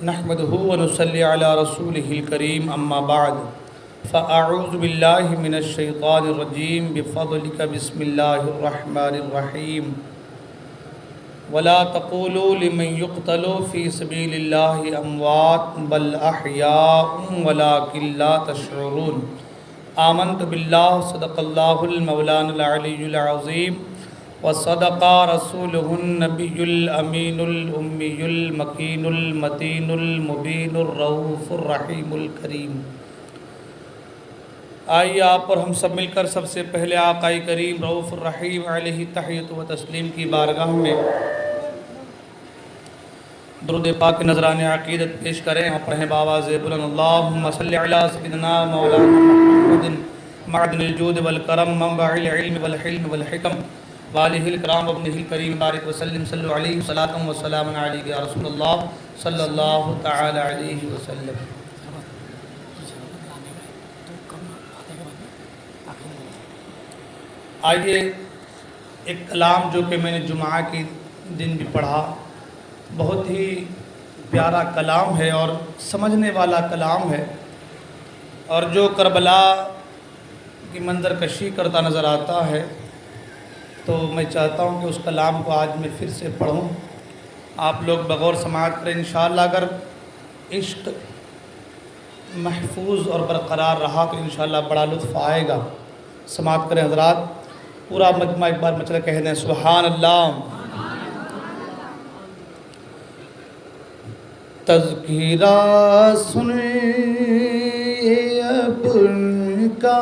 نحمده ونصلي على رسوله الكريم اما بعد فاعوذ بالله من الشيطان الرجيم بفضلك بسم الله الرحمن الرحيم ولا تقولوا لمن يقتل في سبيل الله اموات بل احياء ولكن لا تشعرون آمنت بالله صدق الله المولان العلي العظيم وصدق رسوله النبي الأمين الأمي المكين المتين المبين الرؤوف الرحيم الكريم۔ آئیے آپ اور ہم سب مل کر سب سے پہلے آقا کریم رؤوف الرحیم علیہ تحیت و تسلیم کی بارگاہ میں درود پاک نذران عقیدت پیش کریں اور پڑھیں بآواز بلند اللہم صلی علی سیدنا مولانا محمد معدن الجود والکرم منبع العلم والحلم والحکم والہ الکرام وابنہ الکریم بارک وسلم صلو علیہ صلاۃ و سلام علیک یا رسول اللہ صلی اللہ تعالی علیہ وسلم۔ آئیے ایک کلام جو کہ میں نے جمعہ کے دن بھی پڑھا، بہت ہی پیارا کلام ہے اور سمجھنے والا کلام ہے، اور جو کربلا کی منظر کشی کرتا نظر آتا ہے، تو میں چاہتا ہوں کہ اس کلام کو آج میں پھر سے پڑھوں، آپ لوگ بغور سماعت کریں انشاءاللہ۔ اگر عشق محفوظ اور برقرار رہا تو انشاءاللہ بڑا لطف آئے گا۔ سماعت کریں حضرات، پورا مجمع ایک بار مچل کہہ دیں سبحان اللہ۔ تذکرہ سنیں اپن کا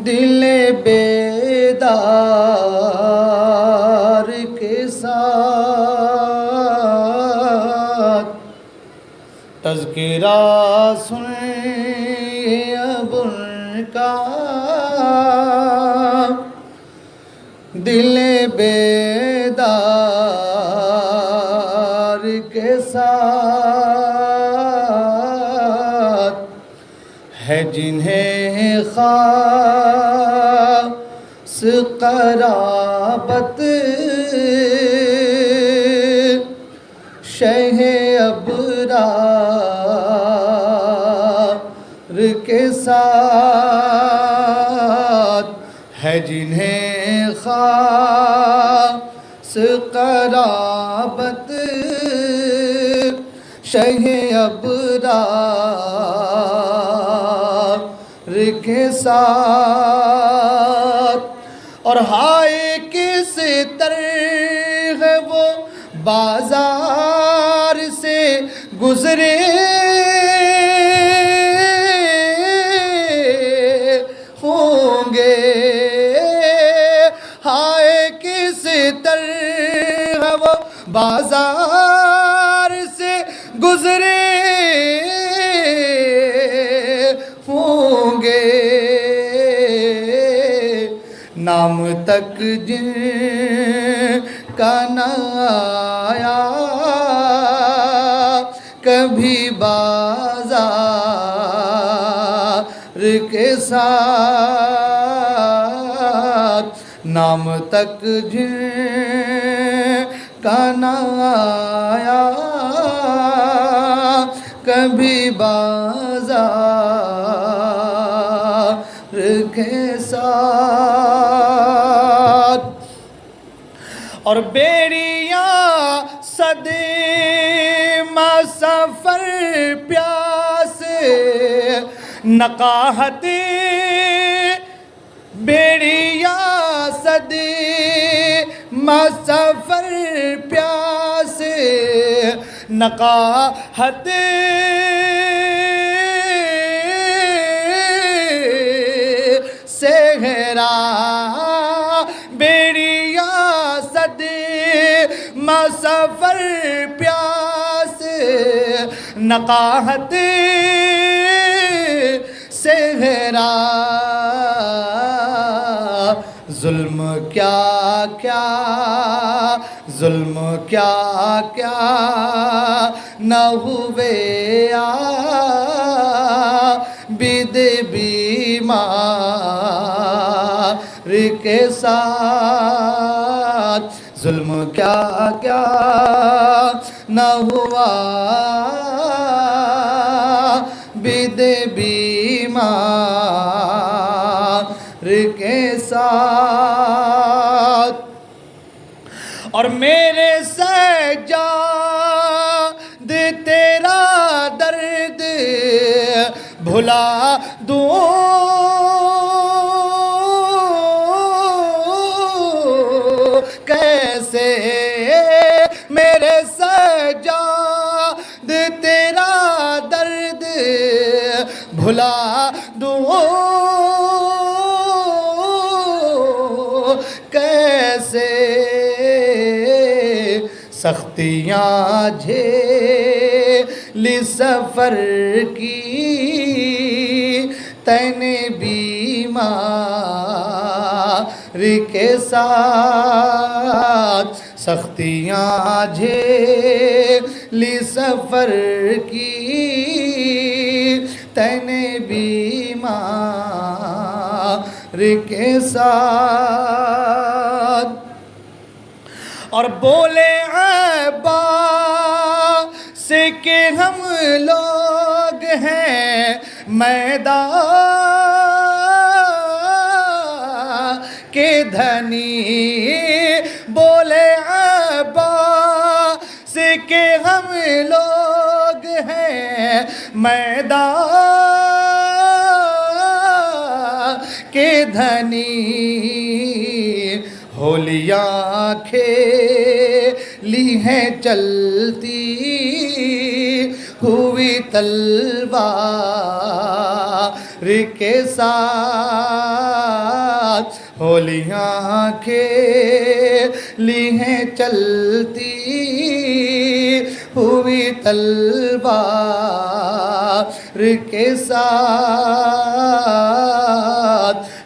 دل بیدار کے ساتھ، تذکرہ سنیں اب ان کا دل بیدار کے ساتھ، ہے جنہیں خاص قرابت شہ ابرار کے ساتھ، ہے جنہیں خاص قرابت شہ ابرار کے ساتھ، اور ہائے کس طرح ہے وہ بازار سے گزرے ہوں گے، ہائے کس طرح وہ بازار سے گزرے ہوں گے، نام تک جن کا نہ آیا کبھی بازار کے ساتھ، نام تک جن کا نہ آیا کبھی بازار کے ساتھ، اور بیڑیاں صدمہ سفر پیاس نقاہت، بیڑیاں صدمہ سفر پیاس نقاہت، صحرا بیڑیاں صدمہ سفر پیاس نقاہت، صحرا ظلم کیا کیا ظلم کیا کیا نہ ہوئے عابد بیمار کے ساتھ، ظلم کیا کیا نہ ہوا بد بیمار کے ساتھ، اور میرے سجاد تیرا درد بھلا دوں کیسے، میرے سجاد تیرا درد بھلا دوں کیسے، سختیاں جھیلی سفر کی تینے بیمار کے ساتھ، سختیاں جھیلی سفر کی تینے بیمار کے ساتھ، اور بولے عباس کہ ہم لوگ ہیں میدان کے دھنی، بولے عباس کہ ہم لوگ ہیں میدان کے دھنی، ہولیاں کھیلی ہیں چلتی ہوئی تلوار کے ساتھ، ہولیاں کھیلی ہیں چلتی ہوئی تلوار کے ساتھ،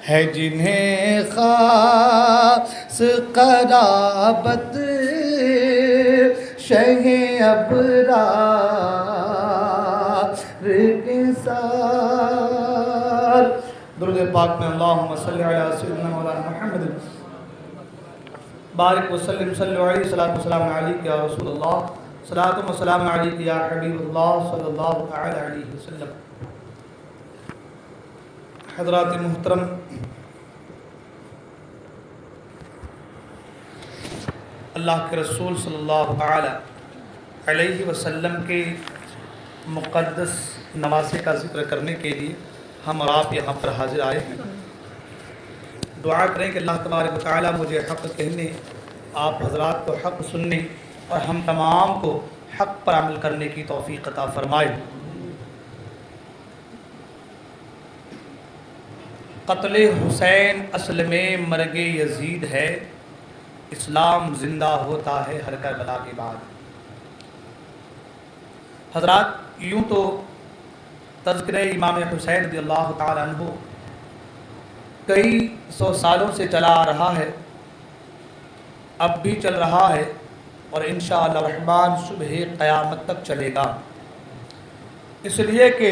ہے جنہیں خاص قرابت شہ ابرار کے ساتھ۔ درود پاک میں اللہم صلی علی سیدنا مولانا محمد بارک وسلم صلی علیہ وسلم وسلام علیک یا رسول اللہ، صلاۃ و سلام علیک یا حبیب اللہ صلی اللہ تعالی علیہ وسلم۔ حضرات محترم، اللہ کے رسول صلی اللہ تعالی علیہ وسلم کے مقدس نواسے کا ذکر کرنے کے لیے ہم اور آپ یہاں پر حاضر آئے ہیں۔ دعا کریں کہ اللہ تبارک و تعالی مجھے حق کہنے، آپ حضرات کو حق سننے اور ہم تمام کو حق پر عمل کرنے کی توفیق عطا فرمائے۔ قتل حسین اصل میں مرگ یزید ہے، اسلام زندہ ہوتا ہے ہر کربلا کے بعد۔ حضرات، یوں تو تذکرہ امام حسین رضی اللہ تعالیٰ عنہ کئی سو سالوں سے چلا آ رہا ہے، اب بھی چل رہا ہے، اور انشاءاللہ الرحمن صبح قیامت تک چلے گا، اس لیے کہ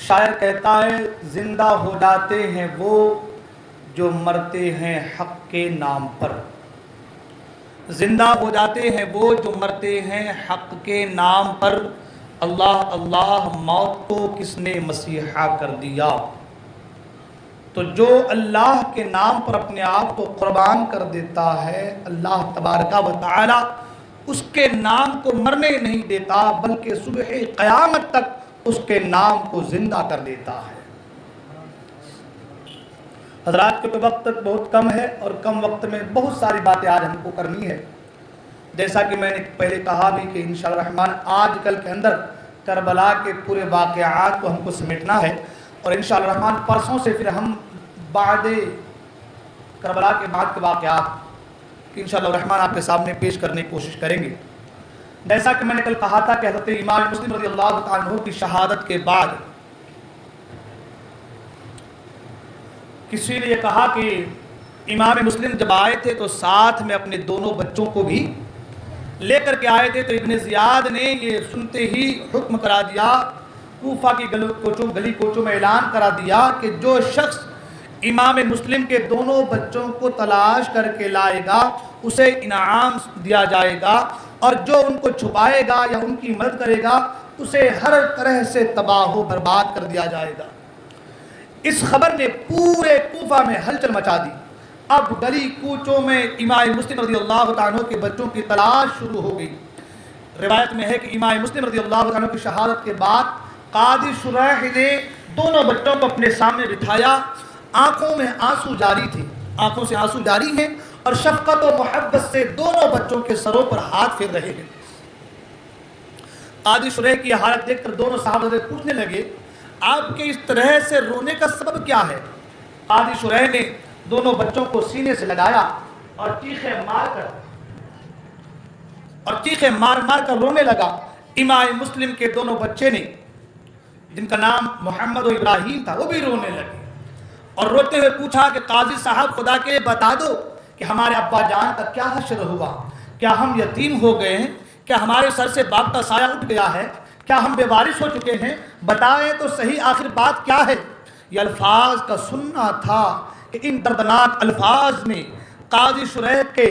شاعر کہتا ہے زندہ ہو جاتے ہیں وہ جو مرتے ہیں حق کے نام پر، زندہ ہو جاتے ہیں وہ جو مرتے ہیں حق کے نام پر، اللہ اللہ موت کو کس نے مسیحا کر دیا، تو جو اللہ کے نام پر اپنے آپ کو قربان کر دیتا ہے، اللہ تبارک و تعالی اس کے نام کو مرنے نہیں دیتا بلکہ صبح قیامت تک اس کے نام کو زندہ کر دیتا ہے۔ حضرات کے وقت بہت کم ہے اور کم وقت میں بہت ساری باتیں آج ہم کو کرنی ہے، جیسا کہ میں نے پہلے کہا بھی کہ انشاءاللہ الرحمن آج کل کے اندر کربلا کے پورے واقعات کو ہم کو سمیٹنا ہے، اور انشاءاللہ الرحمن پرسوں سے پھر ہم بعد کربلا کے بعد کے واقعات انشاءاللہ الرحمن آپ کے سامنے پیش کرنے کی کوشش کریں گے۔ جیسا کہ میں نے کل کہا تھا کہ حضرت امام مسلم رضی اللہ تعالیٰ عنہ کی شہادت کے بعد کسی نے یہ کہا کہ امام مسلم جب آئے تھے تو ساتھ میں اپنے دونوں بچوں کو بھی لے کر کے آئے تھے، تو ابن زیاد نے یہ سنتے ہی حکم کرا دیا، کوفہ کی گلی کوچوں میں اعلان کرا دیا کہ جو شخص امام مسلم کے دونوں بچوں کو تلاش کر کے لائے گا اسے انعام دیا جائے گا، اور جو ان کو چھپائے گا یا ان کی مدد کرے گا اسے ہر طرح سے تباہ و برباد کر دیا جائے گا۔ اس خبر نے پورے کوفہ میں ہلچل مچا دی۔ اب گلی کوچوں میں امام مسلم رضی اللہ تعالیٰ کے بچوں کی تلاش شروع ہو گئی۔ روایت میں ہے کہ امام مسلم رضی اللہ تعالیٰ کی شہادت کے بعد قاضی شریح نے دونوں بچوں کو اپنے سامنے بٹھایا۔ آنکھوں میں آنسو جاری تھے، آنکھوں سے آنسو جاری ہیں، اور شفقت و محبت سے دونوں بچوں کے سروں پر ہاتھ پھیر رہے ہیں۔ قاضی شریح کی حالت دیکھ کر دونوں صحابہ پوچھنے لگے، آپ کے اس طرح سے رونے کا سبب کیا ہے؟ قاضی شریح نے دونوں بچوں کو سینے سے لگایا اور چیخیں مار کر رونے لگا۔ امام مسلم کے دونوں بچے نے، جن کا نام محمد و ابراہیم تھا، وہ بھی رونے لگے اور روتے ہوئے پوچھا کہ قاضی صاحب خدا کے لیے بتا دو کہ ہمارے ابا جان کا کیا حشر ہوا؟ کیا ہم یتیم ہو گئے ہیں؟ کیا ہمارے سر سے باپ کا سایہ اٹھ گیا ہے؟ کیا ہم بے وارث ہو چکے ہیں؟ بتائیں تو صحیح آخر بات کیا ہے؟ یہ الفاظ کا سننا تھا کہ ان دردناک الفاظ نے قاضی شریح کے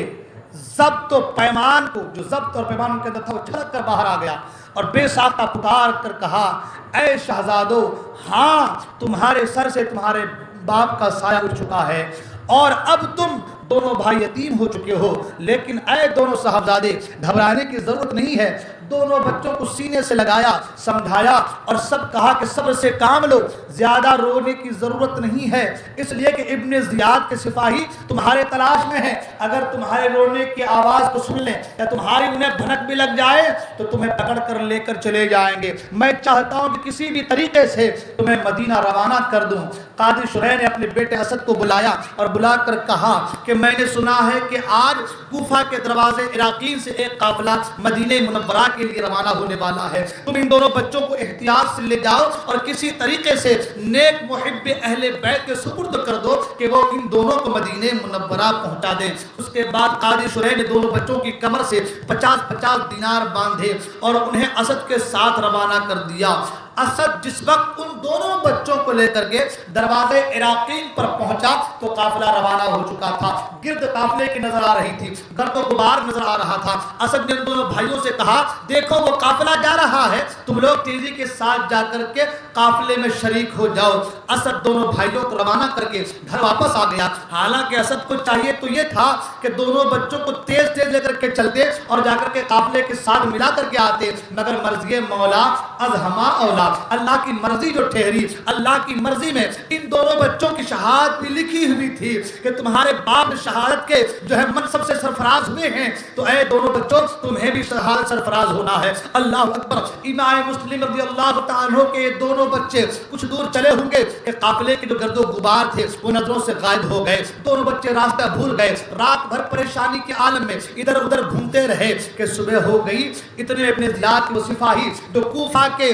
ضبط و پیمان کو، جو ضبط اور پیمان کے اندر تھا، وہ چھلک کر باہر آ گیا اور بے ساختہ پکار کر کہا، اے شہزادو، ہاں تمہارے سر سے تمہارے باپ کا سایہ اٹھ چکا ہے اور اب تم دونوں بھائی یتیم ہو چکے ہو، لیکن اے دونوں صاحبزادے، گھبرانے کی ضرورت نہیں ہے۔ دونوں بچوں کو سینے سے لگایا، سمجھایا اور سب کہا کہ صبر سے کام لو، زیادہ رونے کی ضرورت نہیں ہے، اس لیے کہ ابن زیاد کے سپاہی تمہارے تلاش میں ہیں۔ اگر تمہارے رونے کی آواز کو سن لیں یا تمہاری انہیں بھنک بھی لگ جائے تو تمہیں پکڑ کر لے کر چلے جائیں گے۔ میں چاہتا ہوں کہ کسی بھی طریقے سے تمہیں مدینہ روانہ کر دوں۔ قاضی شریح نے اپنے بیٹے اسد کو بلایا اور بلا کر کہا کہ میں نے سنا ہے کہ آج کوفہ کے دروازے عراقین سے ایک قافلہ مدینہ منورہ کے لیے روانہ ہونے والا ہے، تم ان دونوں بچوں کو احتیاط سے لے جاؤ اور کسی طریقے سے نیک محب اہل بیت کے سپرد کر دو کہ وہ ان دونوں کو مدینہ منورہ پہنچا دیں۔ اس کے بعد قاضی شریح نے دونوں بچوں کی کمر سے 50 دینار باندھے اور انہیں اسد کے ساتھ روانہ کر دیا۔ اسد جس وقت ان دونوں بچوں کو لے کر کے دروازے عراقین پر پہنچا تو قافلہ روانہ ہو چکا تھا۔ گرد قافلے کی نظر آ رہی تھی، گرد و غبار نظر آ رہا تھا۔ اسد نے ان دونوں بھائیوں سے کہا، دیکھو وہ قافلہ جا رہا ہے، تم لوگ تیزی کے ساتھ جا کر کے قافلے میں شریک ہو جاؤ۔ اسد دونوں بھائیوں کو روانہ کر کے گھر واپس آ گیا۔ حالانکہ اسد کو چاہیے تو یہ تھا کہ دونوں بچوں کو تیز لے کر کے چلتے اور جا کر کے قافلے کے ساتھ ملا کر کے آتے، مگر مرضی مولا از ہما اولا، اللہ کی مرضی جو ٹھہری، اللہ کی مرضی میں ان دونوں بچوں کی شہادت بھی لکھی ہوئی تھی کہ تمہارے باپ شہادت کے جو ہے منصب سے سرفراز ہوئے ہیں، تو اے دونوں بچوں تمہیں بھی شہادت سرفراز ہونا ہے۔ اللہ اکبر۔ امام مسلم رضی اللہ تعالیٰ کے دونوں بچے کچھ دور چلے ہوں گے کہ قافلے کے جو گرد و غبار تھے وہ نظروں سے غائب ہو گئے۔ دونوں بچے راستہ بھول گئے، رات بھر پریشانی کے عالم میں ادھر ادھر گھومتے رہے کہ صبح ہو گئی۔ اتنے ابن زیاد کے وہ سپاہی جو کوفہ کے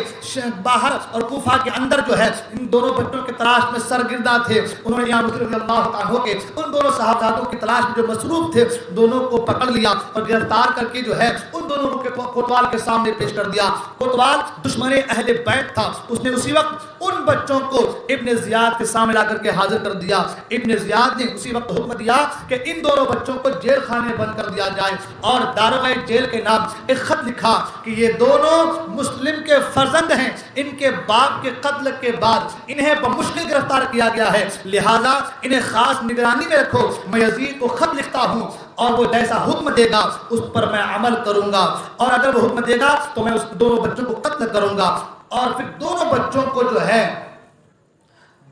باہر اور کوفہ کے اندر جو ہے ان دونوں بچوں کی تلاش میں سرگرداں تھے، انہوں نے امام مسلم رضی اللہ تعالیٰ کے ان دونوں صحابزادوں کی تلاش میں جو مصروف تھے دونوں کو پکڑ لیا اور گرفتار کر کے جو ہے ان دونوں کو کوتوال کے سامنے پیش کر دیا۔ کوتوال دشمن اہل بیت تھا، اس نے اسی وقت ان بچوں کو ابن زیاد کے سامنے لا کر کے حاضر کر دیا۔ ابن زیاد نے اسی وقت حکم دیا کہ ان دونوں بچوں کو جیل خانے بند کر دیا جائے اور داروغہ جیل کے نام ایک خط لکھا کہ یہ دونوں مسلم کے فرزند ہیں، ان کے باپ کے قتل کے بعد انہیں بمشکل گرفتار کیا گیا ہے، لہذا انہیں خاص نگرانی میں رکھو۔ میں یزید کو خط لکھتا ہوں اور وہ جیسا حکم دے گا اس پر میں عمل کروں گا، اور اگر وہ حکم دے گا تو میں اس دونوں بچوں کو قتل کروں گا۔ اور پھر دونوں بچوں کو جو ہے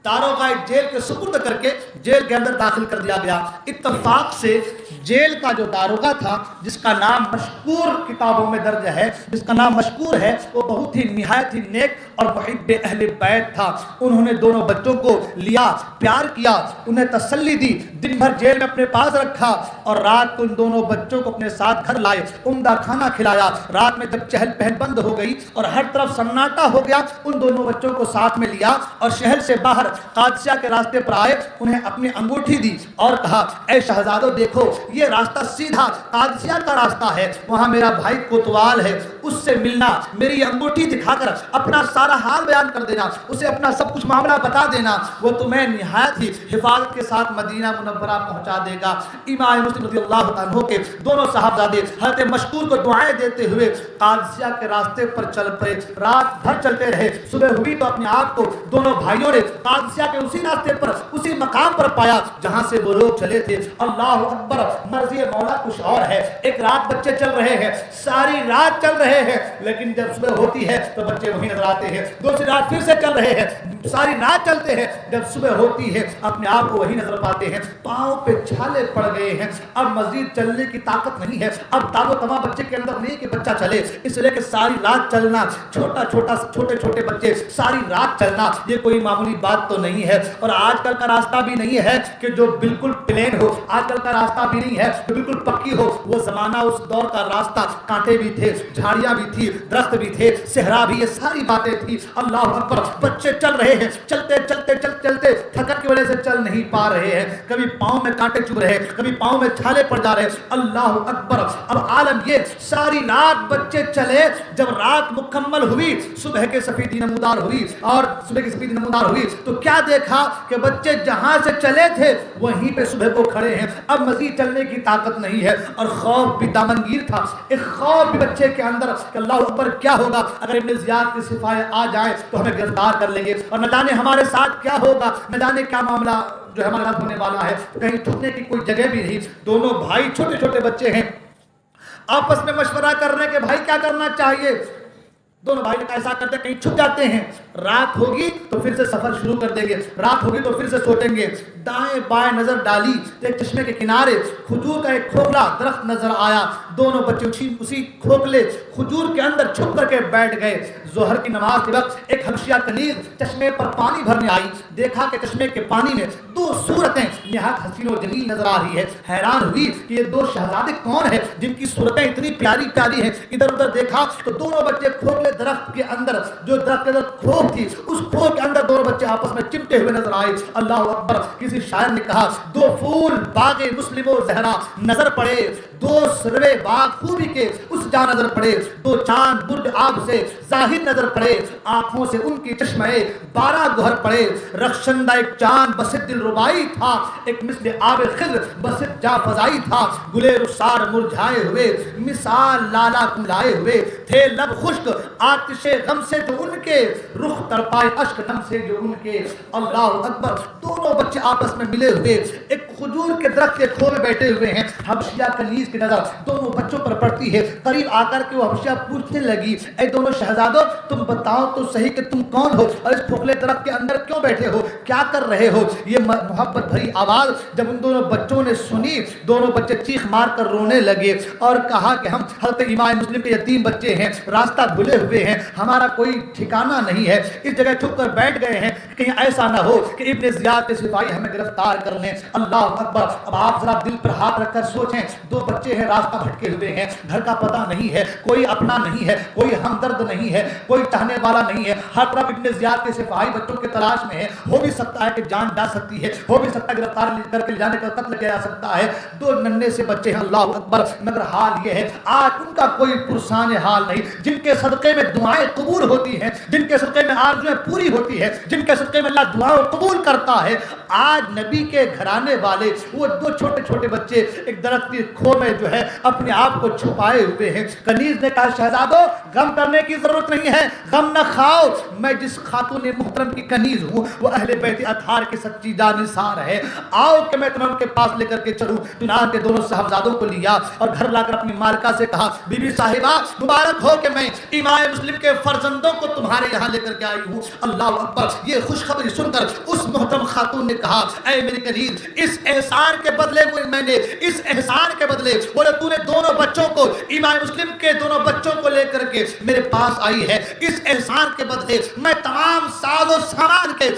داروغہ جیل کے سپرد کر کے جیل کے اندر داخل کر دیا گیا۔ اتفاق سے جیل کا جو داروغہ تھا جس کا نام مشکور کتابوں میں درج ہے، جس کا نام مشکور ہے، وہ بہت ہی نہایت ہی نیک اور محب اہل بیت تھا۔ انہوں نے دونوں بچوں کو لیا، پیار کیا، انہیں تسلی دی، دن بھر جیل میں اپنے پاس رکھا اور رات کو ان دونوں بچوں کو اپنے ساتھ گھر لائے، عمدہ کھانا کھلایا۔ رات میں جب چہل پہل بند ہو گئی اور ہر طرف سناٹا ہو گیا، ان دونوں بچوں کو ساتھ میں لیا اور شہر سے باہر قادسیہ کے راستے پر آئے، انہیں اپنی انگوٹھی دی اور کہا اے شہزادوں دیکھو یہ راستہ سیدھا قادسیہ کا راستہ ہے، وہاں میرا بھائی کوتوال ہے، اس سے ملنا، میری انگوٹھی دکھا کر اپنا سارا حال بیان کر دینا، اسے اپنا سب کچھ معاملہ بتا دینا، وہ تمہیں نہایت ہی حفاظت کے ساتھ مدینہ منورہ پہنچا دے گا۔ امام مسلم رضی اللہ عنہ کے دونوں صاحبزادے حضرت مشکور کو دعائیں دیتے ہوئے قادسیہ کے راستے پر چل پڑے، رات بھر چلتے رہے، صبح ہوئی تو اپنے آپ کو دونوں بھائیوں نے قادسیہ کے اسی راستے پر اسی مقام پر پایا جہاں سے وہ لوگ چلے تھے۔ اللہ اکبر، مرضی مولا کچھ اور ہے، ایک رات بچے چل رہے ہیں، ساری رات چل رہے ہیں، لیکن جب صبح ہوتی ہے تو بچے وہیں نظر آتے ہیں، دوسری رات پھر سے چل رہے ہیں، ساری رات چلتے ہیں، جب صبح ہوتی ہے اپنے آپ کو وہی نظر پاتے ہیں، پاؤں پہ چھالے پڑ گئے ہیں، اب مزید چلنے کی طاقت نہیں ہے، اب تاب و تمام بچے کے اندر نہیں کہ بچہ چلے، اس لیے کہ ساری رات چلنا، چھوٹے چھوٹے بچے ساری رات چلنا یہ کوئی معمولی بات تو نہیں ہے۔ اور آج کل کا راستہ بھی نہیں ہے کہ جو بالکل پلین ہو، آج کل کا راستہ بھی نہیں ہے جو بالکل پکی ہو، وہ زمانہ اس دور کا راستہ کانٹے بھی تھے، جھاڑیاں بھی تھی، درخت بھی تھے، صحرا بھی، یہ ساری باتیں تھی۔ اللہ اکبر، بچے چل رہے ہیں، چلتے تھکن کی وجہ سے چل نہیں پا رہے ہیں، کبھی پاؤں میں کانٹے چبھ رہے ہیں، کبھی پاؤں میں چھالے پڑ جا رہے ہیں۔ اللہ اکبر، اب عالم یہ ساری رات بچے چلے، جب رات مکمل ہوئی، صبح کے سفیدی نمودار ہوئی تو کیا دیکھا کہ بچے جہاں سے چلے تھے وہیں پہ صبح کو کھڑے ہیں، اب مزید چلنے کی طاقت نہیں ہے، اور خوف بھی دامنگیر تھا، ایک خوف بھی بچے کے اندر کہ اللہ اکبر کیا ہوگا اگر ابن زیاد کے سپاہی آ جائیں تو ہمیں گرفتار کر لیں گے، اور نہ جانے ہمارے ساتھ کیا ہوگا، نہ جانے کیا معاملہ جو ہمارے ساتھ ہونے والا ہے، کہیں چھپنے کی کوئی جگہ بھی نہیں۔ دونوں بھائی چھوٹے بچے ہیں، آپس میں مشورہ کر رہے ہیں کہ بھائی کیا کرنا چاہیے۔ دونوں بھائی ایسا کرتے ہیں، کہیں چھپ جاتے ہیں، رات ہوگی تو پھر سے سفر شروع کر دیں گے، رات ہوگی تو پھر سے سوچیں گے۔ دائیں بائیں نظر ڈالی تو ایک چشمے کے کنارے کھجور کا ایک کھوکھلا درخت نظر آیا، دونوں بچے اسی کھوکھلے کھجور کے اندر چھپ کر کے بیٹھ گئے۔ ظہر کی نماز کے وقت ایک حبشیہ کنیز چشمے پر پانی بھرنے آئی، دیکھا کہ چشمے کے پانی میں دو صورتیں نہایت حسین و جمیل نظر آ رہی ہے، حیران ہوئی کہ یہ دو شہزادے کون ہیں جن کی صورتیں اتنی پیاری پیاری ہیں۔ ادھر ادھر دیکھا تو دونوں بچے کھوکھلے درخت کے اندر، جو درخت کے اندر کھوپ تھی، اس کھوپ کے اندر دونوں بچے آپس میں چمٹے ہوئے نظر آئے۔ اللہ اکبر، کسی شاعر نے کہا دو پھول باغ مسلم و زہرا نظر پڑے، دو سروے باغ خوبی کے اس جا نظر پڑے، دو چاند برج آب سے ظاہر نظر پڑے، آنکھوں سے ان کی چشمے 12 گوہر پڑے، رخشندہ ایک چاند بسط دل ربائی تھا، ایک مثل آب خضر بسط جا فضائی تھا، گلے رخسار مرجھائے ہوئے مثال لالا کملائے ہوئے تھے، لب خشک آتش غم سے جو ان کے، رخ ترپائے اشک نم سے جو ان کے۔ اللہ اکبر، دونوں بچے آپس میں ملے ہوئے ایک کھجور کے درخت کے کھو میں بیٹھے ہوئے ہیں، حبشیہ کنیز کی نظر دونوں بچوں پر پڑتی ہے، قریب آ کر کے وہ حبشیہ پوچھنے لگی اے دونوں شہزادوں تم بتاؤ تو صحیح کہ تم کون ہو اور اس کھوکھلے درخت کے اندر کیوں بیٹھے ہو، کیا کر رہے ہو۔ یہ محبت بھری آواز جب ان دونوں بچوں نے سنی، دونوں بچے چیخ مار کر رونے لگے اور کہا کہ ہم حضرت امام مسلم کے یتیم بچے ہیں، راستہ بھولے ہوئے ہیں، ہمارا کوئی ٹھکانہ نہیں ہے، اس جگہ چھپ کر بیٹھ گئے ہیں، کہیں ایسا نہ ہو کہ ابن زیاد کے سپاہی ہمیں گرفتار کر لیں۔ اللہ اکبر، اب آپ ذرا دل پر ہاتھ رکھ کر سوچیں، دو بچے ہیں، راستہ بھٹکے ہوئے ہیں، گھر کا پتہ نہیں ہے، کوئی اپنا نہیں ہے، کوئی ہمدرد نہیں ہے، کوئی چاہنے والا نہیں ہے، ہر طرف ابن زیاد کے سپاہی بچوں کی تلاش میں ہے، ہو بھی سکتا ہے کہ جان جا سکتی ہے، ہو بھی سکتا ہے گرفتار کر کے لے جانے کا قتل کیا جا سکتا ہے، دو ننھے سے بچے ہیں۔ اللہ اکبر، مگر حال یہ ہے آج ان کا کوئی پرسان حال نہیں، جن کے صدقے میں دعائیں قبول ہوتی ہیں، جن کے صدقے میں آرزویں پوری ہوتی ہے، جن کے صدقے میں اللہ دعا قبول کرتا ہے، آج نبی کے گھرانے والے وہ دو چھوٹے چھوٹے بچے ایک درخت کی کھو میں جو ہے اپنے آپ کو چھپائے ہوئے ہیں۔ کنیز نے کہا شہزادو غم کرنے کی ضرورت نہیں ہے، غم نہ کھاؤ، میں جس خاتون محترم کی کنیز ہوں وہ اہل بیت اطہار کی سچی جانثار ہے، آؤ کہ میں تمہیں ان کے پاس لے کر کے چلوں۔ چنانچہ دونوں صاحبزادوں کو لیا اور گھر لا کر اپنی مالکہ سے کہا بی بی صاحبہ مبارک ہو کہ میں امام مسلم کے فرزندوں کو تمہارے یہاں لے کر کے آئی ہوں۔ اللہ اکبر، یہ خوشخبری سن کر اس محترم خاتون نے کہا اے میری کنیز، اس احسان کے بدلے میں نے اس احسان کے بدلے بولے تو نے دونوں بچوں کو امام مسلم کے دونوں بچوں کو لے کر کے میرے پاس آئی ہے، اس احسان کے بدلے میں تمام ساز و سامان کے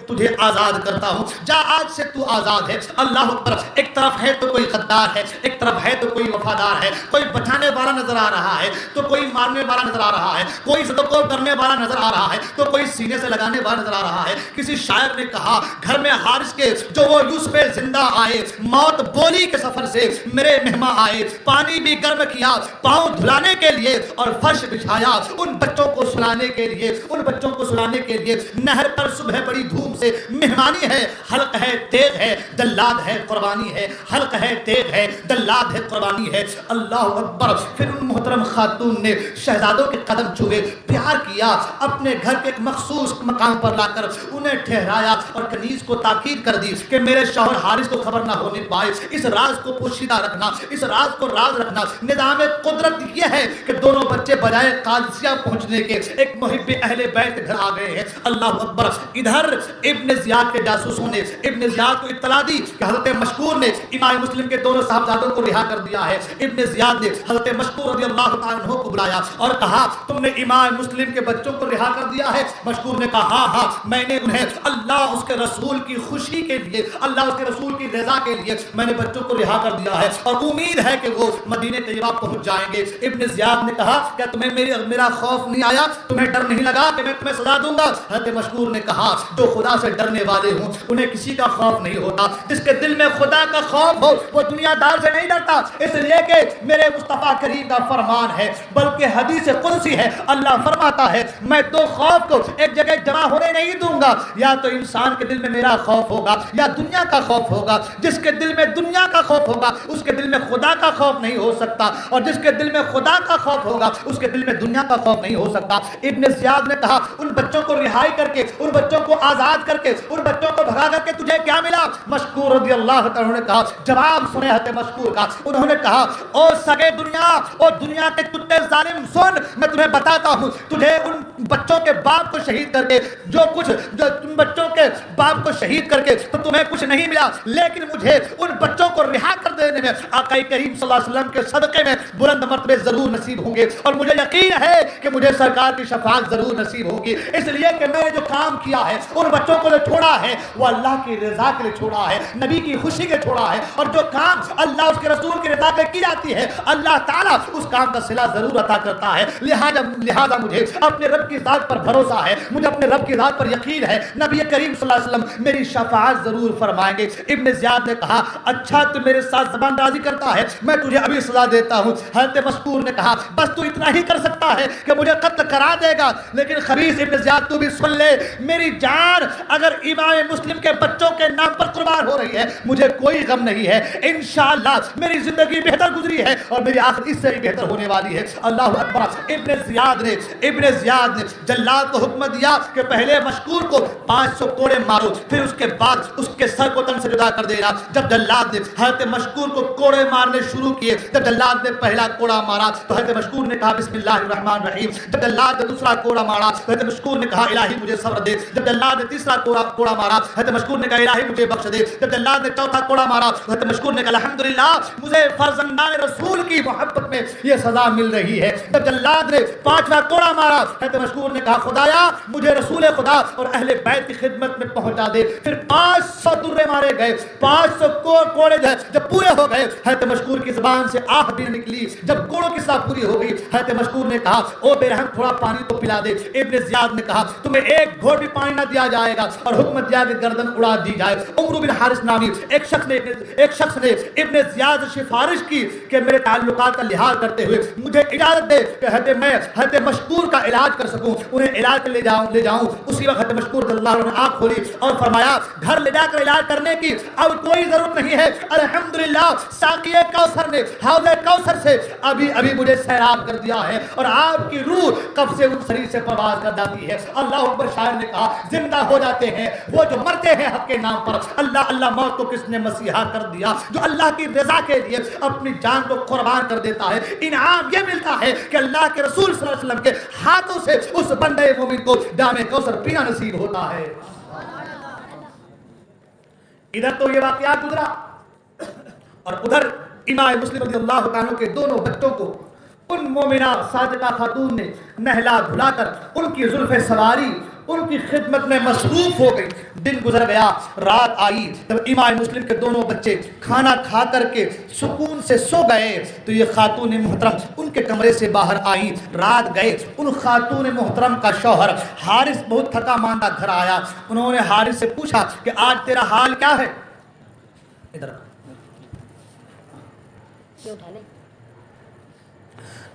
تجھے آزاد کرتا ہوں، جا آج سے تو آزاد ہے۔ اللہ اکبر۔ ایک طرف ہے تو کوئی غدار ہے، ایک طرف ہے تو کوئی وفادار ہے، کوئی بچانے والا نظر آ رہا ہے تو کوئی مارنے والا نظر آ رہا ہے، کوئی صدقوں کرنے والا نظر آ رہا ہے تو کوئی سینے سے لگانے والا نظر آ رہا ہے۔ کسی شاعر نے کہا گھر میں حارث کے جو وہ یوسف زندہ آئے، موت بولی کے سفر سے میرے مہمان آئے، پانی بھی گرم کیا پاؤں دھلانے کے لیے اور فرش بچھایا ان بچوں کو سلانے کے لیے، ان بچوں کو سلانے کے لیے۔ نہر پر صبح بڑی دھوم سے مہمانی ہے، حلق ہے تیغ ہے جلاد ہے قربانی ہے، حلق ہے تیغ ہے جلاد ہے قربانی ہے۔ اللہ اکبر۔ پھر ان محترم خاتون نے شہزادوں کے قدم چھوئے، پیار کیا، اپنے گھر کے ایک مخصوص مقام پر لا کر انہیں ٹھہرایا اور کنیز کو تاکید کر دی کہ میرے شوہر حارث کو خبر نہ ہونے پائے، اس راز کو پوشیدہ رکھنا، اس راز کو راز رکھنا۔ نظام قدرت یہ ہے کہ دونوں بچے بجائے قادسیہ پہنچنے کے ایک محب اہل بیت کے گھر آ گئے ہیں۔ اللہ اکبر۔ ادھر ابن زیاد کے جاسوسوں نے ابن زیاد کو اطلاع دی کہ حضرت مشکور نے امام مسلم کے دونوں صاحبزادوں کو رہا کر دیا ہے۔ ابن زیاد نے حضرت مشکور رضی اللہ تعالیٰ عنہ کو بلایا اور کہا تم نے امام مسلم کے بچوں کو رہا کر دیا ہے؟ مشکور نے کہا ہاں میں نے انہیں اللہ اس کے رسول کی خوشی کے لیے، اللہ اس کے رسول کی رضا کے لیے میں نے بچوں کو رہا کر دیا ہے اور امید ہے کہ وہ مدینہ طیبہ پہنچ جائیں گے۔ ابن زیاد نے کہا کیا تمہیں میرا خوف نہیں آیا، تمہیں ڈر نہیں لگا کہ میں تمہیں سزا دوں گا؟ حضرت مشکور نے کہا جو خدا سے ڈرنے والے ہوں انہیں کسی کا خوف نہیں ہوتا، جس کے دل میں خدا کا خوف ہو وہ دنیا دار سے نہیں ڈرتا، اس لیے کہ میرے مصطفیٰ کریم کا فرمان ہے بلکہ حدیث قدسی ہے، اللہ فرماتا ہے میں تو خوف کو ایک جگہ جمع ہونے نہیں دوں گا، یا تو انسان کے دل میں میرا خوف ہوگا یا دنیا کا خوف ہوگا، جس کے دل میں دنیا کا خوف ہوگا اس کے دل میں خدا کا خوف نہیں ہو سکتا، اور جس کے دل میں خدا کا خوف ہوگا اس کے دل میں دنیا کا خوف نہیں ہو سکتا۔ ابن زیاد نے کہا ان بچوں کو رہائی کر کے، ان بچوں کو آزاد کر کے، ان بچوں کو بھگا کر کے تجھے کیا ملا؟ مشکور رضی اللہ تعالیٰ نے کہا جواب سنے حضرت مشکور کا، انہوں نے کہا او سگے دنیا، او دنیا کے کتے ظالم سن، میں تمہیں بتاتا ہوں تجھے ان بچوں کے باپ کو شہید کر کے جو تم بچوں کے باپ کو شہید کر کے تو تمہیں کچھ نہیں ملا، لیکن مجھے ان بچوں کو رہا کر دینے میں آقا کریم صلی اللہ علیہ وسلم کے صدقے میں بلند مرتبے ضرور نصیب ہوں گے، اور مجھے یقین ہے کہ مجھے سرکار کی شفاعت ضرور نصیب ہوگی، اس لیے کہ میں نے جو کام کیا ہے ان بچوں کو جو چھوڑا ہے وہ اللہ کی رضا کے لیے چھوڑا ہے، نبی کی خوشی کے چھوڑا ہے، اور جو کام اللہ اس کے رسول کی رضا پہ کی جاتی ہے اللہ تعالیٰ اس کام کا صلہ ضرور عطا کرتا ہے، لہذا مجھے اپنے رب کی ذات پر بھروسہ ہے، مجھے اپنے رب کی ذات پر یقین ہے، نبی کریم صلی اللہ علیہ وسلم میری شفاعت ضرور فرمائیں گے۔ ابن زیاد نے کہا اچھا تو میرے ساتھ زبان بازی کرتا ہے، میں تجھے ابھی سزا دیتا ہوں۔ حضرت مشکور نے کہا بس تو اتنا ہی کر سکتا ہے کہ مجھے قتل کرا دے گا، لیکن خبیث ابن زیاد تو بھی سن لے، میری جان اگر امام مسلم کے بچوں کے نام پر قربان ہو رہی ہے مجھے کوئی غم نہیں ہے، انشاءاللہ میری زندگی بہتر گزری ہے اور میری آخرت اس سے بھی بہتر ہونے والی ہے۔ اللہ اکبر۔ ابن زیاد نے جلاد کو حکم دیا کہ پہلے مشکور کو 500 کوڑے مارو، پھر اس کے بعد اس کے سر کو تن سے جدا کر دینا۔ جب جلاد نے حضرت مشکور کو کوڑے مارنے شروع کیے، جب جلاد نے پہلا کوڑا مارا تو حضرت مشکور نے کہا بسم اللہ الرحمن الرحیم، جب جلاد نے دوسرا کوڑا مارا تو حضرت مشکور نے کہا الہی مجھے صبر دے، جب جلاد نے تیسرا کوڑا مارا حضرت مشکور نے کہا الہی مجھے بخش دے، جب جلاد نے چوتھا کوڑا مارا حضرت مشکور نے کہا الحمدللہ مجھے فرزندان رسول کی محبت میں یہ سزا مل رہی ہے، جب جلاد نے پانچواں کوڑا مارا حضرت مشکور نے کہا خدایا مجھے رسول خدا اور اہل بیت کی خدمت میں پہنچا دے، پھر 500 درے مارے گئے، 500 کوڑے جب پورے ہو گئے حضرت مشکور کی زبان سے آہ بھی نکلی، جب کوڑوں کی سزا پوری ہو گئی حضرت مشکور نے کہا او بے رحم تھوڑا پانی تو پلا دے۔ ابن زیاد نے کہا تمہیں ایک گھونٹ بھی پانی نہ دیا جائے گا اور حکم دیا کہ گردن اڑا دی جائے۔ عمرو بن حارث نامی ایک شخص نے ابن زیاد سے سفارش کی کہ میرے تعلقات کا لحاظ کرتے ہوئے مجھے اجازت دے کہ میں حضرت مشکور کا علاج کر سکوں، انہیں علاج کے لے جاؤں۔ اسی وقت مشکور رضی اللہ عنہ نے آنکھ کھولی اور فرمایا گھر لے جا کر علاج کرنے کی اب کوئی ضرورت نہیں ہے، الحمدللہ ساقی کوثر نے حوض کوثر سے ابھی مجھے سیراب کر دیا ہے اور آپ کی روح کب سے ان سری سے پرواز کر جاتی ہے۔ اللہ اکبر۔ شاعر نے کہا زندہ ہو جاتے ہیں وہ جو مرتے ہیں حق کے نام پر، اللہ اللہ موت کو کس نے مسیحا کر دیا، جو اللہ کی رضا کے لیے اپنی جان کو قربان کر دیتا ہے، انعام یہ ملتا ہے کہ اللہ کے رسول صلی اللہ علیہ وسلم کے ہاتھوں سے اس بندے مومن کو جام کوثر پینا نصیب ہوتا ہے۔ ادھر تو یہ واقعات گزرا اور ادھر امام مسلم رضی اللہ عنہ کے دونوں بچوں کو ان مومنہ صادقہ خاتون نے نہلا دھلا کر ان کی زلف سواری ان کی خدمت میں مصروف ہو گئی. دن گزر گیا، رات آئی. جب امام مسلم کے دونوں بچے کھانا کھا کر کے سکون سے سو گئے تو یہ خاتون محترم ان کے کمرے سے باہر آئی. رات گئے. ان خاتون محترم کا شوہر حارث بہت تھکا ماندہ گھر آیا. انہوں نے حارث سے پوچھا کہ آج تیرا حال کیا ہے؟ ادھر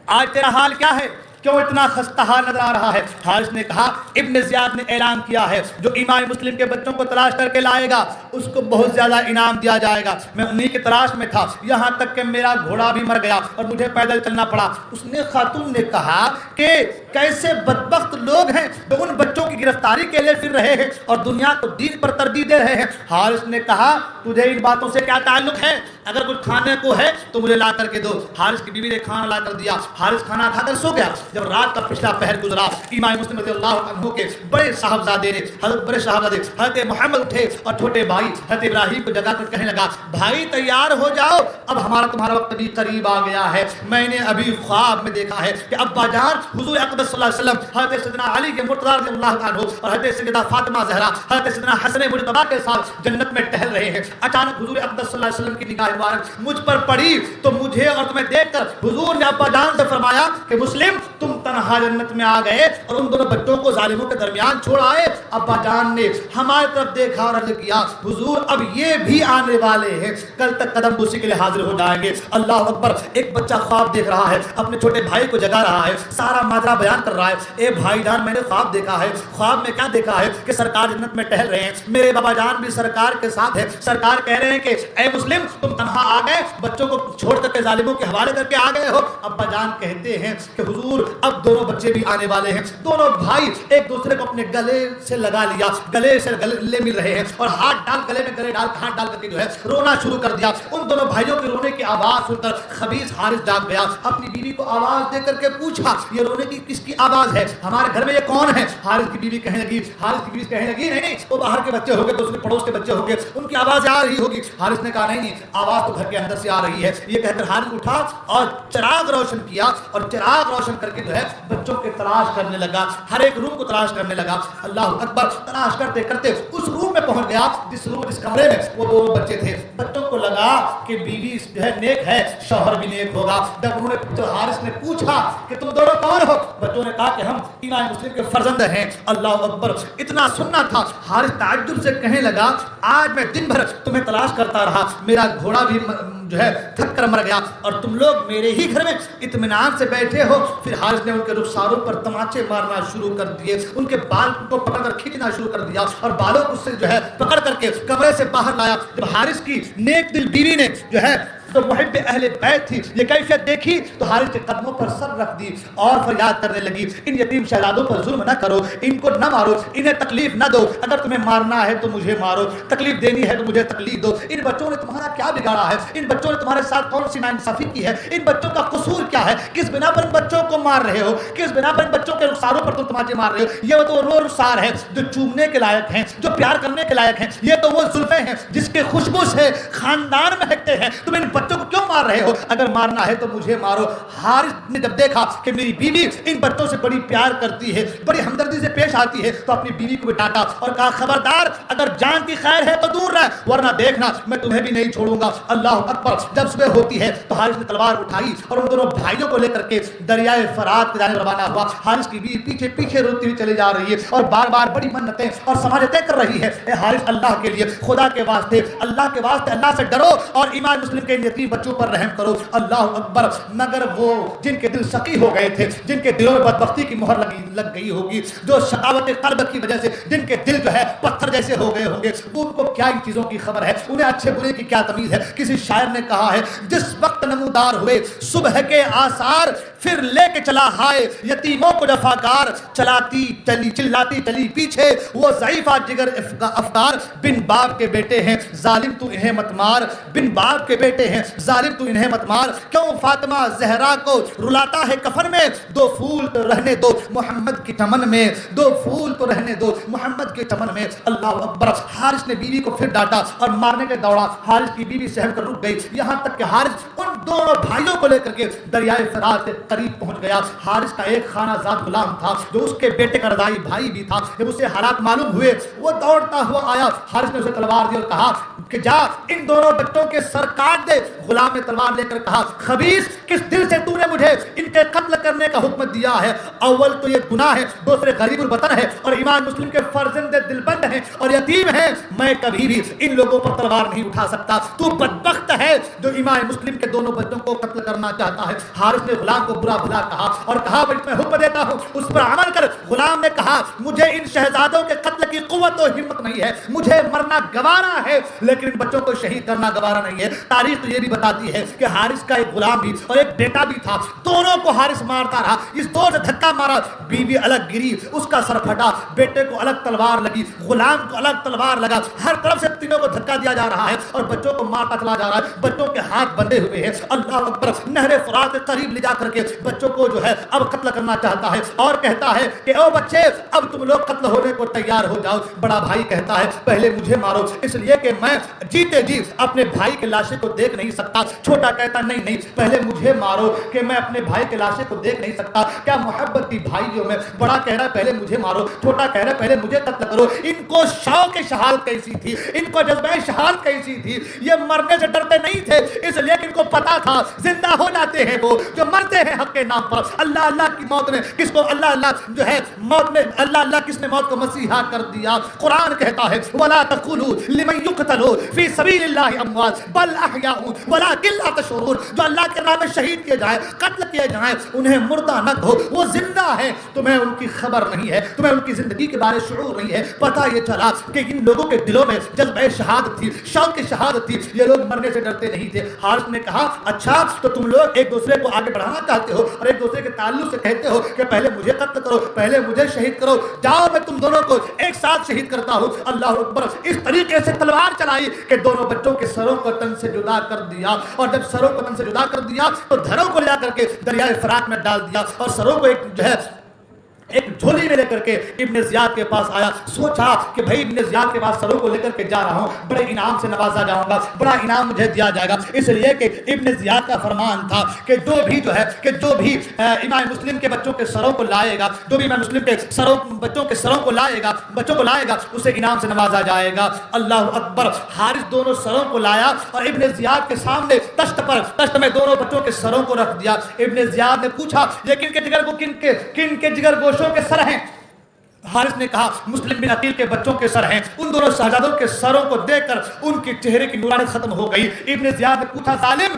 آج تیرا حال کیا ہے؟ کیوں اتنا خستہ حال نظر آ رہا ہے؟ حارث نے کہا ابن زیاد نے اعلان کیا ہے جو امام مسلم کے بچوں کو تلاش کر کے لائے گا اس کو بہت زیادہ انعام دیا جائے گا. میں انہی کی تلاش میں تھا یہاں تک کہ میرا گھوڑا بھی مر گیا اور مجھے پیدل چلنا پڑا. اس نے خاتون نے کہا کہ کیسے بدبخت لوگ ہیں جو ان بچوں کی گرفتاری کے لیے پھر رہے ہیں اور دنیا کو دین پر ترجیح دے رہے ہیں. حارث نے کہا تجھے ان باتوں سے کیا تعلق ہے؟ اگر کچھ کھانے کو ہے تو مجھے لا کر کے دو. حارث کی بیوی نے کھانا لا کر دیا. حارث کھانا کھا کر سو گیا. جب رات کا پچھلا پہر گزرا امام مسلم رضی اللہ عنہ کے بڑے صاحبزادے نے حضرت محمد اٹھے اور چھوٹے بھائی حضرت ابراہیم کو جگا کر کہنے لگا بھائی تیار ہو جاؤ، اب ہمارا تمہارا وقت بھی قریب آ گیا ہے. میں نے ابھی خواب میں دیکھا ہے کہ ابا جان حضور اقدس صلی اللہ علیہ وسلم حضرت سیدنا علی کے مرتضی رضی اللہ عنہ اور حضرت سیدہ فاطمہ زہرا حضرت سیدنا حسن مجتبی کے ساتھ جنت میں ٹہل رہے ہیں. اچانک حضور اقدس صلی اللہ علیہ وسلم کی نگاہ مبارک مجھ پر پڑی تو مجھے اور تمہیں دیکھ کر حضور نے ابا جان سے فرمایا کہ مسلم تم تنہا جنت میں آ گئے اور ان دونوں بچوں کو ظالموں کے درمیان چھوڑ آئے. ابا جان نے ہماری طرف دیکھا اور عرض کیا حضور اب یہ بھی آنے والے ہیں، کل تک قدم بوسی کے لیے حاضر ہو جائیں گے. اللہ اکبر. ایک بچہ خواب دیکھ رہا ہے، اپنے چھوٹے بھائی کو جگا رہا ہے، سارا ماجرا بیان کر رہا ہے. اے بھائی جان میں نے خواب دیکھا ہے. خواب میں کیا دیکھا ہے کہ سرکار جنت میں ٹہل رہے ہیں، میرے بابا جان بھی سرکار کے ساتھ ہے. سرکار کہہ رہے ہیں کہ اے مسلم تم تنہا آ گئے، بچوں کو چھوڑ کر کے ظالموں کے حوالے کر کے آ گئے ہو. ابا جان کہتے ہیں کہ حضور اب دونوں بچے بھی آنے والے ہیں. دونوں بھائی ایک دوسرے کو اپنے گلے سے لگا لیا، گلے سے گلے مل رہے ہیں اور ہاتھ ڈال گلے میں گلے ڈال ہاتھ ڈال کر کے جو ہے رونا شروع کر دیا. ان دونوں بھائیوں کے رونے کی آواز سن کر خبیث حارث جاگ گیا. اپنی بیوی کو آواز دے کر کے پوچھا یہ رونے کی کس کی آواز ہے؟ ہمارے گھر میں یہ کون ہے؟ حارث کی بیوی کہنے لگی نہیں وہ باہر کے بچے ہو گئے، دوسرے پڑوس کے بچے ہو گئے، ان کی آواز آ رہی ہوگی. حارث نے کہا نہیں آواز تو گھر کے اندر سے آ رہی ہے. یہ کہہ کر حارث اٹھا اور چراغ روشن کیا اور چراغ روشن کر کے جو ہے بچوں کے تلاش کرنے لگا، ہر ایک روم کو تلاش کرنے لگا. اللہ اکبر. تلاش کرتے کرتے اس روم میں پہنچ گیا جس کمرے میں وہ دونوں بچے تھے. بچوں کو لگا کہ بیوی جو ہے نیک ہے، شوہر بھی نیک ہوگا. جب انہوں نے حارث نے پوچھا کہ تم دونوں کون ہو؟ بچوں نے کہا کہ ہم امام مسلم کے فرزند ہیں. اللہ اکبر. اتنا سننا تھا. حارث تعجب سے کہنے لگا آج میں دن بھر تمہیں تلاش کرتا رہا، میرا گھوڑا بھی جو ہے تھک کر مر گیا اور تم لوگ میرے ہی گھر میں اطمینان سے بیٹھے ہو. پھر حارث نے ان کے رخساروں پر تماچے مارنا شروع کر دیے، ان کے بال کو پکڑ کر کھینچنا شروع کر دیا اور بالوں کو سے جو ہے پکڑ کر کے کمرے سے باہر لایا. جب حارث کی نیک دل بیوی نے جو ہے تو محب اہل بیت تھی یہ کیفیت دیکھی تو حارث کے قدموں پر سر رکھ دی اور فریاد کرنے لگی ان یتیم شہزادوں پر ظلم نہ کرو، ان کو نہ مارو، انہیں تکلیف نہ دو. اگر تمہیں مارنا ہے تو مجھے مارو، تکلیف دینی ہے تو مجھے تکلیف دو. ان بچوں نے تمہارا کیا بگاڑا ہے؟ ان بچوں نے تمہارے ساتھ کون سی ناانصافی کی ہے؟ ان بچوں کا قصور کیا ہے؟ کس بنا پر ان بچوں کو مار رہے ہو؟ کس بنا پر ان بچوں کے رخساروں پر تم تماچے مار رہے ہو؟ یہ تو وہ رخسار ہیں جو چومنے کے لائق ہیں، جو پیار کرنے کے لائق ہیں. یہ تو وہ زلفیں ہیں جس کے خوشبو سے خاندان مہکتے ہیں. تم ان بچوں کو کیوں مار رہے ہو؟ اگر مارنا ہے تو مجھے مارو. حارث نے جب دیکھا کہ میری بیوی ان بچوں سے بڑی پیار کرتی ہے، بڑی ہمدردی سے پیش آتی ہے تو اپنی بیوی کو بھی ڈانٹا اور کہا خبردار اگر جان کی خیر ہے تو دور رہ ورنہ دیکھنا میں تمہیں بھی نہیں چھوڑوں گا. اللہ اکبر. جب صبح ہوتی ہے تو حارث نے تلوار اٹھائی اور ان دونوں بھائیوں کو لے کر کے دریائے فرات کی جانب روانہ ہوا. حارث کی بیوی پیچھے پیچھے روتی ہوئی چلی جا رہی ہے اور بار بار بڑی منتیں اور سماجتیں کر رہی ہے. اے حارث اللہ کے لیے خدا کے واسطے اللہ سے ڈرو اور امام مسلم کے یتیم بچوں پر رحم کرو. اللہ اکبر. مگر وہ جن کے دل سقی ہو گئے تھے، جن کے دلوں میں بدبختی کی مہر لگ گئی ہوگی، جو شقاوت قلب کی وجہ سے جن کے دل جو ہے پتھر جیسے ہو گئے ہوں گے، وہ ان کو کیا ان چیزوں کی خبر ہے؟ انہیں اچھے برے کی کیا تمیز ہے؟ کسی شاعر نے کہا ہے جس وقت نمودار ہوئے صبح کے آثار پھر لے کے چلا ہائے یتیموں کو جفاکار. چلاتی چلی پیچھے وہ ضعیفہ جگر افکار. بن باپ کے بیٹے ہیں ظالم تو انہیں مت مار، بن باپ کے بیٹے ہیں ظالم تو انہیں مت مار، کیوں فاطمہ زہرا کو رلاتا ہے کفن میں، دو پھول تو رہنے دو محمد کی چمن میں، دو پھول تو رہنے دو محمد کے چمن میں۔ اللہ اکبر۔ حارث نے بیوی کو پھر ڈانٹا اور مارنے کے دوڑا، حارث کی بیوی سہم کر رک گئی، یہاں تک کہ حارث ان دونوں بھائیوں کو لے کر کے دریائے فرات کے قریب پہنچ گیا۔ حارث کا ایک خانہ زاد غلام تھا جو اس کے بیٹے کا رضاعی بھائی بھی تھا، جب اسے حالات معلوم ہوئے وہ دوڑتا ہوا آیا، حارث نے اسے تلوار دی اور کہا کہ جا ان دونوں بچوں کے سر کاٹ دے۔ غلام نے تلوار لے کر کہا خبیث، کس دل سے تو نے مجھے ان کے قتل کرنے کا حکم دیا ہے؟ اول تو یہ گناہ ہے، دوسرے غریب الوطن ہے اور امام مسلم کے فرزند دلبند ہیں اور یتیم ہیں، میں کبھی بھی ان لوگوں پر تلوار نہیں اٹھا سکتا، تو بدبخت ہے جو امام مسلم کے دونوں بچوں کو قتل کرنا چاہتا ہے۔ حارث نے غلام کو برا بھلا کہا اور کہا میں حکم دیتا ہوں اس پر عمل کر۔ غلام نے کہا مجھے ان شہزادوں کے قتل کی قوت و ہمت نہیں ہے، مجھے مرنا گوارا ہے لیکن ان بچوں کو شہید کرنا گوارا نہیں ہے۔ تاریخ تو یہ بھی بتاتی ہے کہ حارث کا ایک غلام بھی اور ایک بیٹا بھی تھا، دونوں کو حارث مارتا رہا، اس دور سے دھکا مارا، بیوی الگ گری، اس کا سر پھٹا، بیٹے کو الگ تلوار لگی، غلام کو الگ تلوار لگا، ہر طرف سے تینوں کو دھکا دیا جا رہا ہے اور بچوں کو مارتا چلا جا رہا ہے، بچوں کے ہاتھ بندھے ہوئے ہیں۔ اللہ اکبر۔ نہر فرات کے قریب لے جا کر کے بچوں کو جو ہے اب قتل کرنا چاہتا ہے اور کہتا ہے کہ او بچے اب تم لوگ قتل ہونے کو تیار ہو جاؤ۔ بڑا بھائی کہتا ہے پہلے مجھے مارو، اس لیے کہ میں جیتے جی اپنے بھائی کے لاشے کو دیکھ نہیں سکتا۔ چھوٹا کہتا نہیں نہیں پہلے مجھے مارو کہ میں اپنے بھائی کے لاشے کو دیکھ نہیں سکتا، کیا محبت تھی بھائیوں میں۔ بڑا کہہ رہا ہے پہلے مجھے مارو، چھوٹا کہہ رہا ہے پہلے مجھے قتل کرو۔ ان کو شوق شہادت کیسی تھی، ان کو جذبہ شہادت کیسی تھی، یہ مرنے سے ڈرتے نہیں تھے، اس لیے کہ ان کو پتا تھا زندہ ہو جاتے ہیں وہ جو مرتے ہیں حق کے نام پر۔ اللہ اللہ کی موت میں کس کو اللہ اللہ جو ہے موت میں اللہ اللہ کس نے موت کو مسیحا کر دیا؟ قرآن کہتا ہے وَلَا تَقُولُوا لِمَنْ يُقْتَلُ فِي سَبِيلِ اللَّهِ أَمْوَاتٌ بَلْ أَحْيَاءٌ وَلَٰكِن لَا تَشْعُرُونَ۔ جو اللہ کے نام میں شہید کیے جائیں، قتل کیے جائیں، انہیں مردہ نہ کہو، وہ زندہ ہے، تمہیں ان کی خبر نہیں ہے، تمہیں ان کی زندگی کے بارے شعور نہیں ہے۔ پتہ یہ چلا کہ ان لوگوں کے دلوں میں جذبہ شہادت تھی، شوق شہادت تھی، یہ لوگ مرنے سے ڈرتے نہیں تھے۔ حارث نے کہا اچھا تو تم لوگ ایک دوسرے کو آگے بڑھانا چاہتے ہو اور ایک دوسرے کے تعلق سے کہتے ہو کہ پہلے مجھے قتل کرو، پہلے مجھے شہید کرو، جاؤ میں تم دونوں کو ایک ساتھ شہید کرتا ہوں۔ اللہ اکبر۔ اس طریقے سے تلوار چلائی کہ دونوں بچوں کے سروں کو تن سے جدا کر دیا، اور جب سروں کو تن سے جدا کر دیا تو دھڑوں کو لے کر کے دریائے فرات میں ڈال دیا اور سروں کو ایک جو ہے ایک جھولی میں لے کر کے ابن زیاد کے پاس آیا۔ سوچا کہ بھائی ابن زیاد کے پاس سروں کو لے کر کے جا رہا ہوں، بڑے انعام سے نوازا جاؤں گا، بڑا انعام مجھے دیا جائے گا، اس لیے کہ ابن زیاد کا فرمان تھا کہ جو بھی امام مسلم کے بچوں کے سروں کو لائے گا، جو بھی امام مسلم کے بچوں کے سروں کو لائے گا اسے انعام سے نوازا جائے گا۔ اللہ اکبر۔ حارث دونوں سروں کو لایا اور ابن زیاد کے سامنے تشت میں دونوں بچوں کے سروں کو رکھ دیا۔ ابن زیاد نے پوچھا یہ کن کے جگر گوشوں کے سر ہیں؟ حارث نے کہا مسلم بن عقیل کے بچوں کے سر ہیں۔ ان دونوں شہزادوں کے سروں کو دیکھ کر ان کے چہرے کی نورانیت ختم ہو گئی۔ ابن زیاد نے پوچھا ظالم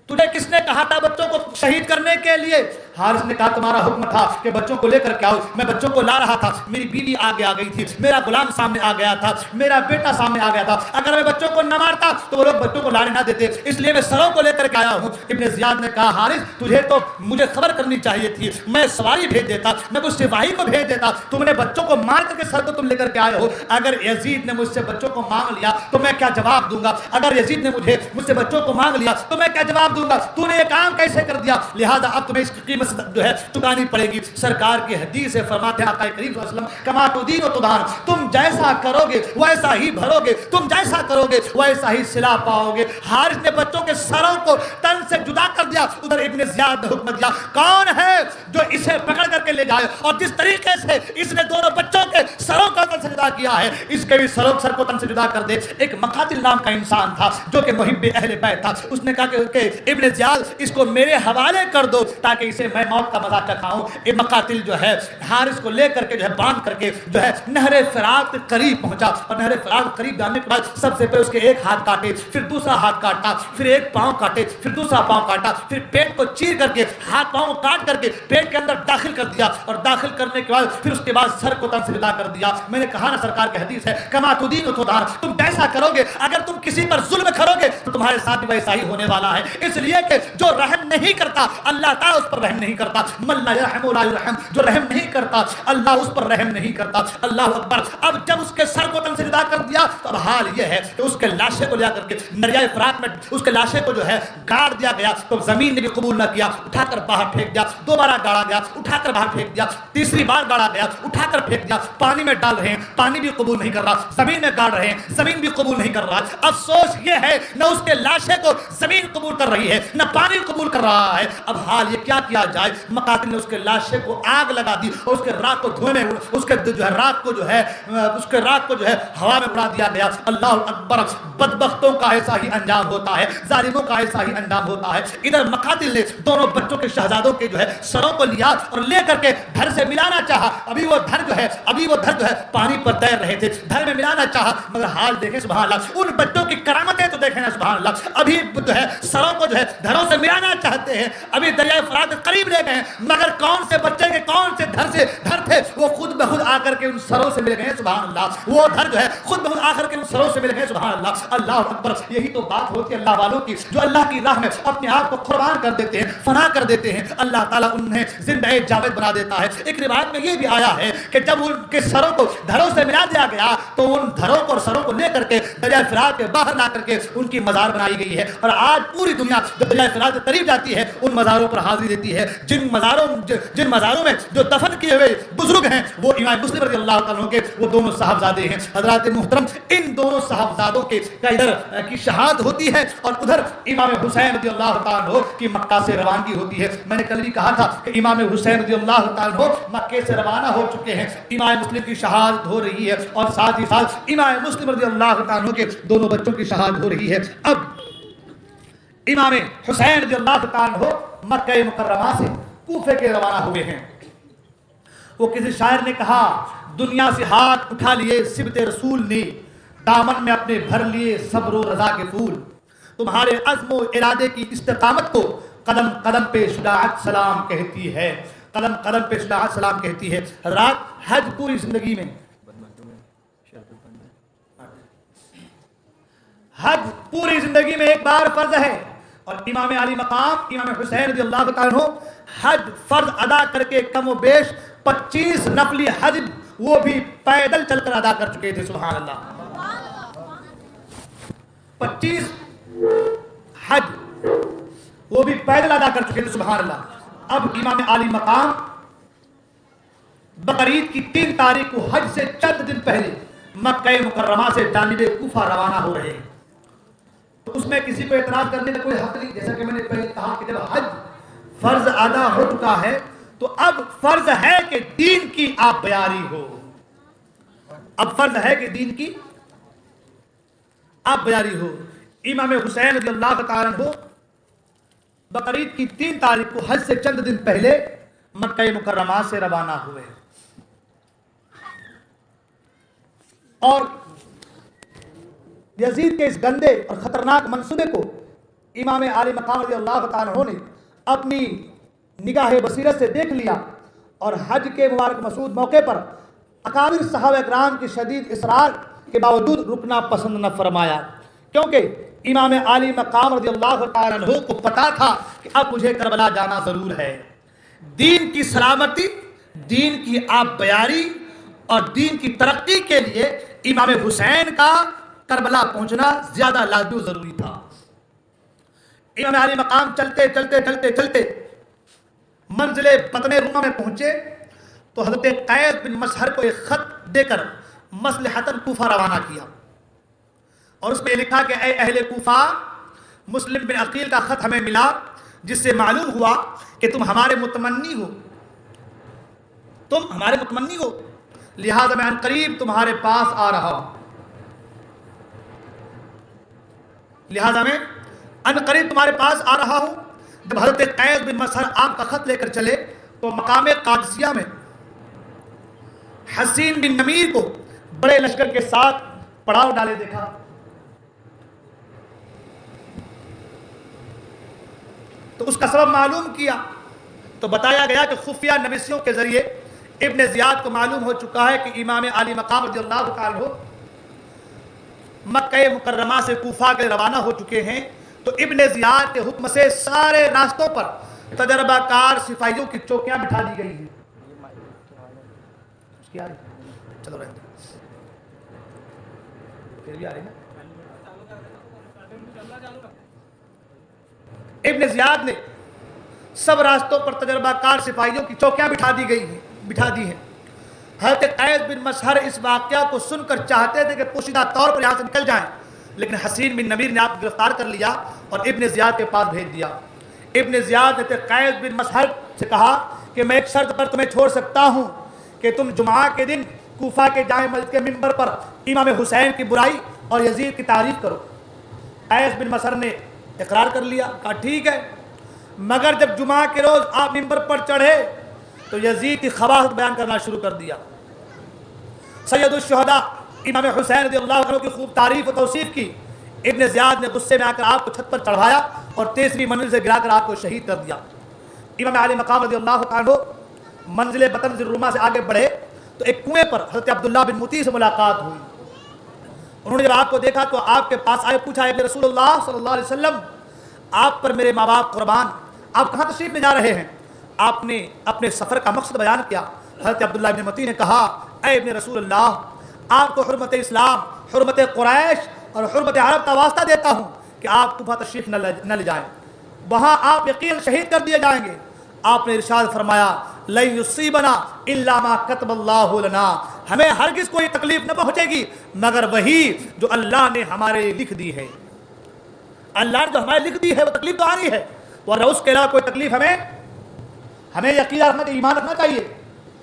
تجھے کس نے کہا تھا بچوں کو شہید کرنے کے لیے؟ حارث نے کہا تمہارا حکم تھا کہ بچوں کو لے کر کے آؤ، میں بچوں کو لا رہا تھا، میری بیوی آگے آ گئی تھی، میرا غلام سامنے آ گیا تھا، میرا بیٹا سامنے آ گیا تھا، اگر میں بچوں کو نہ مارتا تو وہ لوگ بچوں کو لانے نہ دیتے، اس لیے میں سروں کو لے کر کے آیا ہوں۔ ابن زیاد نے کہا حارث تجھے تو مجھے خبر کرنی چاہیے تھی، میں سواری بھیج دیتا، میں کچھ سپاہی کو بھیج دیتا، تم نے بچوں کو مار کر کے سر کو تم لے کر کے آئے ہو۔ اگر یزید نے مجھ سے بچوں کو مانگ لیا تو میں کیا جواب دوں گا؟ اگر یزید نے مجھ سے بچوں کو مانگ لیا تو میں کیا جواب دوں گا؟ تو نے یہ کام کیسے کر دیا؟ لہذا اب تمہیں اس کی قیمت جو ہے چکانی پڑے گی۔ سرکار کی حدیث ہے، فرماتے ہیں آقا کریم صلی اللہ علیہ وسلم کما تدین و تدان، تم جیسا کرو گے ویسا ہی بھرو گے، تم جیسا کرو گے ویسا ہی صلہ پاؤ گے۔ حارث نے بچوں کے سروں کو تن سے جدا کر دیا۔ ادھر ابن زیاد نے حکم دیا کون ہے جو اسے پکڑ کر کے لے جائے، اور جس طریقے سے اس نے دونوں بچوں کے سروں کو تن سے جدا کیا ہے اس کے بھی سر کو تن سے جدا کر دے۔ ایک مقاتل نام کا انسان تھا جو کہ محب اہل بیت تھا، اس نے کہا کہ ابن زیاد اس کو میرے حوالے کر دو تاکہ اسے میں موت کا مزہ چکھاؤں۔ یہ مقاتل جو ہے حارث کو لے کر کے جو ہے باندھ کر کے جو ہے نہر فرات کے قریب پہنچا، اور نہر فرات کے قریب جانے کے بعد سب سے پہلے اس کے ایک ہاتھ کاٹے، پھر دوسرا ہاتھ کاٹا، پھر ایک پاؤں کاٹے، پھر دوسرا پاؤں کاٹا، پھر پیٹ کو چیر کر کے ہاتھ پاؤں کاٹ کر کے پیٹ کے اندر داخل کر دیا، اور داخل کرنے کے بعد پھر اس کے بعد سر کو تن سے جدا کر دیا۔ میں نے کہا نا سرکار کی حدیث ہے کما تدین تدان، تم جیسا کرو گے، اگر تم کسی پر ظلم کرو گے تو تمہارے ساتھ بھی ویسا ہی ہونے والا ہے۔ اس لیے کہ جو رحم نہیں کرتا اللہ تعالیٰ اس پر رحم نہیں کرتا، من لا یرحم لا یرحم، جو رحم نہیں کرتا اللہ اس پر رحم نہیں کرتا۔ اللہ اکبر۔ اب جب اس کے سر کو تن سے جدا کر دیا تو اب حال یہ ہے کہ اس کے لاشے کو لے کر کے دریائے فرات میں اس کے لاشے کو جو ہے گاڑ دیا گیا، تو زمین نے بھی قبول نہ کیا، اٹھا کر باہر پھینک دیا، دوبارہ گاڑا گیا، اٹھا کر باہر پھینک دیا، تیسری بار گاڑا گیا، اٹھا کر پھینک دیا، پانی میں ڈال رہے ہیں، پانی بھی قبول نہیں کر رہا، زمین میں گاڑ رہے ہیں، زمین بھی قبول نہیں کر رہا۔ افسوس یہ ہے نہ اس کے لاشے کو زمین قبول کر رہی ہے نہ پانی قبول کر رہا ہے۔ اب حال یہ کیا کیا جائے؟ مقاتل نے اس کے لاشے کو آگ لگا دی اور اس کے راک کو دھوئے میں اس کے جو ہے راک کو جو ہے ہوا میں اڑا دیا گیا۔ اللہ اکبر۔ بدبختوں کا ایسا ہی انجام ہوتا ہے، ظالموں کا ایسا ہی انجام ہوتا ہے۔ ادھر مقاتل نے دونوں بچوں کے شہزادوں کے جو ہے سروں کو لیا اور لے کر کے دھر سے ملانا چاہا۔ ابھی وہ دھر جو ہے پانی پر تیر رہے تھے، دھر میں ملانا چاہا، مگر حال دیکھیں سبحان اللہ، ان بچوں کی کرامتیں تو دیکھیں نا سبحان اللہ۔ ابھی جو ہے سروں کو جو ہے دھروں سے ملانا چاہتے ہیں، ابھی دریائے فرات کے قریب لے گئے ہیں، مگر کون سے بچے کے کون سے دھر تھے وہ خود بخود آ کر کے ان سروں سے مل گئے سبحان اللہ۔ وہ دھر جو ہے خود بخود آ کر کے ان سروں سے مل گئے سبحان اللہ۔ اللہ اکبر۔ یہی تو بات ہوتی ہے اللہ والوں کی، جو اللہ کی راہ میں اپنے آپ کو قربان کر دیتے ہیں، فنا کر دیتے ہیں، اللہ تعالیٰ انہیں زندہ جاوید بنا دیتا ہے۔ ایک روایت میں یہ بھی آیا ہے کہ جب ان کے سروں کو دھروں سے ملا دیا گیا تو ان دھروں کو اور سروں کو لے کر کے دریائے فرات کے باہر لا کر کے ان کی مزار بنائی گئی ہے، اور آج پوری دنیا جب دریائے فرات کے قریب جاتی ہے ان مزاروں پر حاضری دیتی ہے۔ جن مزاروں میں جو دفن کیے ہوئے بزرگ ہیں وہ امام مسلم رضی اللہ تعالیٰ کے وہ دونوں صاحبزادے ہیں۔ حضرات محترم، ان دونوں صاحبزادوں کے ادھر کی شہادت ہوتی ہے اور ادھر امام حسین رضی اللہ تعالیٰ کی مکہ سے روانگی ہوتی ہے۔ میں نے کل بھی کہا تھا کہ امام حسین رضی اللہ تعالیٰ مکے سے روانہ ہو چکے ہیں، امام مسلم کی شہادت ہو رہی ہے اور ساتھ ہی ساتھ امام مسلم رضی اللہ تعالیٰ کے دونوں بچوں کی شہادت ہو رہی ہے۔ اب امام حسین رضی اللہ تعالیٰ مکہ مکرمہ سے کوفے کے روانہ ہوئے ہیں۔ وہ کسی شاعر نے کہا، دنیا سے ہاتھ اٹھا لیے سبت رسول نے، دامن میں اپنے بھر لیے صبر و رضا کے پھول، تمہارے عزم و ارادے کی استقامت کو قدم قدم پہ شجاعت سلام کہتی ہے، قدم قدم پہ شجاعت سلام کہتی ہے۔ حضرات، حج پوری زندگی میں ایک بار فرض ہے، اور امام علی مقام امام حسین رضی اللہ تعالیٰ حج فرض ادا کر کے کم و بیش 25 نفلی حج وہ بھی پیدل چل کر ادا کر چکے تھے سبحان اللہ۔ 25 حج وہ بھی پیدل ادا کر چکے تھے سبحان اللہ۔ اب امام علی مقام بقرعید کی 3 تاریخ کو حج سے چند دن پہلے مکہ مکرمہ سے جانب کوفہ روانہ ہو رہے ہیں، تو اس میں کسی کو اعتراض کرنے کا کوئی حق نہیں۔ جیسا کہ میں نے پہلے کہا کہ جب حج فرض ادا ہو چکا ہے تو اب فرض ہے کہ دین کی آپ بیاری ہو، اب فرض ہے کہ دین کی آپ بیاری ہو۔ امام حسین رضی اللہ تعالیٰ عنہ بقرعید کی 3 تاریخ کو حج سے چند دن پہلے مکہ مکرمہ سے روانہ ہوئے، اور یزید کے اس گندے اور خطرناک منصوبے کو امام علی مقام رضی اللہ تعالیٰ عنہ نے اپنی نگاہ بصیرت سے دیکھ لیا، اور حج کے مبارک مسعود موقع پر اکابر صحابہ اکرام کی شدید اصرار کے باوجود رکنا پسند نہ فرمایا، کیونکہ امام علی مقام رضی اللہ تعالیٰ عنہ کو پتا تھا کہ اب مجھے کربلا جانا ضرور ہے۔ دین کی سلامتی، دین کی آپ بیاری اور دین کی ترقی کے لیے امام حسین کا کربلا پہنچنا زیادہ لازمی و ضروری تھا۔ امام علی مقام چلتے منزل بطن رومہ میں پہنچے تو حضرت قیس بن مسہر کو ایک خط دے کر مصلحتاً کوفہ روانہ کیا، اور اس میں لکھا کہ اے اہل کوفہ، مسلم بن عقیل کا خط ہمیں ملا جس سے معلوم ہوا کہ تم ہمارے متمنی ہو، لہذا میں عنقریب تمہارے پاس آ رہا ہوں، جب حضرت قیس بن مسہر آپ کا خط لے کر چلے تو مقام قادسیہ میں حسین بن نمیر کو بڑے لشکر کے ساتھ پڑاؤ ڈالے دیکھا، تو اس کا سبب معلوم کیا تو بتایا گیا کہ خفیہ نویسیوں کے ذریعے ابن زیاد کو معلوم ہو چکا ہے کہ امام علی مقام رضی اللہ تعالیٰ مکہ مکرمہ سے کوفہ کے روانہ ہو چکے ہیں، تو ابن زیاد کے حکم سے سارے راستوں پر تجربہ کار سپاہیوں کی چوکیاں بٹھا دی گئی ہیں. اس کی آ رہی؟ چلو رہتے پھر بھی آ رہی نا. ابن زیاد نے سب راستوں پر تجربہ کار سپاہیوں کی چوکیاں بٹھا دی ہیں. حضرت قیس بن مسہر اس واقعہ کو سن کر چاہتے تھے کہ پوشیدہ طور پر یہاں سے نکل جائیں، لیکن حسین بن نمیر نے آپ گرفتار کر لیا اور ابن زیاد کے پاس بھیج دیا. ابن زیاد نے قیس بن مسہر سے کہا کہ میں ایک شرط پر تمہیں چھوڑ سکتا ہوں کہ تم جمعہ کے دن کوفہ کے جامع مسجد کے منبر پر امام حسین کی برائی اور یزید کی تعریف کرو. قیس بن مسہر نے اقرار کر لیا، کہا ٹھیک ہے. مگر جب جمعہ کے روز آپ منبر پر چڑھے تو یزید کی قباحت بیان کرنا شروع کر دیا. سید الشہداء امام حسین رضی اللہ عنہ کی خوب تعریف و توصیف کی. ابن زیاد نے غصے میں آ کر آپ کو چھت پر چڑھایا اور تیسری منزل سے گرا کر آپ کو شہید کر دیا. امام علی مقام رضی اللہ عنہ منزل بطن الرما سے آگے بڑھے تو ایک کنویں پر حضرت عبداللہ بن مطیع سے ملاقات ہوئی. انہوں نے جب آپ کو دیکھا تو آپ کے پاس آئے، پوچھا ابن رسول اللہ صلی اللہ علیہ وسلم آپ پر میرے ماں باپ قربان، آپ کہاں تشریف لے جا رہے ہیں؟ آپ نے اپنے سفر کا مقصد بیان کیا. حضرت عبداللہ بن مطیع نے کہا اے ابن رسول اللہ، آپ کو حرمت اسلام، حرمت قریش اور حرمت عرب کا واسطہ دیتا ہوں کہ آپ کوفہ تشریف نہ لے جائیں، وہاں آپ یقین شہید کر دیے جائیں گے. آپ نے ارشاد فرمایا لن یصیبنا الا ما کتب اللہ لنا، ہمیں ہرگز کوئی تکلیف نہ پہنچے گی مگر وہی جو اللہ نے ہمارے لکھ دی ہے. اللہ نے جو ہمارے لکھ دی ہے وہ تکلیف تو آنی ہے، ورنہ اس کے علاوہ کوئی تکلیف ہمیں یقین رکھنا چاہیے، ایمان رکھنا چاہیے.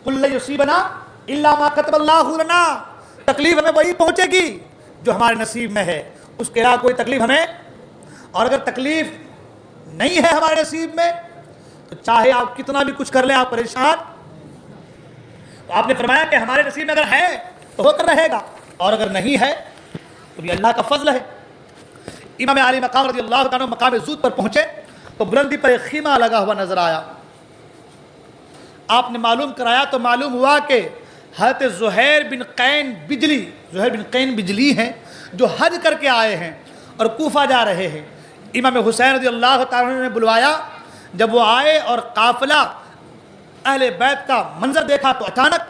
قل لن یصیبنا الا ما کتب اللہ لنا، تکلیف ہمیں وہی پہنچے گی جو ہمارے نصیب میں ہے، اس کے علاوہ کوئی تکلیف ہمیں. اور اگر تکلیف نہیں ہے ہمارے نصیب میں تو چاہے آپ کتنا بھی کچھ کر لیں آپ پریشان. تو آپ نے فرمایا کہ ہمارے نصیب میں اگر ہے تو ہو کر رہے گا، اور اگر نہیں ہے تو یہ اللہ کا فضل ہے. امام علی مقام رضی اللہ عنہ مقام زود پر پہنچے تو بلندی پر ایک خیمہ لگا ہوا نظر آیا. آپ نے معلوم کرایا تو معلوم ہوا کہ حضرت زہیر بن قین بجلی ہیں جو حج کر کے آئے ہیں اور کوفہ جا رہے ہیں. امام حسین رضی اللہ تعالیٰ نے بلوایا. جب وہ آئے اور قافلہ اہل بیت کا منظر دیکھا تو اچانک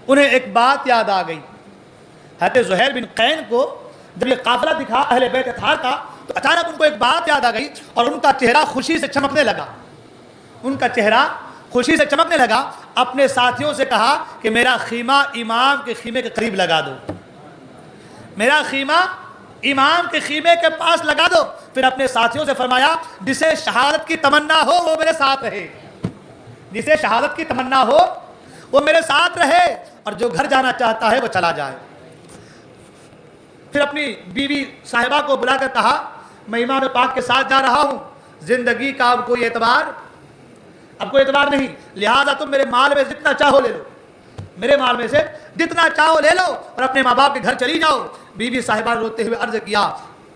انہیں ایک بات یاد آ گئی. حضرت زہیر بن قین کو جب یہ قافلہ دکھا اہل بیت اطہار کا تو اچانک ان کو ایک بات یاد آ گئی اور ان کا چہرہ خوشی سے چمکنے لگا. اپنے ساتھیوں سے کہا کہ میرا خیمہ امام کے خیمے کے قریب لگا دو، میرا خیمہ امام کے خیمے کے پاس لگا دو. پھر اپنے ساتھیوں سے فرمایا جسے شہادت کی تمنا ہو وہ میرے ساتھ رہے، جسے شہادت کی تمنا ہو وہ میرے ساتھ رہے، اور جو گھر جانا چاہتا ہے وہ چلا جائے. پھر اپنی بیوی صاحبہ کو بلا کر کہا میں امام پاک کے ساتھ جا رہا ہوں، زندگی کا اب کوئی اعتبار نہیں، لہذا تم میرے مال میں جتنا چاہو لے لو، میرے مال میں سے جتنا چاہو لے لو اور اپنے ماں باپ کے گھر چلی جاؤ. بیوی صاحبہ روتے ہوئے عرض کیا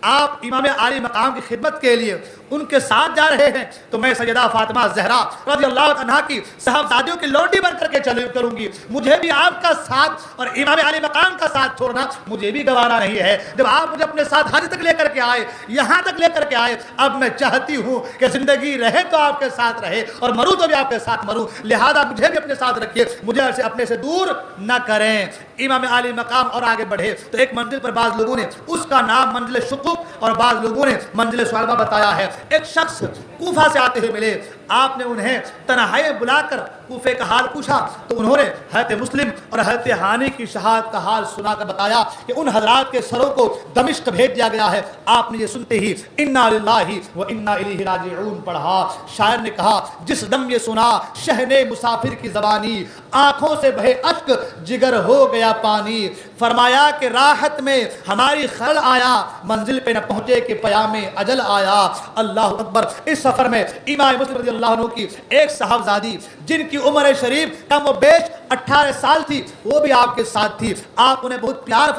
آپ امام عالی مقام کی خدمت کے لیے ان کے ساتھ جا رہے ہیں تو میں سیدہ فاطمہ زہرا رضی اللہ عنہا کی صحابزادیوں کی لونڈی بن کر کے کروں گی. مجھے بھی آپ کا ساتھ اور امام علی مقام کا ساتھ چھوڑنا مجھے بھی گوارا نہیں ہے. جب آپ مجھے اپنے ساتھ حج تک لے کر کے آئے، یہاں تک لے کر کے آئے، اب میں چاہتی ہوں کہ زندگی رہے تو آپ کے ساتھ رہے اور مروں تو بھی آپ کے ساتھ مروں، لہذا مجھے بھی اپنے ساتھ رکھیے، مجھے اپنے سے دور نہ کریں. امام علی مقام اور آگے بڑھے تو ایک منزل پر بعض لوگوں نے اس کا نام منزل شقوق اور بعض لوگوں نے منزل صعبہ بتایا ہے. ایک شخص کوفہ سے آتے ہوئے ملے، آپ نے انہیں تنہائی بلا کر کوفے کا حال پوچھا تو انہوں نے حضرت مسلم اور حضرت ہانی کی شہادت کا حال سنا کر بتایا کہ ان حضرات کے سروں کو دمشق بھیج دیا گیا ہے. آپ نے یہ سنتے ہی انا للہ و انا الیہ راجعون پڑھا. شاعر نے کہا جس دم یہ سنا شہنے مسافر کی زبانی، آنکھوں سے بہے اشک جگر ہو گیا پانی. فرمایا کہ راحت میں ہماری خلل آیا، منزل پہ نہ پہنچے کہ پیام اجل آیا. اللہ اکبر. اس سفر میں امام مسلم رضی اللہ عنہ کی ایک صاحبزادی جن کی عمر شریف کم و بیش 18 سال تھی وہ بھی آپ کے ساتھ تھی. آپ انہیں بہت پیار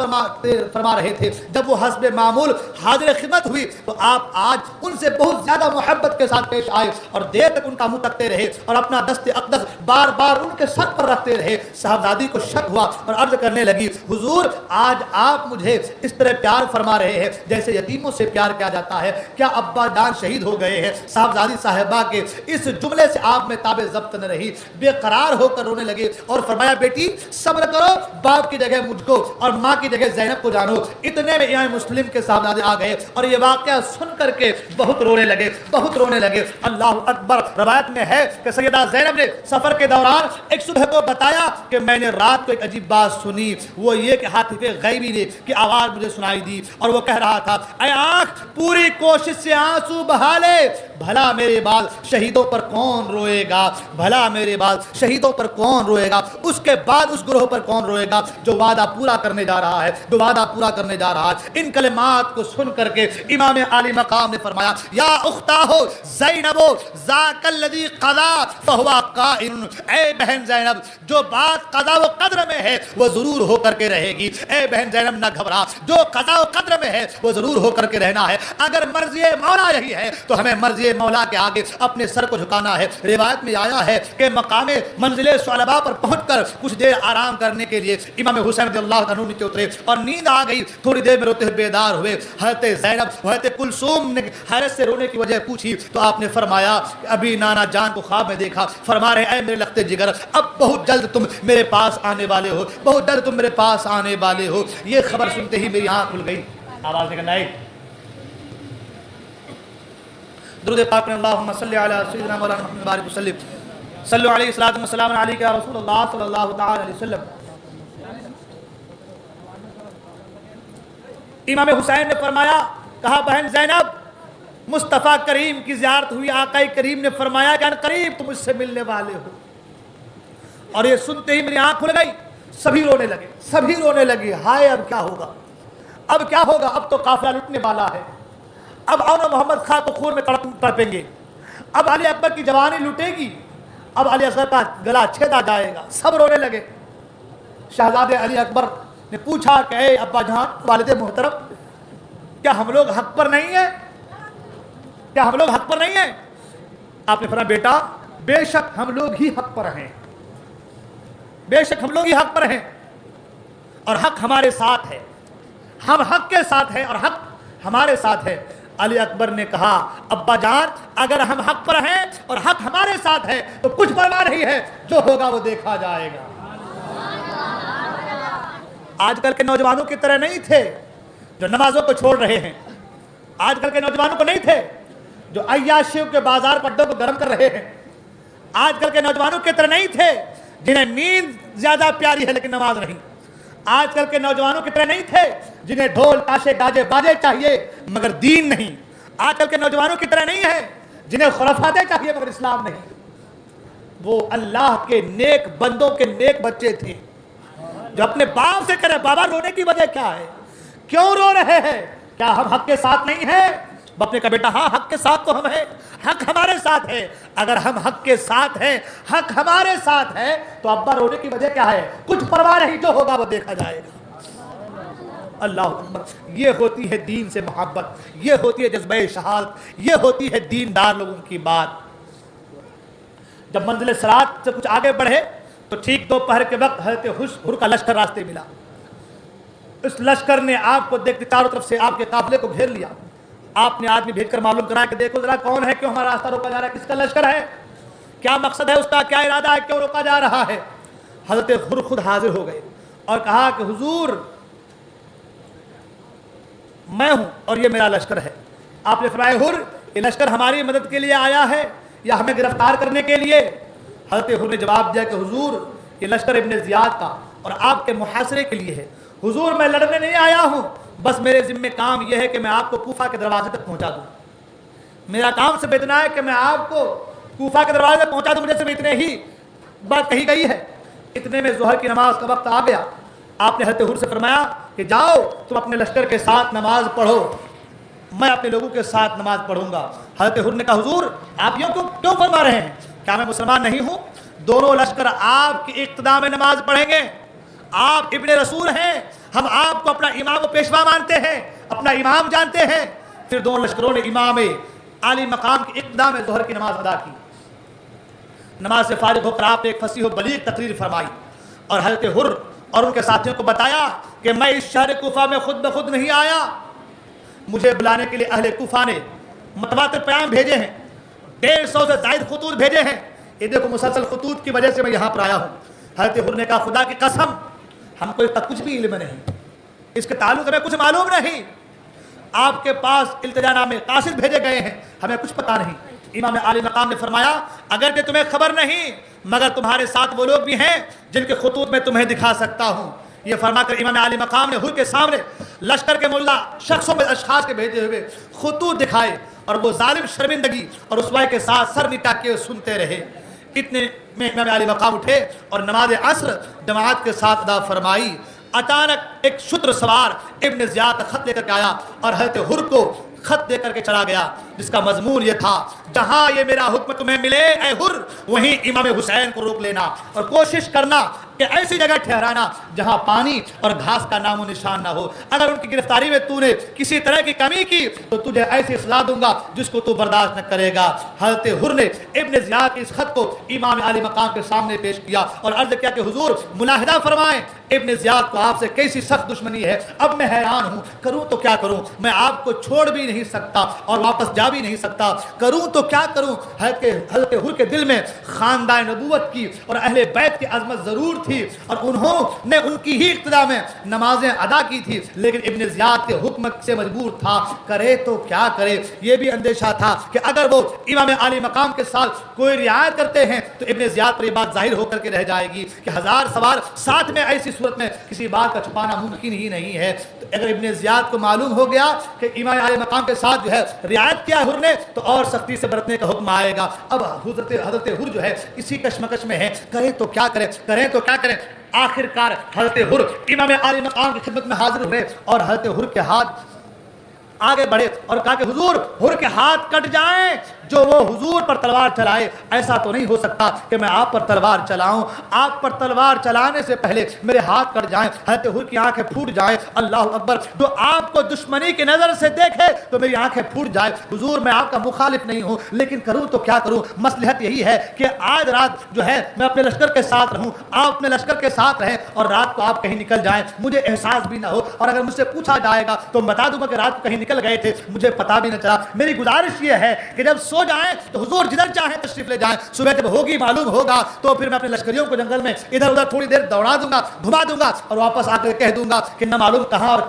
فرما رہے تھے. جب وہ حسب معمول حاضر خدمت ہوئی تو آپ آج ان سے بہت زیادہ محبت کے ساتھ پیش آئے اور دیر تک ان کا منہ تکتے رہے اور اپنا دست اقدس بار بار ان کے سر پر رکھتے رہے. صاحبزادی کو شک ہوا اور عرض کرنے لگی حضور آج آپ مجھے اس طرح پیار فرما رہے ہیں جیسے یتیموں سے پیار کیا جاتا ہے، کیا ابا جان شہید ہو گئے ہیں؟ صاحبزادی صاحبہ کے اس جملے سے آپ میں تاب ضبط نہ رہی، بے قرار ہو کر رونے لگے اور فرمایا بیٹی صبر کرو، باپ کی جگہ مجھ کو اور ماں کی جگہ زینب کو جانو۔ اتنے میں امام مسلم کے سامنے آ گئے اور یہ واقعہ سن کر کے بہت رونے لگے، بہت رونے لگے۔ اللہ اکبر۔ روایت میں ہے کہ سیدہ زینب نے سفر کے دوران ایک صبح کو بتایا کہ میں نے رات کو ایک عجیب بات سنی، وہ یہ کہ ہاتف غیبی نے کہ آواز مجھے سنائی دی اور وہ کہہ رہا تھا اے آنکھ پوری کوشش سے آنسو بہا لے، بھلا میرے بعد شہیدوں پر کون روئے گا، بھلا میرے بعد شہیدوں پر کون روئے گا، اس کے بعد اس گروہ پر کون روئے گا جو وعدہ پورا کرنے جا رہا ہے، جو وعدہ پورا کرنے جا رہا ہے۔ ان کلمات کو سن کر کے امام عالی مقام نے فرمایا یا اختاہو زینب ذاک الذی قضا فہو قائم، اے بہن زینب جو بات قضا و قدر میں ہے وہ ضرور ہو کر کے رہے گی، اے بہن زینب نہ گھبرا، جو قضا و قدر میں ہے وہ ضرور ہو کر کے رہنا ہے، اگر مرضی مولا یہی ہے تو ہمیں مرضی مولا کے آگے اپنے سر کو جھکانا ہے۔ روایت میں آیا ہے کہ مقام منزل صلبہ پر پہنچ کر کچھ دیر آرام کرنے کے لیے امام حسین رضی اللہ عنہ نیچے اترے اور نیند آ گئی، تھوڑی دیر میں روتے ہوئے بیدار ہوئے۔ حضرت زینب حضرت کلثوم نے حیرت سے رونے کی وجہ پوچھی تو آپ نے فرمایا ابھی نانا جان کو خواب میں دیکھا، فرما رہے اے میرے لخت جگر اب بہت جلد تم میرے پاس آنے والے ہو، بہت جلد تم میرے پاس آنے والے ہو۔ یہ خبر سنتے ہی میری آنکھ کھل گئی۔ آواز نکلنا ہے درود پاک میں اللہم صلی علی سیدنا مولانا محمد بارک وسلم صلو علیہ الصلوۃ والسلام علیک یا رسول اللہ صلی اللہ تعالی علیہ وسلم۔ امام حسین نے فرمایا، کہا بہن زینب مصطفیٰ کریم کی زیارت ہوئی، آقا کریم نے فرمایا کہ قریب تم مجھ سے ملنے والے ہو۔ اور یہ سنتے ہی میری آنکھ کھل گئی، سبھی رونے لگے، سبھی رونے لگے، ہائے اب کیا ہوگا، اب کیا ہوگا، اب تو قافلہ لٹنے والا ہے، اب اون محمد خان کو خون میں تڑپیں گے، اب علی اکبر کی جوانی لٹے گی، اب علی اصغر کا گلا چھیدا جائے گا، سب رونے لگے۔ شہزادے علی اکبر نے پوچھا کہ اے ابا جان والد محترم کیا ہم لوگ حق پر نہیں ہیں، کیا ہم لوگ حق پر نہیں ہیں؟ آپ نے فرمایا بیٹا بے شک ہم لوگ ہی حق پر ہیں، بے شک ہم لوگ ہی حق پر ہیں اور حق ہمارے ساتھ ہے، ہم حق کے ساتھ ہیں اور حق ہمارے ساتھ ہے۔ علی اکبر نے کہا ابا جان اگر ہم حق پر ہیں اور حق ہمارے ساتھ ہے تو کچھ پرواہ نہیں ہے، جو ہوگا وہ دیکھا جائے گا۔ آج کل کے نوجوانوں کی طرح نہیں تھے جو نمازوں کو چھوڑ رہے ہیں، آج کل کے نوجوانوں کو نہیں تھے جو عیاشیوں کے بازار پڈوں کو گرم کر رہے ہیں، آج کل کے نوجوانوں کی طرح نہیں تھے جنہیں نیند زیادہ پیاری ہے لیکن نماز نہیں، آج کل کے نوجوانوں کی طرح نہیں تھے جنہیں ڈھول تاشے گاجے باجے چاہیے مگر دین نہیں، آج کل کے نوجوانوں کی طرح نہیں ہے جنہیں خرافاتیں چاہیے مگر اسلام نہیں۔ وہ اللہ کے نیک بندوں کے نیک بچے تھے جو اپنے باپ سے کرے بابا رونے کی وجہ کیا ہے، کیوں رو رہے ہیں، کیا ہم حق کے ساتھ نہیں ہیں؟ باپ نے کہا بیٹا ہاں حق کے ساتھ تو ہم ہیں، حق ہمارے ساتھ ہے، اگر ہم حق کے ساتھ ہیں، حق ہمارے ساتھ ہے تو ابا رونے کی وجہ کیا ہے، کچھ پرواہ نہیں، جو ہوگا وہ دیکھا جائے گا۔ اللہ اکبر۔ یہ ہوتی ہے دین سے محبت، یہ ہوتی ہے جذبہ شہادت، یہ ہوتی ہے دیندار لوگوں کی بات۔ جب منزل صراط سے کچھ آگے بڑھے تو ٹھیک دوپہر کے وقت حضرت حر کا لشکر راستے ملا، اس لشکر نے آپ کو دیکھتے چاروں طرف سے آپ کے قافلے کو گھیر لیا۔ آپ نے آدمی بھیج کر معلوم کرا کہ دیکھو ذرا کون ہے، کیوں ہمارا راستہ روکا جا رہا ہے، کس کا لشکر ہے، کیا مقصد ہے اس کا، کیا ارادہ ہے، کیوں روکا جا رہا ہے۔ حضرت حر خود حاضر ہو گئے اور کہا کہ حضور میں ہوں اور یہ میرا لشکر ہے۔ آپ نے فرمایا حر یہ لشکر ہماری مدد کے لیے آیا ہے یا ہمیں گرفتار کرنے کے لیے؟ حضرت حر نے جواب دیا کہ حضور یہ لشکر ابن زیاد کا اور آپ کے محاصرے کے لیے ہے، حضور میں لڑنے نہیں آیا ہوں، بس میرے ذمہ کام یہ ہے کہ میں آپ کو کوفہ کے دروازے تک پہنچا دوں، میرا کام صرف اتنا ہے کہ میں آپ کو کوفہ کے دروازے تک پہنچا دوں، مجھے صرف اتنے ہی بات کہی گئی ہے۔ اتنے میں ظہر کی نماز کا وقت آ گیا، آپ نے حضرت حر سے فرمایا کہ جاؤ تم اپنے لشکر کے ساتھ نماز پڑھو، میں اپنے لوگوں کے ساتھ نماز پڑھوں گا۔ حضرت حر نے کہا حضور آپ یوں کیوں فرما رہے ہیں، کیا میں مسلمان نہیں ہوں؟ دونوں لشکر آپ کی اقتداء میں نماز پڑھیں گے، آپ ابن رسول ہیں، ہم آپ کو اپنا امام و پیشوا مانتے ہیں، اپنا امام جانتے ہیں۔ پھر دونوں لشکروں نے امام عالی مقام کی اقتداء میں ظہر کی نماز ادا کی۔ نماز سے فارغ ہو کر آپ نے ایک فصیح و بلیغ تقریر فرمائی اور حضرت حر اور ان کے ساتھیوں کو بتایا کہ میں اس شہر کوفہ میں خود بخود نہیں آیا، مجھے بلانے کے لیے اہل کوفہ نے متواتر پیام بھیجے ہیں، 150 سے زائد خطوط بھیجے ہیں. یہ دیکھو مسلسل خطوط کی وجہ سے میں یہاں پر آیا ہوں. حضرت حر نے کہا خدا کی قسم ہم کو اس کا کچھ بھی علم نہیں, اس کے تعلق ہمیں کچھ معلوم نہیں. آپ کے پاس التجا نامے قاصد بھیجے گئے ہیں, ہمیں کچھ پتہ نہیں. امام عالی مقام نے فرمایا اگر کہ تمہیں خبر نہیں مگر تمہارے ساتھ وہ لوگ بھی ہیں جن کے خطوط میں تمہیں دکھا سکتا ہوں. یہ فرما کر امام عالی مقام نے حر کے سامنے لشکر کے ملا شخصوں میں اشخاص کے بھیجے ہوئے خطوط دکھائے, اور وہ ظالم شرمندگی اور رسوائی کے ساتھ سر نٹا کے سنتے رہے. اتنے میں امام عالی مقام اٹھے اور نماز عصر جماعت کے ساتھ ادا فرمائی. اچانک ایک شتر سوار ابن زیاد خط لے کر کے آیا اور حضرت حر کو خط دے کر کے چلا گیا, جس کا مضمون یہ تھا جہاں یہ میرا حکم تمہیں ملے اے حر وہیں امام حسین کو روک لینا اور کوشش کرنا کہ ایسی جگہ ٹھہرانا جہاں پانی اور گھاس کا نام و نشان نہ ہو. اگر ان کی گرفتاری میں تو نے کسی طرح کی کمی کی تو تجھے ایسی اصلاح دوں گا جس کو تو برداشت نہ کرے گا. حضرت حر نے ابن زیاد کے اس خط کو امام علی مقام کے سامنے پیش کیا اور عرض کیا کہ حضور ملاحظہ فرمائیں ابن زیاد کو آپ سے کیسی سخت دشمنی ہے. اب میں حیران ہوں, کروں تو کیا کروں, میں آپ کو چھوڑ بھی نہیں سکتا اور واپس جا بھی نہیں سکتا, کروں تو کیا کروں. حضرت حر کے دل میں خاندان نبوت کی اور اہل بیت کی عظمت ضرور تھی اور انہوں نے ان کی ہی اقتدا میں نمازیں ادا کی تھی, لیکن ابن زیاد کے حکم سے مجبور تھا, کرے تو کیا کرے. یہ بھی اندیشہ تھا کہ اگر وہ امام عالی مقام کے ساتھ کوئی رعایت کرتے ہیں تو ابن زیاد پر یہ بات ظاہر ہو کر کے رہ جائے گی کہ 1000 سوار ساتھ میں, ایسی صورت میں کسی بات کا چھپانا ممکن ہی نہیں ہے. تو اگر ابن زیاد کو معلوم ہو گیا کہ امام عالی مقام کے ساتھ جو ہے رعایت کیا حر نے تو اور سختی سے برتنے کا حکم آئے گا. اب حضرت حر جو ہے اسی کشمکش میں ہے, کریں تو کیا کریں, کریں تو کیا کریں. آخر کار حضرت حر امام عالی مقام کی خدمت میں حاضر ہوئے اور حضرت حر کے ہاتھ آگے بڑھے اور کہا کہ حضور حر کے ہاتھ کٹ جائیں جو وہ حضور پر تلوار چلائے. ایسا تو نہیں ہو سکتا کہ میں آپ پر تلوار چلاؤں, آپ پر تلوار چلانے سے پہلے میرے ہاتھ کٹ جائیں, حضرت حر کی آنکھیں پھوٹ جائیں. اللہ اکبر, جو آپ کو دشمنی کی نظر سے دیکھے تو میری آنکھیں پھوٹ جائے. حضور میں آپ کا مخالف نہیں ہوں لیکن کروں تو کیا کروں. مصلحت یہی ہے کہ آج رات جو ہے میں اپنے لشکر کے ساتھ رہوں, آپ اپنے لشکر کے ساتھ رہیں اور رات کو آپ کہیں نکل جائیں, مجھے احساس بھی نہ ہو, اور اگر مجھ سے پوچھا جائے گا تو بتا دوں گا کہ رات کو کہیں نکل گئے تھے, مجھے پتا بھی نہ چلا. میری گزارش یہ ہے کہ جب سو جائیں تو حضور جدھر چاہیں تشریف لے جائیں, صبح جب ہوگی معلوم ہوگا تو پھر میں اپنے لشکریوں کو جنگل میں ادھر ادھر تھوڑی دیر دوڑا دوں گا, گھما دوں گا اور واپس آ کر کہہ دوں گا کہ نہ معلوم کہاں اور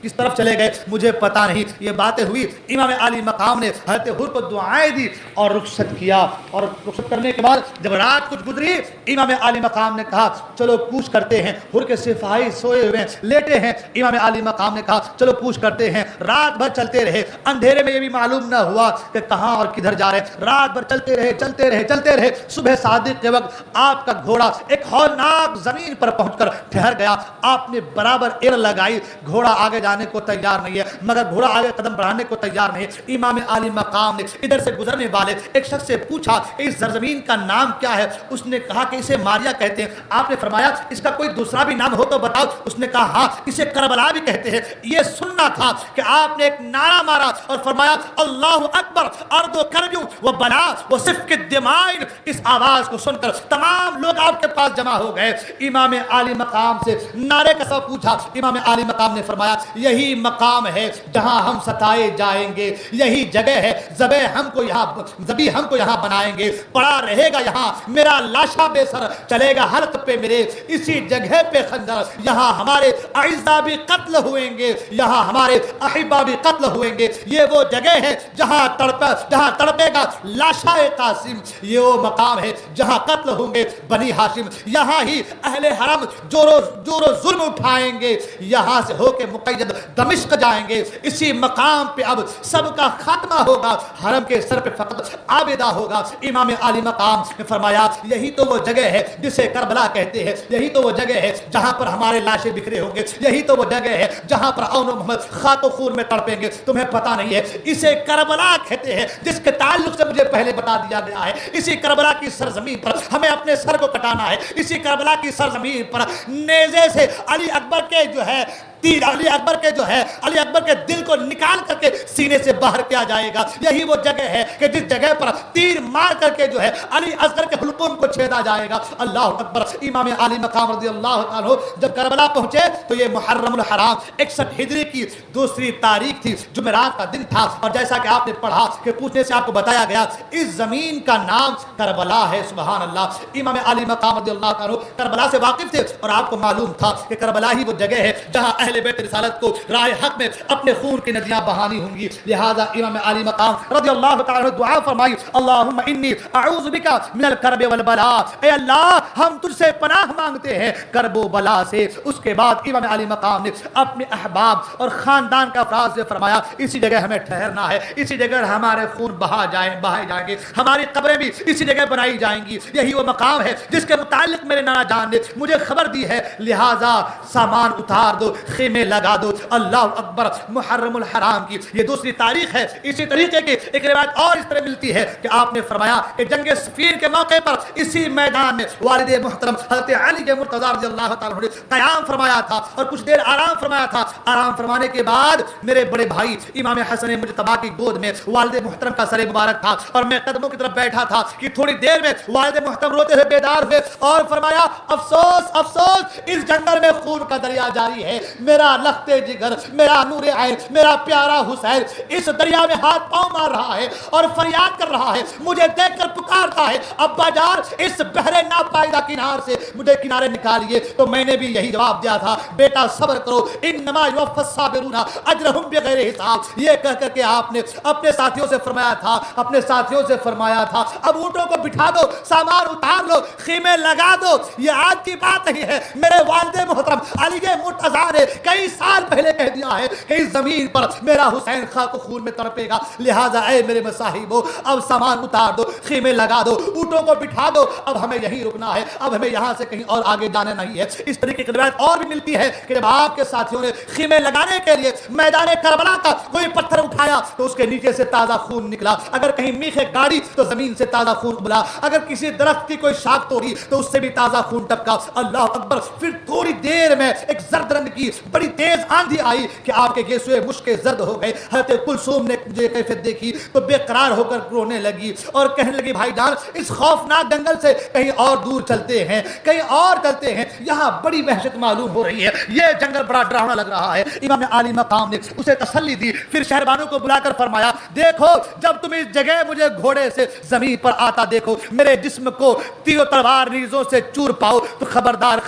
کس طرف چلے گئے, مجھے پتا نہیں. یہ باتیں ہوئی. امام عالی مقام نے حضرت حر کو دعائیں دی اور رخصت کیا, اور رخصت کرنے کے بعد جب رات کچھ گزری امام عالی مقام نے کہا چلو کوچ کرتے ہیں. حر کے سپاہی سوئے ہوئے لیٹے ہیں. امام عالی مقام نے کہا چلو کوچ کرتے ہیں. رات بھر چلتے رہے, اندھیرے میں یہ بھی معلوم نہ ہوا کہ کہاں اور کدھر جا رہے. رات بھر چلتے رہے چلتے رہے چلتے رہے. صبح صادق کے وقت آپ کا گھوڑا ایک ہولناک زمین پر پہنچ کر ٹھہر گیا. آپ نے برابر ایر لگائی, گھوڑا آگے جانے کو تیار نہیں ہے مگر گھوڑا آگے قدم بڑھانے کو تیار نہیں. امام عالی مقام نے ادھر سے گزرنے والے ایک شخص سے پوچھا اس زرزمین کا نام کیا ہے. اس نے کہا کہ اسے ماریا کہتے ہیں. آپ نے فرمایا اس کا کوئی دوسرا بھی نام ہو تو بتاؤ. اس نے کہا ہاں اسے کربلا بھی کہتے ہیں. یہ سننا تھا کہ آپ نے ایک نعرہ مارا اور فرمایا اللہ اکبر ارض و کرجو و بلا و سفک الدماء. اس آواز کو سن کر تمام لوگ آپ کے پاس جمع ہو گئے. امام عالی مقام سے نعرے کا سبب پوچھا. امام عالی مقام نے فرمایا یہی مقام ہے جہاں ہم ستائے جائیں گے, یہی جگہ ہے ذبح ہم کو یہاں بنائیں گے, پڑا رہے گا یہاں میرا لاشا بے سر, چلے گا حلق پہ میرے اسی جگہ پہ خنجر. یہاں ہمارے اعزا بھی قتل ہوئیں گے, یہاں ہمارے احبا بھی قتل ہوئیں گے. یہ وہ جگہ ہے جہاں تڑپے گا لاشا قاسم. یہ وہ مقام ہے جہاں قتل ہوں گے بنی ہاشم. یہاں ہی اہل حرم جور و ظلم اٹھائیں گے, یہاں سے ہو کے مقید دمشق جائیں گے. اسی مقام پہ اب سب کا خاتمہ ہوگا, حرم کے سر پہ فقط عابدہ ہوگا. امام عالی مقام نے فرمایا یہی تو وہ جگہ ہے جسے کربلا کہتے ہیں, یہی تو وہ جگہ ہے جہاں پر ہمارے لاشیں بکھرے ہوں گے, یہی تو وہ جگہ ہے جہاں پر اون و محمد خاک و خون میں تڑپیں گے. تمہیں پتہ نہیں ہے اسے کربلا کہتے ہیں جس کے تعلق سے مجھے پہلے بتا دیا گیا ہے. اسی کربلا کی سرزمین پر ہمیں اپنے سر کو کٹانا ہے. اسی کربلا کی سرزمین پر نیزے سے علی اکبر کے جو ہے تیر علی اکبر کے جو ہے علی اکبر کے دل کو نکال کر کے سینے سے باہر کیا جائے گا. یہی وہ جگہ ہے کہ جس جگہ پر تیر مار کر کے جو ہے علی اصغر کے حلقوم کو چھیدا جائے گا. اللہ اکبر. امام علی مقام رضی اللہ عنہ جب کربلا پہنچے تو یہ محرم الحرام 61 ہجری کی 2 تاریخ تھی, جمعرات کا دن تھا. اور جیسا کہ آپ نے پڑھا کہ پوچھنے سے آپ کو بتایا گیا اس زمین کا نام کربلا ہے. سبحان اللہ. امام علی مقام رضی اللہ عنہ کربلا سے واقف تھے اور آپ کو معلوم تھا کہ کربلا ہی وہ جگہ ہے جہاں اہل بیت رسالت کو راہ حق میں اپنے خون کی ندیاں بہانی ہوں گی. لہذا امام علی مقام رضی اللہ تعالی دعا فرمائی, اللہم انی اعوذ بکا من الکرب والبلاء. اے اللہ ہم تجھ سے پناہ مانگتے ہیں کرب و بلا سے. اس کے بعد امام علی مقام نے اپنے احباب اور خاندان کا افراد سے فرمایا اسی جگہ ہمیں ٹھہرنا ہے, اسی جگہ ہمارے خون بہائے جائیں گے, ہماری قبریں بھی اسی جگہ بنائی جائیں گی. یہی وہ مقام ہے جس کے متعلق میرے نانا جان نے مجھے خبر دی ہے. لہذا سامان اتار دو, خیمے لگا دو. اللہ اکبر. محرم الحرام کی یہ 2 تاریخ ہے. اسی طریقے کی ایک روایت اور اس طرح ملتی ہے کہ آپ نے فرمایا کہ جنگ صفین کے موقع پر اسی میدان میں والد محترم حضرت علی کے مرتضی رضی اللہ تعالی عنہ نے قیام فرمایا تھا اور کچھ دیر آرام فرمایا تھا. آرام فرمانے کے بعد میرے بڑے بھائی امام حسن مجتبی کی گود میں والد محترم کا سر مبارک تھا اور میں قدموں کی طرف بیٹھا تھا کہ تھوڑی دیر میں والد محترم روتے ہوئے بیدار ہوئے اور فرمایا افسوس افسوس, اس جنگل میں خون کا دریا جاری ہے. میرا لخت جگر, میرا نور عین, میرا پیارا حسین اس دریا میں ہاتھ پاؤں مار رہا ہے اور فریاد کر رہا ہے, مجھے دیکھ کر پکارتا ہے ابا جان اس بحر ناپائیدہ کنار سے مجھے کنارے نکالیے. تو میں نے بھی یہی جواب دیا تھا, بیٹا صبر کرو, انما یوفی الصابرون اجرهم بغیر حساب. یہ کہہ کر کے آپ نے اپنے ساتھیوں سے فرمایا تھا اب اونٹوں کو بٹھا دو, سامان اتار لو, خیمے لگا دو. یہ آج کی بات نہیں ہے, میرے والد محترم علی مرتضیٰ نے کئی سال پہلے کہہ دیا ہے کہ اس زمین پر میرا حسین خاک و خون میں تڑپے گا. لہٰذا اے میرے مصاحبو اب سامان اتار دو, خیمے لگا دو, اونٹوں کو بٹھا دو, اب ہمیں یہیں رکنا ہے, اب ہمیں یہاں سے کہیں اور آگے جانا نہیں ہے. اس طریقے کی روایت اور بھی ملتی ہے کہ جب آپ کے ساتھیوں نے خیمے لگانے کے لیے میدان کربلا کا کوئی پتھر اٹھایا تو اس کے نیچے سے تازہ خون نکلا. اگر کہیں میخے گاڑی تو زمین سے تازہ خون ابلا, اگر کسی درخت کی کوئی شاخ توڑی تو اس سے بھی تازہ خون ٹپکا. اللہ اکبر. پھر تھوڑی دیر میں ایک زرد رنگ کی بڑی تیز آندھی آئی کہ آپ کے گیسوئے مشکے زرد ہو گئے. حضرت کلثوم نے مجھے کیفیت دیکھی تو بے قرار ہو کر رونے لگی اور کہنے لگی بھائی جان اس خوفناک جنگل سے کہیں اور دور چلتے ہیں, کہیں اور چلتے ہیں, یہاں بڑی وحشت معلوم ہو رہی ہے, یہ جنگل بڑا ڈراؤنا لگ رہا ہے. امام علی مقام نے اسے تسلی دی. پھر شہربانوں کو بلا کر فرمایا دیکھو جب تم اس جگہ مجھے گھوڑے سے زمین پر آتا دیکھو, میرے جسم کو تیر و تلوار نیزوں سے چور پاؤ تو خبردار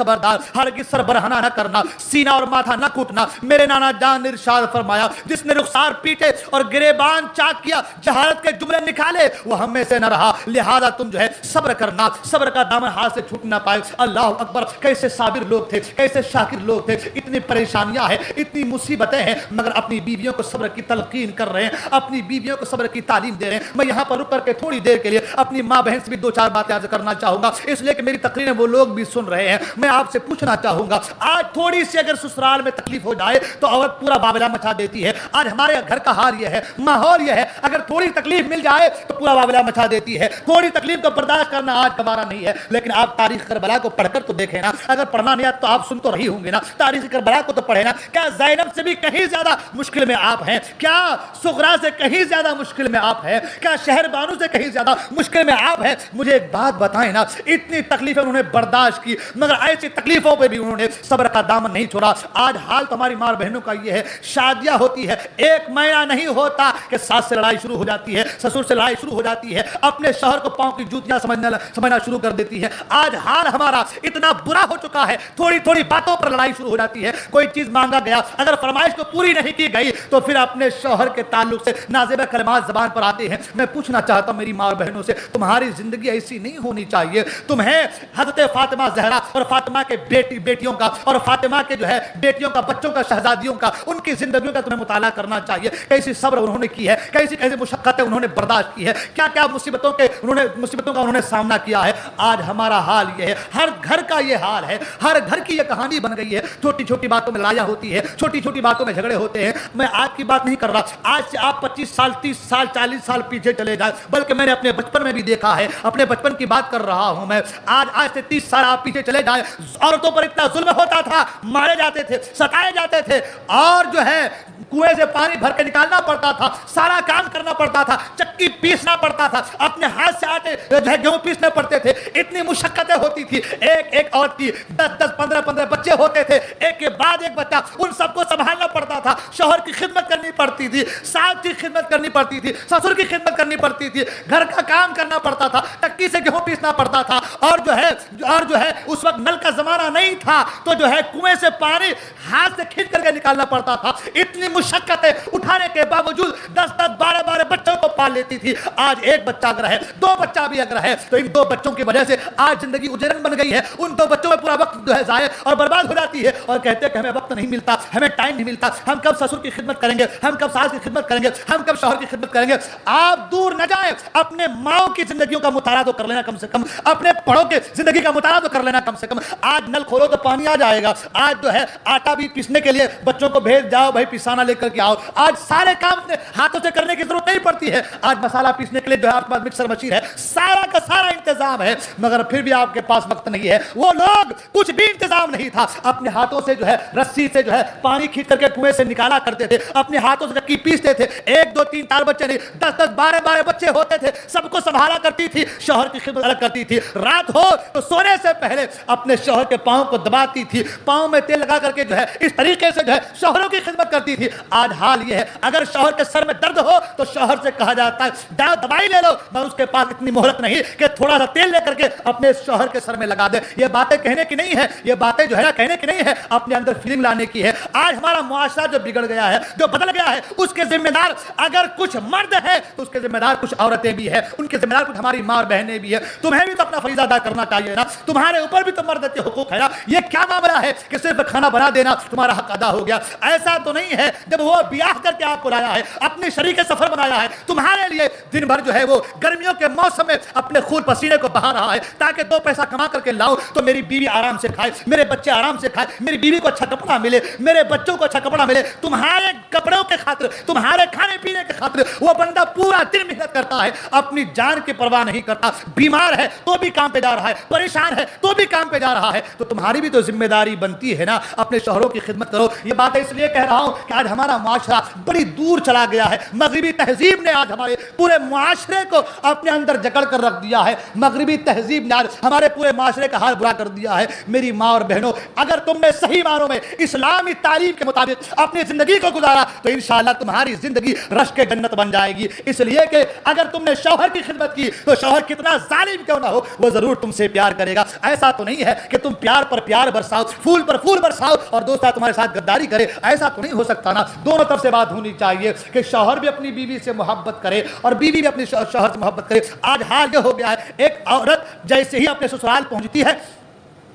ہرگز سر برہنہ نہ کرنا, سینہ اور ماتھا نہ کوٹنا. میرے نانا جان نے ارشاد فرمایا جس نے رخسار پیٹے اور گریبان چاک کیا, جہالت کے جملے نکالے, وہ ہم میں سے نہ رہا. لہذا تم جو ہے صبر کرنا, صبر کا دامن ہاتھ سے چھوٹ نہ پائے. اللہ اکبر. کیسے صابر لوگ تھے, کیسے شاکر لوگ تھے. اتنی پریشانیاں ہیں, اتنی مصیبتیں ہیں, مگر اپنی بیویوں کو صبر کی تلقین کر رہے ہیں, اپنی بیویوں کو صبر کی تعلیم دے رہے ہیں. میں یہاں پر رک کر کے تھوڑی دیر کے لیے اپنی ماں بہن سے بھی 2-4 باتیں عرض کرنا چاہوں گا, اس لیے کہ میری تقریریں وہ لوگ بھی سن رہے ہیں. میں آپ سے پوچھنا چاہوں گا, آج تھوڑی سی اگر سسرال میں تکلیف ہو جائے تو عورت پورا بابلہ مچا دیتی ہے. آج ہمارے گھر کا حال یہ ہے, ماحول یہ ہے, اگر تھوڑی تکلیف مل جائے تو پورا بابلہ مچا دیتی ہے. تھوڑی تکلیف کو برداشت کرنا آج گوارا نہیں ہے. لیکن آپ تاریخ کربلا کو پڑھ کر تو دیکھیں نا, اگر پڑھنا نہیں ہے تو آپ سن تو رہی ہوں گے نا, تاریخ کربلا کو تو پڑھیں نا. کیا زینب سے بھی کہیں زیادہ مشکل میں آپ ہیں؟ کیا سغرا سے کہیں زیادہ مشکل میں آپ ہیں؟ کیا شہر بانو سے کہیں زیادہ مشکل میں آپ ہیں؟ مجھے ایک بات بتائیں نا, اتنی تکلیفیں انہوں نے برداشت کی, مگر ایسی تکلیفوں پہ بھی انہوں نے صبر کا دامن نہیں چھوڑا. آج حال تو ہماری ماں بہنوں کا یہ ہے, شادیاں ہوتی ہے, 1 مہینہ نہیں ہوتا کہ ساس سے لڑائی شروع ہو جاتی ہے, سسر سے لڑائی شروع ہو جاتی ہے, اپنے شوہر کو پاؤں کی جوتیاں سمجھنا شروع کر دیتی ہے. آج حال ہمارا اتنا برا ہو چکا ہے, تھوڑی تھوڑی باتوں پر لڑائی شروع ہو جاتی ہے. کوئی چیز مانگا گیا, اگر فرمائش کو پوری نہیں کی گئی تو پھر اپنے شوہر کے تعلق سے نازیبہ کلمات زبان پر آتے ہیں. میں پوچھنا چاہتا ہوں میری ماں بہنوں سے, تمہاری زندگی ایسی نہیں ہونی چاہیے. تمہیں حضرت فاطمہ زہرا اور فاطمہ کے بیٹیوں کا اور فاطمہ کے جو ہے بیٹیوں کا, بچوں کا, شہزادیوں کا, ان کی زندگیوں کا تمہیں مطالعہ کرنا چاہیے. کیسی صبر انہوں نے کی ہے, کیسی مشقتیں انہوں نے برداشت کی ہے, کیا کیا مصیبتوں کا انہوں نے سامنا کیا ہے. آج ہمارا حال یہ ہے, ہر گھر کا یہ حال ہے, ہر گھر کی یہ کہانی بن گئی ہے. چھوٹی چھوٹی باتوں میں لڑائی ہوتی ہے, چھوٹی چھوٹی باتوں میں جھگڑے ہوتے ہیں. میں آج کی بات نہیں کر رہا, آج سے آپ 25 سال 30 سال 40 سال پیچھے چلے جائیں, بلکہ میں نے اپنے بچپن میں بھی دیکھا ہے, اپنے بچپن کی بات کر رہا ہوں میں. آج سے 30 سال آپ پیچھے چلے جائیں, عورتوں پر اتنا ظلم ہوتا تھا, مارے جاتے تھے, ستائے جاتے تھے اور جو ہے کنویں سے پانی بھر کے نکالنا پڑتا تھا، سارا کام کرنا پڑتا تھا، چکی پیسنا پڑتا تھا، اپنے ہاتھ سے آٹے جو ہے گیہوں پیسنے پڑتے تھے، اتنی مشقتیں ہوتی تھی. ایک عورت کی 10 15 بچے ہوتے تھے، ایک کے بعد ایک بچہ، ان سب کو سنبھالنا پڑتا تھا. شوہر کی خدمت کرنی پڑتی تھی، ساس کی خدمت کرنی پڑتی تھی، سسر کی خدمت کرنی پڑتی تھی، گھر کا کام کرنا پڑتا تھا، چکی سے گیہوں پیسنا پڑتا تھا. اور جو ہے اس وقت نل کا زمانہ نہیں تھا تو جو ہے کنویں سے پانی ہاتھ سے کھینچ کر کے نکالنا پڑتا تھا. اتنی مشقتیں اٹھانے کے باوجود 10 12 بچوں کو پال لیتی تھی. آج ایک بچہ اگر ہے، 2 بچہ بھی اگر ہے تو ان 2 بچوں کی وجہ سے آج زندگی اجڑن بن گئی ہے. ان 2 بچوں میں پورا وقت جو ہے ضائع اور برباد ہو جاتی ہے اور کہتے ہیں کہ ہمیں وقت نہیں ملتا، ہمیں ٹائم نہیں ملتا، ہم کب سسر کی خدمت کریں گے، ہم کب ساس کی خدمت کریں گے، ہم کب شوہر کی خدمت کریں گے. آپ دور نہ جائیں، اپنے ماؤں کی زندگیوں کا مطالعہ تو کر لینا کم سے کم، اپنے بڑوں کے زندگی کا مطالعہ تو کر لینا کم سے کم. آج نل کھولو تو پانی آ جائے گا، آج جو ہے آٹا بھی پیسنے کے لیے بچوں کو بھیج جاؤ بھائی پسانا لے کر کے آؤ. آج سارے کام اپنے ہاتھوں سے کرنے کی ضرورت نہیں پڑتی ہے. آج مسالہ پیسنے کے لیے جو ہے آپ کے پاس مکسر مشین ہے، سارا کا سارا انتظام ہے، مگر پھر بھی آپ کے پاس وقت نہیں ہے. وہ لوگ کچھ بھی انتظام نہیں تھا، اپنے ہاتھوں سے جو ہے رسی سے جو ہے پانی کھینچ کر کے کنویں سے نکالا کرتے تھے، اپنے ہاتھوں سے چکی پیستے تھے. 1 2 3 4 بچے نہیں، 10 12 بچے ہوتے تھے، سب کو سنبھالا کرتی تھی. شوہر کی خدمت الگ کرتی تھی. رات ہو تو سونے سے پہلے اپنے شوہر کے پاؤں کو دباتی تھی، پاؤں میں تیل لگا کر کے جو ہے اس طریقے سے جو ہے شوہروں کی خدمت کرتی تھی. آج حال یہ ہے اگر شوہر کے سر میں درد ہو تو شوہر سے کہا جاتا ہے دوائی لے لو، مگر اس کے پاس اتنی مہلت نہیں کہ تھوڑا سا تیل لے کر کے اپنے شوہر کے سر میں لگا دے. یہ باتیں کہنے کی نہیں ہے، یہ باتیں جو ہے نا کہنے کی نہیں ہے، اپنے اندر فیلنگ لانے کی ہے. آج ہمارا معاشرہ جو بگڑ گیا ہے، جو بدل گیا ہے، اس کے ذمہ دار اگر کچھ مرد ہے تو اس کے ذمہ دار کچھ عورتیں بھی ہیں، ان کے ذمہ دار کچھ ہماری ماں اور بہنیں بھی ہیں. تمہیں بھی تو اپنا فریضہ ادا کرنا چاہیے نا، تمہارے اوپر بھی تو مرد کے حقوق ہے نا. یہ کیا معاملہ ہے کہ صرف کھانا بنا دینا تمہارا حق ادا ہو گیا؟ ایسا تو نہیں ہے. جب وہ بیاہ کر کے آپ کو لایا ہے، اپنے شریک سفر بنایا ہے، تمہارے لیے دن بھر جو ہے وہ گرمیوں کے موسم میں اپنے خون پسینے کو بہا رہا ہے تاکہ 2 پیسہ کما کر کے لاؤ تو میری بیوی آرام سے کھائے، میرے بچے آرام سے کھائے، میری بیوی کو اچھا کپڑا ملے، میرے بچوں کو اچھا کپڑا ملے. تمہارے کپڑوں کے خاطر، تمہارے کھانے پینے کے خاطر وہ بندہ پورا دن محنت کرتا ہے، اپنی جان کی پرواہ نہیں کرتا. بیمار ہے تو بھی کام پہ جا رہا ہے، پریشان ہے تو بھی کام پہ جا رہا ہے. تو تمہاری بھی تو ذمہ داری بنتی ہے نا، اپنے شوہروں کی خدمت کرو. یہ بات اس لیے کہہ رہا ہوں کہ آج ہمارا معاشرہ بڑی دور چلا گیا ہے. مغربی تہذیب نے آج ہمارے پورے معاشرے کو اپنے اندر جکڑ کر رکھ دیا ہے. مغربی تہذیب نے آج ہمارے پورے معاشرے کا حال برا کر دیا ہے. میری ماں اور بہنوں، اگر تم نے صحیح معنوں میں اسلامی تعلیم کے مطابق اپنی زندگی کو گزارا تو انشاءاللہ تمہاری زندگی رشک جنت بن جائے گی. اس لیے کہ اگر تم نے شوہر کی خدمت کی تو شوہر کتنا ظالم کیوں نہ ہو وہ ضرور تم سے پیار کرے گا. ایسا تو نہیں ہے کہ تم پیار پر پیار برساؤ، پھول پر پھول برساؤ اور دوسرا تمہارے ساتھ غداری کرے. ایسا تو نہیں ہو سکتا نا. دونوں طرف سے بات ہونی چاہیے کہ شوہر بھی اپنی بیوی سے محبت کرے اور بیوی بھی اپنے شوہر سے محبت کرے. آج حال یہ ہو گیا ہے، ایک عورت جیسے ہی اپنے سسرال پہنچتی ہے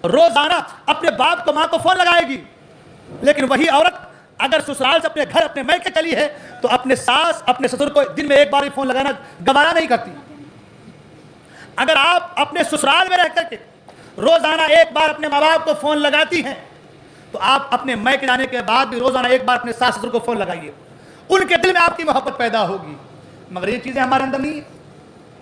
روزانہ اپنے باپ کو، ماں کو فون لگائے گی، لیکن وہی عورت اگر سسرال سے اپنے گھر اپنے میکے چلی ہے تو اپنے ساس اپنے سسر کو دن میں ایک بار ہی فون لگانا گوارا نہیں کرتی. اگر آپ اپنے سسرال میں رہ کر کے روزانہ ایک بار اپنے ماں باپ کو فون لگاتی ہیں تو آپ اپنے میکے جانے کے بعد بھی روزانہ ایک بار اپنے ساس سسر کو فون لگائیے، ان کے دل میں آپ کی محبت پیدا ہوگی. مگر یہ چیزیں ہمارے اندر نہیں ہیں،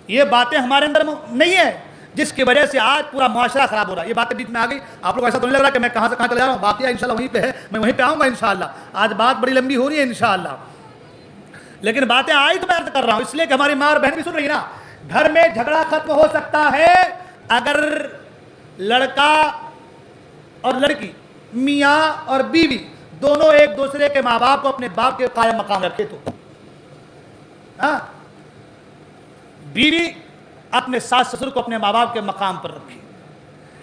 یہ باتیں ہمارے اندر نہیں ہیں، جس کی وجہ سے آج پورا معاشرہ خراب ہو رہا ہے. یہ باتیں بیچ میں آ گئی، آپ لوگ ایسا تو نہیں لگ رہا کہ میں کہاں سے کہاں چلا جا رہا ہوں. باقی انشاءاللہ وہیں پہ ہے، میں وہیں پہ آؤں گا انشاءاللہ. آج بات بڑی لمبی ہو رہی ہے انشاءاللہ، لیکن باتیں آئی تو میں عرض کر رہا ہوں اس لیے کہ ہماری ماں اور بہن بھی سن رہی نا. گھر میں جھگڑا ختم ہو سکتا ہے اگر لڑکا اور لڑکی، میاں اور بیوی دونوں ایک دوسرے کے ماں باپ کو اپنے باپ کے قائم مقام رکھے تو. بیوی اپنے ساس سسر کو اپنے ماں باپ کے مقام پر رکھے،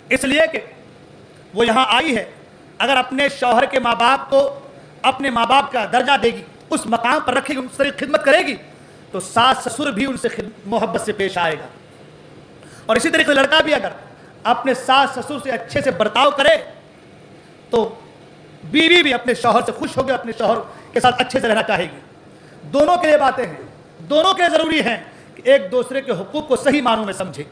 اس لیے کہ وہ یہاں آئی ہے. اگر اپنے شوہر کے ماں باپ کو اپنے ماں باپ کا درجہ دے گی، اس مقام پر رکھے گی، ان سے خدمت کرے گی تو ساس سسر بھی ان سے محبت سے پیش آئے گا. اور اسی طریقے سے لڑکا بھی اگر اپنے ساس سسر سے اچھے سے برتاؤ کرے تو بیوی بھی اپنے شوہر سے خوش ہوگی، اپنے شوہر کے ساتھ اچھے سے رہنا چاہے گی. دونوں کے لیے باتیں ہیں، دونوں کے ضروری ہیں کہ ایک دوسرے کے حقوق کو صحیح معنوں میں سمجھے،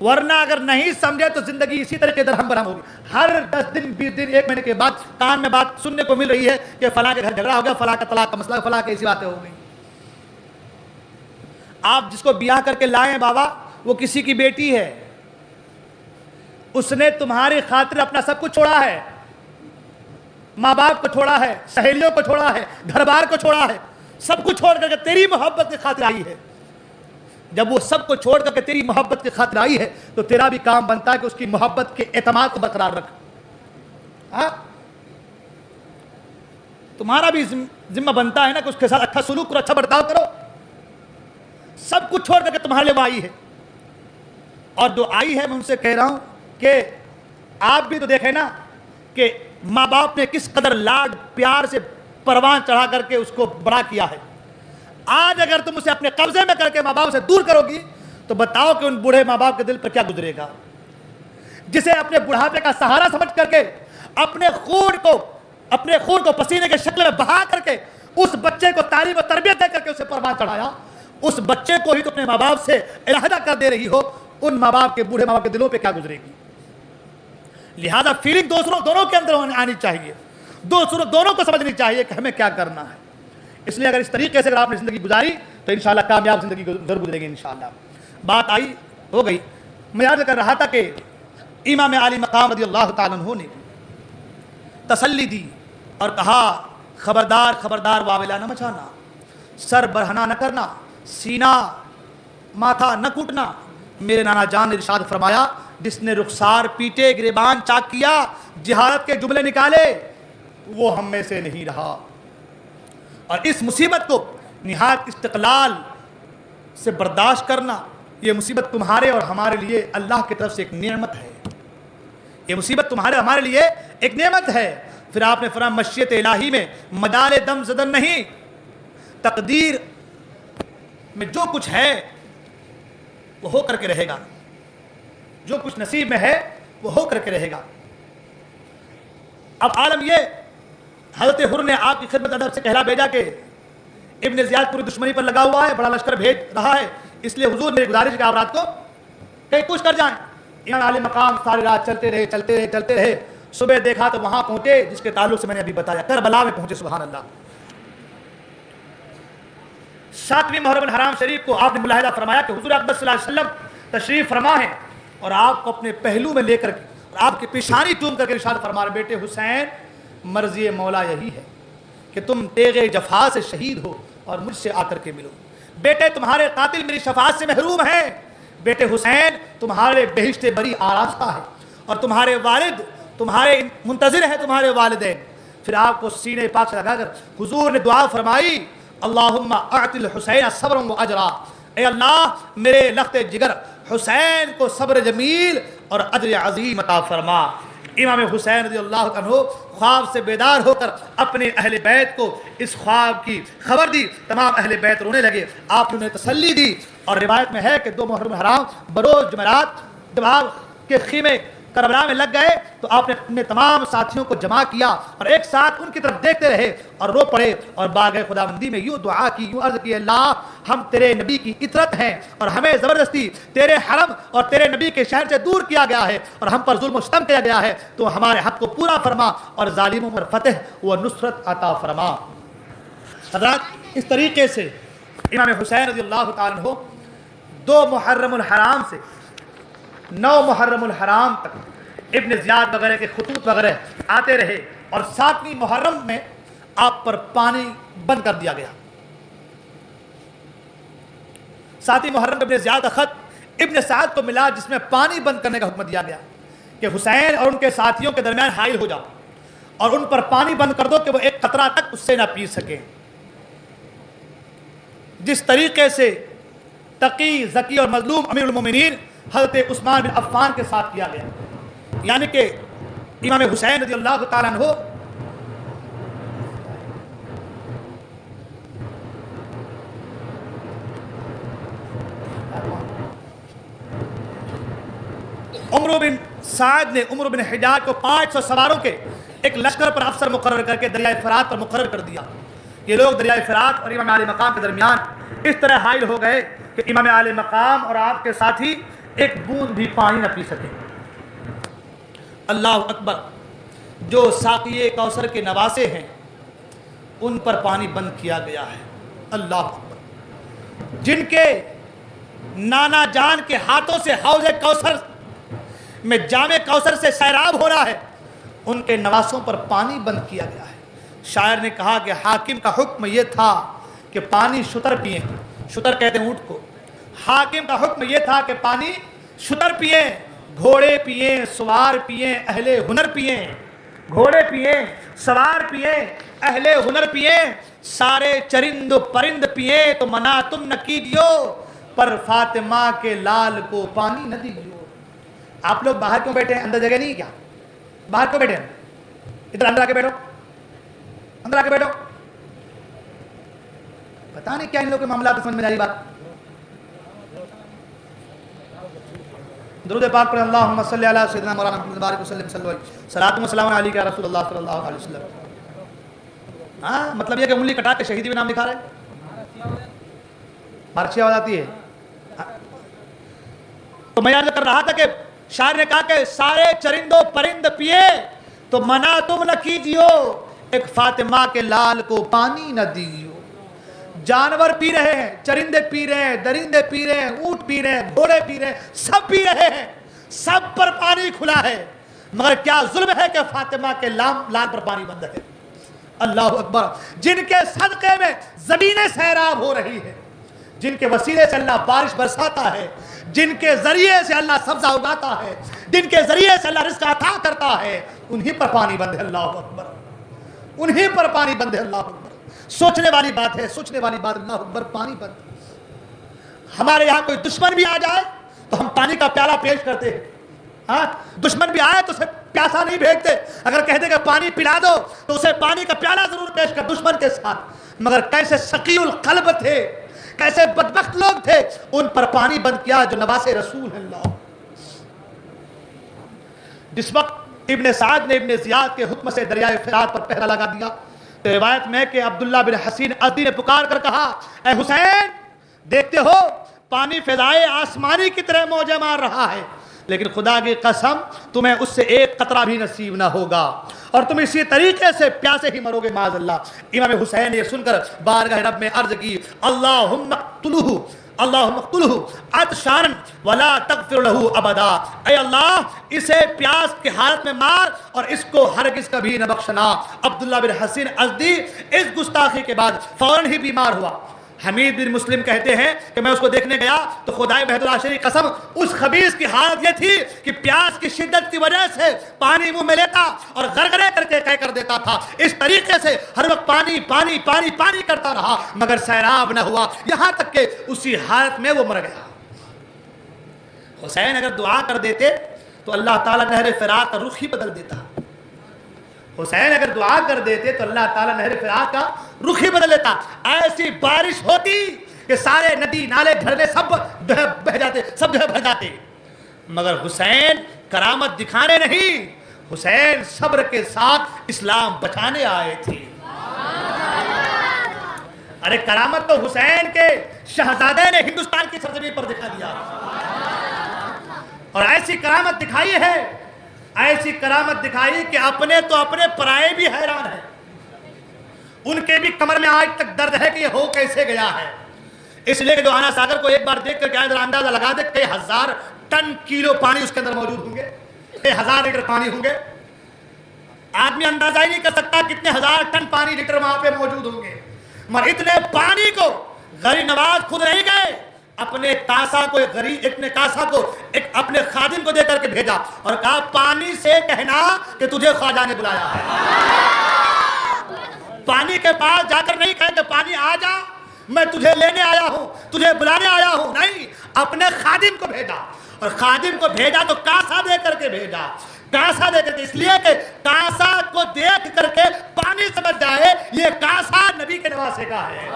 ورنہ اگر نہیں سمجھے تو زندگی اسی طرح کے درہم برہم ہوگی. ہر 10 دن 20 دن 1 مہینے کے بعد کان میں بات سننے کو مل رہی ہے کہ فلاں کے گھر جھگڑا ہو گیا، فلاں کا طلاق کا مسئلہ، فلاں کی ایسی باتیں ہو گئی. آپ جس کو بیاہ کر کے لائیں بابا وہ کسی کی بیٹی ہے، اس نے تمہاری خاطر اپنا سب کچھ چھوڑا ہے. ماں باپ کو چھوڑا ہے، سہیلیوں کو چھوڑا ہے، گھر بار کو چھوڑا ہے، سب کچھ چھوڑ کر کے تیری محبت کی خاطر آئی ہے. جب وہ سب کو چھوڑ کر کے تیری محبت کی خاطر آئی ہے تو تیرا بھی کام بنتا ہے کہ اس کی محبت کے اعتماد کو برقرار رکھ. ہاں تمہارا بھی ذمہ بنتا ہے نا کہ اس کے ساتھ اچھا سلوک کرو، اچھا برتاؤ کرو. سب کچھ چھوڑ کر کے تمہارے لیے وہ آئی ہے. اور جو آئی ہے میں ان سے کہہ رہا ہوں کہ آپ بھی تو دیکھیں نا کہ ماں باپ نے کس قدر لاڈ پیار سے پروان چڑھا کر کے اس کو بڑا کیا ہے. آج اگر تم اسے اپنے قبضے میں کر کے ماں باپ سے دور کرو گی تو بتاؤ کہ ان بوڑھے ماں باپ کے دل پر کیا گزرے گا. جسے اپنے بڑھاپے کا سہارا سمجھ کر کے اپنے خون کو پسینے کے شکل میں بہا کر کے اس بچے کو تعلیم و تربیت دے کر کے اسے پروان چڑھایا، اس بچے کو ہی تو اپنے ماں باپ سے علیحدہ کر دے رہی ہو. ان ماں باپ کے بوڑھے ماں باپ کے دلوں پہ کیا گزرے گی. لہذا فیلنگ دونوں کے اندر آنی چاہیے، دونوں کو سمجھنی چاہیے کہ ہمیں کیا کرنا ہے. اس لیے اگر اس طریقے سے اگر آپ نے زندگی گزاری تو انشاءاللہ کامیاب زندگی ضرور گزرے گی انشاءاللہ. بات ہو گئی. میں یاد کر رہا تھا کہ امام علی مقام رضی اللہ تعالیٰ عنہ نے تسلی دی اور کہا خبردار خبردار واویلا نہ مچانا، سر برہنہ نہ کرنا، سینہ ماتھا نہ کوٹنا. میرے نانا جان نے ارشاد فرمایا جس نے رخسار پیٹے، گریبان چاک کیا، جہالت کے جملے نکالے، وہ ہم میں سے نہیں رہا. اور اس مصیبت کو نہایت استقلال سے برداشت کرنا، یہ مصیبت تمہارے اور ہمارے لیے اللہ کی طرف سے ایک نعمت ہے. یہ مصیبت تمہارے ہمارے لیے ایک نعمت ہے. پھر آپ نے فرمایا مشیت الہی میں مدار دم زدن نہیں، تقدیر میں جو کچھ ہے وہ ہو کر کے رہے گا، جو کچھ نصیب میں ہے وہ ہو کر کے رہے گا. اب عالم یہ حضرت حر نے آپ کی خدمت ادب سے کہلا بھیجا کہ ابن زیاد پوری دشمنی پر لگا ہوا ہے، بڑا لشکر بھیج رہا ہے، اس لیے حضور میری گزارش ہے کہ آپ رات کو کہیں کچھ کر جائیں. امام علی مقام ساری رات چلتے رہے. صبح دیکھا تو وہاں پہنچے جس کے تعلق سے میں نے ابھی بتایا، کربلا میں پہنچے. سبحان اللہ. 7ویں محرم الحرام شریف کو آپ نے ملاحظہ فرمایا کہ حضور اقدس صلی اللہ علیہ وسلم تشریف فرما ہے اور آپ کو اپنے پہلو میں لے کر کے آپ کی پیشانی چوم کر کے ارشاد فرما رہے بیٹے حسین مرضی مولا یہی ہے کہ تم تیغ جفا سے شہید ہو اور مجھ سے آ کر کے ملو. بیٹے تمہارے قاتل میری شفاعت سے محروم ہیں. بیٹے حسین تمہارے بہشت بری آراستہ ہے اور تمہارے والد تمہارے منتظر ہیں، تمہارے والدین. پھر آپ کو سینے پاک سے لگا کر حضور نے دعا فرمائی اللہم اعط الحسین صبر و اجرا. اے اللہ میرے لخت جگر حسین کو صبر جمیل اور اجر عظیم عطا فرما. امام حسین رضی اللہ عنہ خواب سے بیدار ہو کر اپنے اہل بیت کو اس خواب کی خبر دی. تمام اہل بیت رونے لگے. آپ نے انہیں تسلی دی اور روایت میں ہے کہ 2 محرم حرام بروز جمعرات جب آپ کے خیمے کربلا میں لگ گئے تو آپ نے اپنے تمام ساتھیوں کو جمع کیا اور ایک ساتھ ان کی طرف دیکھتے رہے اور رو پڑے اور باغ خداوندی میں یوں دعا کی، یوں عرض کی اللہ ہم تیرے نبی کی اطرت ہیں اور ہمیں زبردستی تیرے حرم اور تیرے نبی کے شہر سے دور کیا گیا ہے اور ہم پر ظلم و ستم کیا گیا ہے. تو ہمارے حق کو پورا فرما اور ظالموں پر فتح و نصرت عطا فرما. حضرات اس طریقے سے امام حسین رضی اللہ تعالیٰ عنہ 2 محرم الحرام سے 9 محرم الحرام تک ابن زیاد وغیرہ کے خطوط وغیرہ آتے رہے اور 7ویں محرم میں آپ پر پانی بند کر دیا گیا. 7ویں محرم ابن زیاد کا خط ابن سعد کو ملا جس میں پانی بند کرنے کا حکم دیا گیا کہ حسین اور ان کے ساتھیوں کے درمیان حائل ہو جاؤ اور ان پر پانی بند کر دو کہ وہ ایک قطرہ تک اس سے نہ پی سکیں. جس طریقے سے تقی ذکی اور مظلوم امیر المومنین حضرت عثمان بن عفان کے ساتھ کیا گیا، یعنی کہ امام حسین رضی اللہ تعالیٰ عنہ عمر بن سعد نے عمر بن حجاج کو 500 سواروں کے ایک لشکر پر افسر مقرر کر کے دریائے فرات پر مقرر کر دیا. یہ لوگ دریائے فرات اور امام علی مقام کے درمیان اس طرح حائل ہو گئے کہ امام علی مقام اور آپ کے ساتھی ایک بوند بھی پانی نہ پی سکے. اللہ اکبر. جو ساقی کوثر کے نواسے ہیں ان پر پانی بند کیا گیا ہے. اللہ اکبر. جن کے نانا جان کے ہاتھوں سے حوض کوثر میں جام کوثر سے سیراب ہو رہا ہے ان کے نواسوں پر پانی بند کیا گیا ہے۔ شاعر نے کہا کہ حاکم کا حکم یہ تھا کہ پانی شتر پئیں، شتر کہتے ہیں اونٹ کو، حاکم کا حکم یہ تھا کہ پانی شتر پئیں، گھوڑے پئیں، سوار پئیں، اہل ہنر پئیں، گھوڑے پئیں، سوار پئیں، اہل ہنر پئیں، سارے چرند و پرند پئیں تو منع تم نہ کیجیو، پر فاطمہ کے لال کو پانی نہ دیجیو۔ آپ لوگ باہر کیوں بیٹھے ہیں؟ اندر جگہ نہیں کیا؟ باہر کیوں بیٹھے ہیں؟ ادھر اندر آ کے بیٹھو، اندر آ کے بیٹھو۔ پتہ نہیں کیا ان لوگوں کے معاملات سمجھ میں آ رہی بات۔ درود پاک پر اللہم صلی علی سیدنا مولانا محمد بارک وسلم صلی اللہ علیہ وسلم، صلاۃ و سلام علیک یا رسول اللہ صلی اللہ علیہ وسلم۔ ہاں مطلب یہ کہ انگلی کٹا کے شہیدی میں نام لکھا رہے، پرچی آواز آتی ہے۔ تو میں یاد کر رہا تھا کہ شاعر نے کہا کہ سارے چرند و پرند پیے تو منع تم نہ کیجیو، ایک فاطمہ کے لال کو پانی نہ دیجیو۔ جانور پی رہے ہیں، چرندے پی رہے ہیں، درندے پی رہے ہیں، اونٹ پی رہے ہیں، گھوڑے پی رہے ہیں، سب پی رہے ہیں، سب پر پانی کھلا ہے، مگر کیا ظلم ہے کہ فاطمہ کے لال پر پانی بند ہے۔ اللہ اکبر۔ جن کے صدقے میں زمینیں سیراب ہو رہی ہے، جن کے وسیلے سے اللہ بارش برساتا ہے، جن کے ذریعے سے اللہ سبزہ اگاتا ہے، جن کے ذریعے سے اللہ رزق عطا کرتا ہے، انہی پر پانی بند ہے۔ اللہ اکبر، انہی پر پانی بند ہے۔ اللہ اکبر۔ سوچنے والی بات ہے، سوچنے والی بات۔ اللہ اکبر، پانی بند۔ ہمارے یہاں کوئی دشمن بھی آ جائے تو ہم پانی کا پیالہ پیش کرتے ہیں۔ ہاں دشمن بھی آئے تو اسے پیاسا نہیں بھیجتے، اگر کہتے کہ پانی پلا دو تو اسے پانی کا پیالہ ضرور پیش کر دشمن کے ساتھ۔ مگر کیسے سقی القلب تھے، کیسے بدبخت لوگ تھے، ان پر پانی بند کیا جو نواز رسول اللہ۔ جس وقت ابن سعد نے ابن زیاد کے حکم سے دریائے فرات پر پہرا لگا دیا تو روایت میں کہ عبداللہ بن حسین ازدی نے پکار کر کہا، اے حسین دیکھتے ہو پانی فضائے آسمانی کی طرح موجیں مار رہا ہے، لیکن خدا کی قسم تمہیں اس سے ایک قطرہ بھی نصیب نہ ہوگا اور تم اسی طریقے سے پیاسے ہی مرو گے معاذ اللہ۔ امام حسین نے یہ سن کر بارگاہ رب میں عرض کی، اللہم اقتلہ، اللہم اقتلہ عطشان ولا تغفر لہ ابدا، اے اللہ اسے پیاس کی حالت میں مار اور اس کو ہرگز کبھی نہ بخشنا۔ عبداللہ بن حسین ازدی اس گستاخی کے بعد فوراً ہی بیمار ہوا۔ حمید بن مسلم کہتے ہیں کہ میں اس کو دیکھنے گیا تو خدائے بہت العاشر کی قسم اس خبیث کی حالت یہ تھی کہ پیاس کی شدت کی وجہ سے پانی منہ میں لیتا اور غرغرے کر کے کہہ کر دیتا تھا۔ اس طریقے سے ہر وقت پانی پانی پانی پانی کرتا رہا مگر سیراب نہ ہوا، یہاں تک کہ اسی حالت میں وہ مر گیا۔ حسین اگر دعا کر دیتے تو اللہ تعالیٰ نہر فرات کا رخ ہی بدل دیتا۔ حسین اگر دعا کر دیتے تو اللہ تعالیٰ نہر فرات کا رخ ہی بدل دیتا۔ ایسی بارش ہوتی کہ سارے ندی نالے جھرنے سب بہ جاتے، سب بھر جاتے، مگر حسین کرامت دکھانے نہیں، حسین صبر کے ساتھ اسلام بچانے آئے تھے۔ ارے کرامت تو حسین کے شہزادے نے ہندوستان کی سرزمین پر دکھا دیا، اور ایسی کرامت دکھائی ہے، ایسی کرامت دکھائی کہ اپنے تو اپنے پرائے بھی حیران ہیں، ان کے بھی کمر میں آج تک درد ہے کہ یہ ہو کیسے گیا ہے۔ اس لیے کہ جو آنا ساگر کو ایک بار دیکھ کر کیا اندازہ لگا دے کئی ہزار ٹن کلو پانی اس کے اندر موجود ہوں گے، کئی ہزار لیٹر پانی ہوں گے، آدمی اندازہ ہی نہیں کر سکتا کتنے ہزار ٹن پانی لیٹر وہاں پہ موجود ہوں گے۔ مگر اتنے پانی کو غریب نواز خود نہیں گئے، اپنے کاسا کو اپنے کاسا کو ایک اپنے خادم کو دے کر کے بھیجا اور کہا پانی سے کہنا کہ تجھے خواجہ نے بلایا ہے۔ پانی کے پاس جا کر نہیں کہے کہ پانی آ جا میں تجھے لینے آیا ہوں، تجھے بلانے آیا ہوں، نہیں، اپنے خادم کو بھیجا، اور خادم کو بھیجا تو کاسا دے کر کے بھیجا، کاسا دے کر کے، اس لیے کہ کاسا کو دیکھ کر کے پانی سمجھ جائے یہ کاسا نبی کے نواسے کا ہے،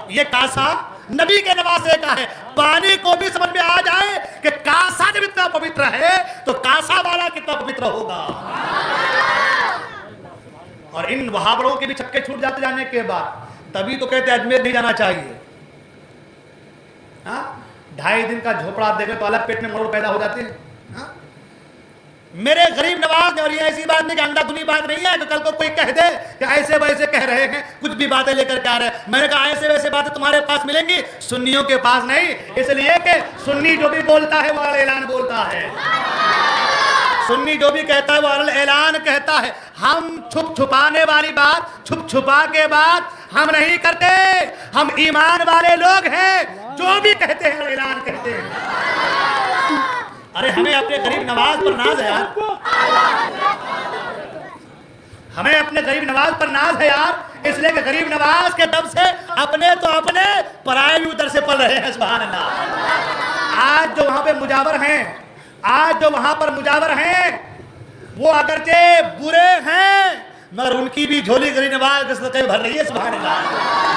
یہ کاسا نبی کے نواسے کا ہے، پانی کو بھی سمجھ میں آ جائے کہ کاسا جب اتنا پوتر ہے تو کاسا والا کتنا پوتر ہوگا۔ اور ان وہابڑوں کے بھی چھکے چھوٹ جاتے جانے کے بعد تبھی تو کہتے اجمیر نہیں جانا چاہیے۔ 2.5 دن کا جھوپڑا دیکھے تو الگ پیٹ میں مروڑ پیدا ہو جاتے ہیں۔ میرے غریب نواز نے، اور یہ ایسی بات نہیں کہ اندھا دھندلی بات نہیں ہے کہ کل کو کوئی کہہ دے کہ ایسے ویسے کہہ رہے ہیں، کچھ بھی باتیں لے کر کے آ رہے ہیں۔ میں نے کہا ایسے ویسے باتیں تمہارے پاس ملیں گی، سنیوں کے پاس نہیں، اس لیے کہ سنی جو بھی بولتا ہے وہ اعلان بولتا ہے، سنی جو بھی کہتا ہے وہ اعلان کہتا ہے. ہم چھپ چھپانے والی بات چھپ چھپا کے بات ہم نہیں کرتے. ہم ایمان والے لوگ ہیں, جو بھی کہتے ہیں اعلان کہتے ہیں. ارے ہمیں اپنے غریب نواز پر ناز ہے یار, ہمیں اپنے غریب نواز پر ناز ہے یار, اس لیے کہ غریب نواز کے دم سے اپنے تو اپنے پرائے بھی ادھر سے پل رہے ہیں. سبحان اللہ. آج جو وہاں پہ مجاور ہیں, آج جو وہاں پر مجاور ہیں, وہ اگرچہ برے ہیں مگر ان کی بھی جھولی غریب نواز کے صدقے بھر رہی ہے. سبحان اللہ.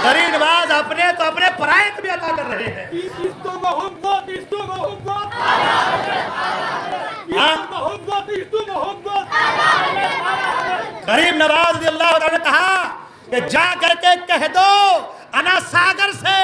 غریب نواز اپنے تو اپنے پرائے کو بھی عطا کر رہے ہیں. غریب نواز رضی اللہ عنہ نے کہا کہ جا کر کے کہہ دو انا ساگر سے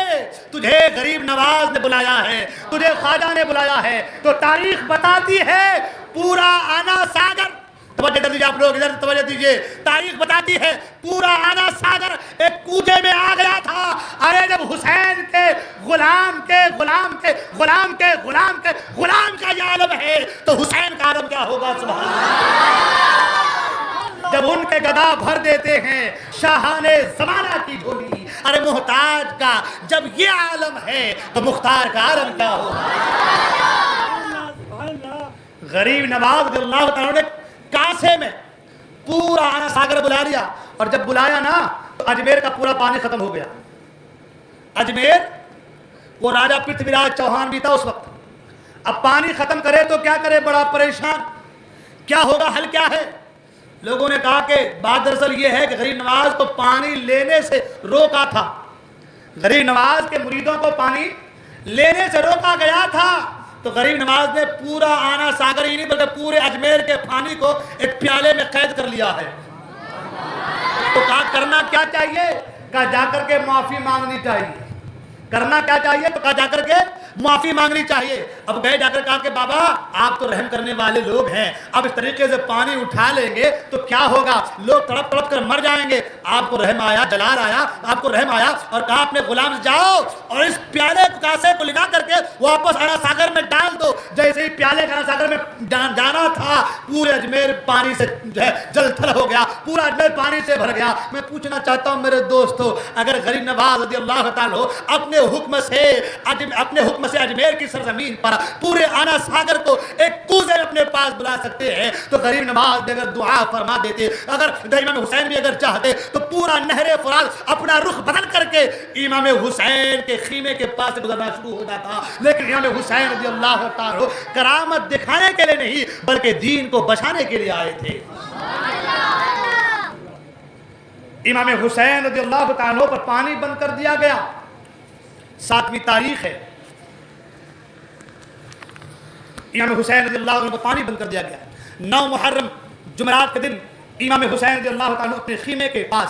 تجھے غریب نواز نے بلایا ہے, تجھے خواجہ نے بلایا ہے. تو تاریخ بتاتی ہے پورا آنا ساگر, توجہ دیجیے آپ لوگ, ادھر توجہ دیجیے, تاریخ بتاتی ہے پورا آنا ساگر ایک کوجے میں آ گیا تھا. ارے جب حسین کے غلام کے غلام کے غلام کے غلام کے غلام کا یہ عالم ہے تو حسین کا عالم کیا ہوگا. سبحان اللہ. جب ان کے گدا بھر دیتے ہیں شاہان زمانہ کی جھولی, ارے محتاج کا جب یہ عالم ہے تو مختار کا عالم کیا ہوگا. غریب نواز رضی اللہ تعالیٰ نے کاسے میں پورا آنا ساگر بلا لیا, اور جب بلایا نا تو اجمیر کا پورا پانی ختم ہو گیا. اجمیر وہ راجہ پرتھوی راج چوہان بھی تھا اس وقت. اب پانی ختم کرے تو کیا کرے, بڑا پریشان, کیا ہوگا, حل کیا ہے. لوگوں نے کہا کہ بات دراصل یہ ہے کہ غریب نواز کو پانی لینے سے روکا تھا, غریب نواز کے مریدوں کو پانی لینے سے روکا گیا تھا. تو غریب نواز نے پورا آنا ساگر ہی نہیں بلکہ پورے اجمیر کے پانی کو ایک پیالے میں قید کر لیا ہے. تو کہا کرنا کیا چاہیے, کہا جا کر کے معافی مانگنی چاہیے. کرنا کیا چاہیے, تو کہا جا کر کے معافی مانگنی چاہیے. اب گئے, جا کر کہا کہ بابا آپ تو رحم کرنے والے لوگ ہیں, اب اس طریقے سے پانی اٹھا لیں گے تو کیا ہوگا, لوگ تڑپ تڑپ کر مر جائیں گے. آپ کو رحم آیا, جلال آیا, آپ کو رحم آیا, اور کہا اپنے غلام سے جاؤ اور اس پیالے کاسے کو لگا کر کے واپس آنا ساگر میں ڈال دو. جیسے ہی پیالے آنا ساگر میں جانا تھا پورے اجمیر پانی سے جو ہے جل تھل ہو گیا, پورا اجمیر پانی سے بھر گیا. میں پوچھنا چاہتا ہوں میرے دوستو, اگر غریب نواز رضی اللہ تعالیٰ اپنے حکم سے اجمیر کی سرزمین پر پورے آنا ساگر کو ایک کوزے میں اپنے پاس بلا سکتے ہیں, تو غریب نواز بھی اگر دعا فرما دیتے, اگر امام حسین بھی اگر چاہتے تو پورا نہر فرات اپنا رخ بدل کر کے امام حسین کے خیمے کے پاس سے گزرنا شروع ہو جاتا. لیکن امام حسین رضی اللہ تعالیٰ کرامت دکھانے کے لیے نہیں بلکہ دین کو بچانے کے لیے آئے تھے. امام حسین رضی اللہ تعالیٰ پر پانی بند کر دیا گیا. 7ویں تاریخ ہے, امام حسین رضی اللہ عنہ کو پانی بند کر دیا گیا. 9 محرم جمعرات کے دن امام حسین رضی اللہ عنہ اپنے خیمے کے پاس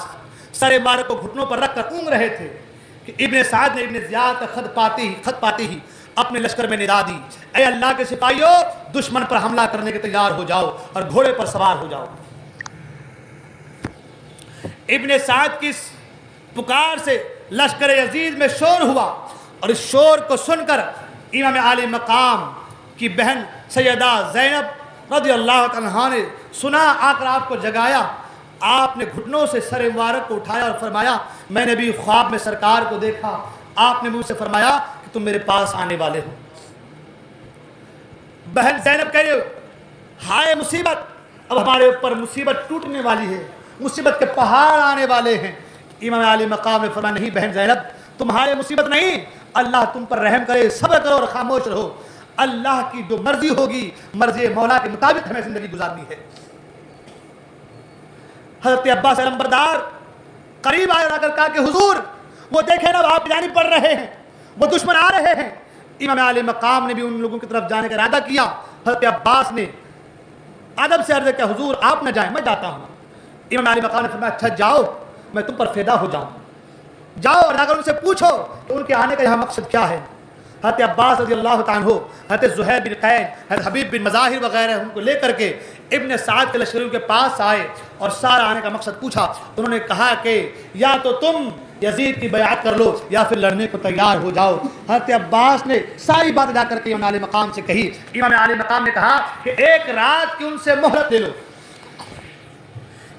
سر مبارک کو گھٹنوں پر رکھ کر اونگ رہے تھے کہ ابن سعد نے ابن زیاد کا خط پاتے ہی اپنے لشکر میں ندا دی, اے اللہ کے سپاہیوں, دشمن پر حملہ کرنے کے تیار ہو جاؤ اور گھوڑے پر سوار ہو جاؤ. ابن سعد کی پکار سے لشکر یزید میں شور ہوا, اور اس شور کو سن کر امام عالی مقام کی بہن سیدہ زینب رضی اللہ عنہا نے سنا, آ کر آپ کو جگایا. آپ نے گھٹنوں سے سر مبارک کو اٹھایا اور فرمایا, میں نے بھی خواب میں سرکار کو دیکھا. آپ نے مجھ سے فرمایا کہ تم میرے پاس آنے والے ہو. بہن زینب کہہ رہے, ہائے مصیبت, اب ہمارے اوپر مصیبت ٹوٹنے والی ہے, مصیبت کے پہاڑ آنے والے ہیں. امام عالی مقام نے فرمایا, نہیں بہن زینب, تمہارے مصیبت نہیں, اللہ تم پر رحم کرے, صبر کرو اور خاموش رہو. اللہ کی جو مرضی ہوگی, مرضی مولا کے مطابق ہمیں زندگی گزارنی ہے. حضرت عباس علمبردار قریب آئے, کر کہا کہ حضور وہ دیکھیں نا, آپ جانب پڑ رہے ہیں, وہ دشمن آ رہے ہیں. امام عالی مقام نے بھی ان لوگوں کی طرف جانے کا ارادہ کیا. حضرت عباس نے ادب سے عرض کیا, حضور آپ نہ جائیں, میں جاتا ہوں. امام عالی مقام نے فرمایا, اچھا جاؤ, میں تم پر فدا ہو جاؤں. جاؤ اور اگر ان سے پوچھو کہ ان کے آنے کا یہاں مقصد کیا ہے. حضرت عباس رضی اللہ تعالیٰ عنہ, حضرت زہیر بن قین, حضرت حبیب بن مظاہر وغیرہ ان کو لے کر کے ابن سعد کے لشکریوں کے پاس آئے اور سارا آنے کا مقصد پوچھا. انہوں نے کہا کہ یا تو تم یزید کی بیعت کر لو یا پھر لڑنے کو تیار ہو جاؤ۔ حضرت عباس نے ساری بات جا کر کے امام عالی مقام سے کہی۔ امام عالی مقام نے کہا کہ ایک رات کی ان سے مہلت لے لو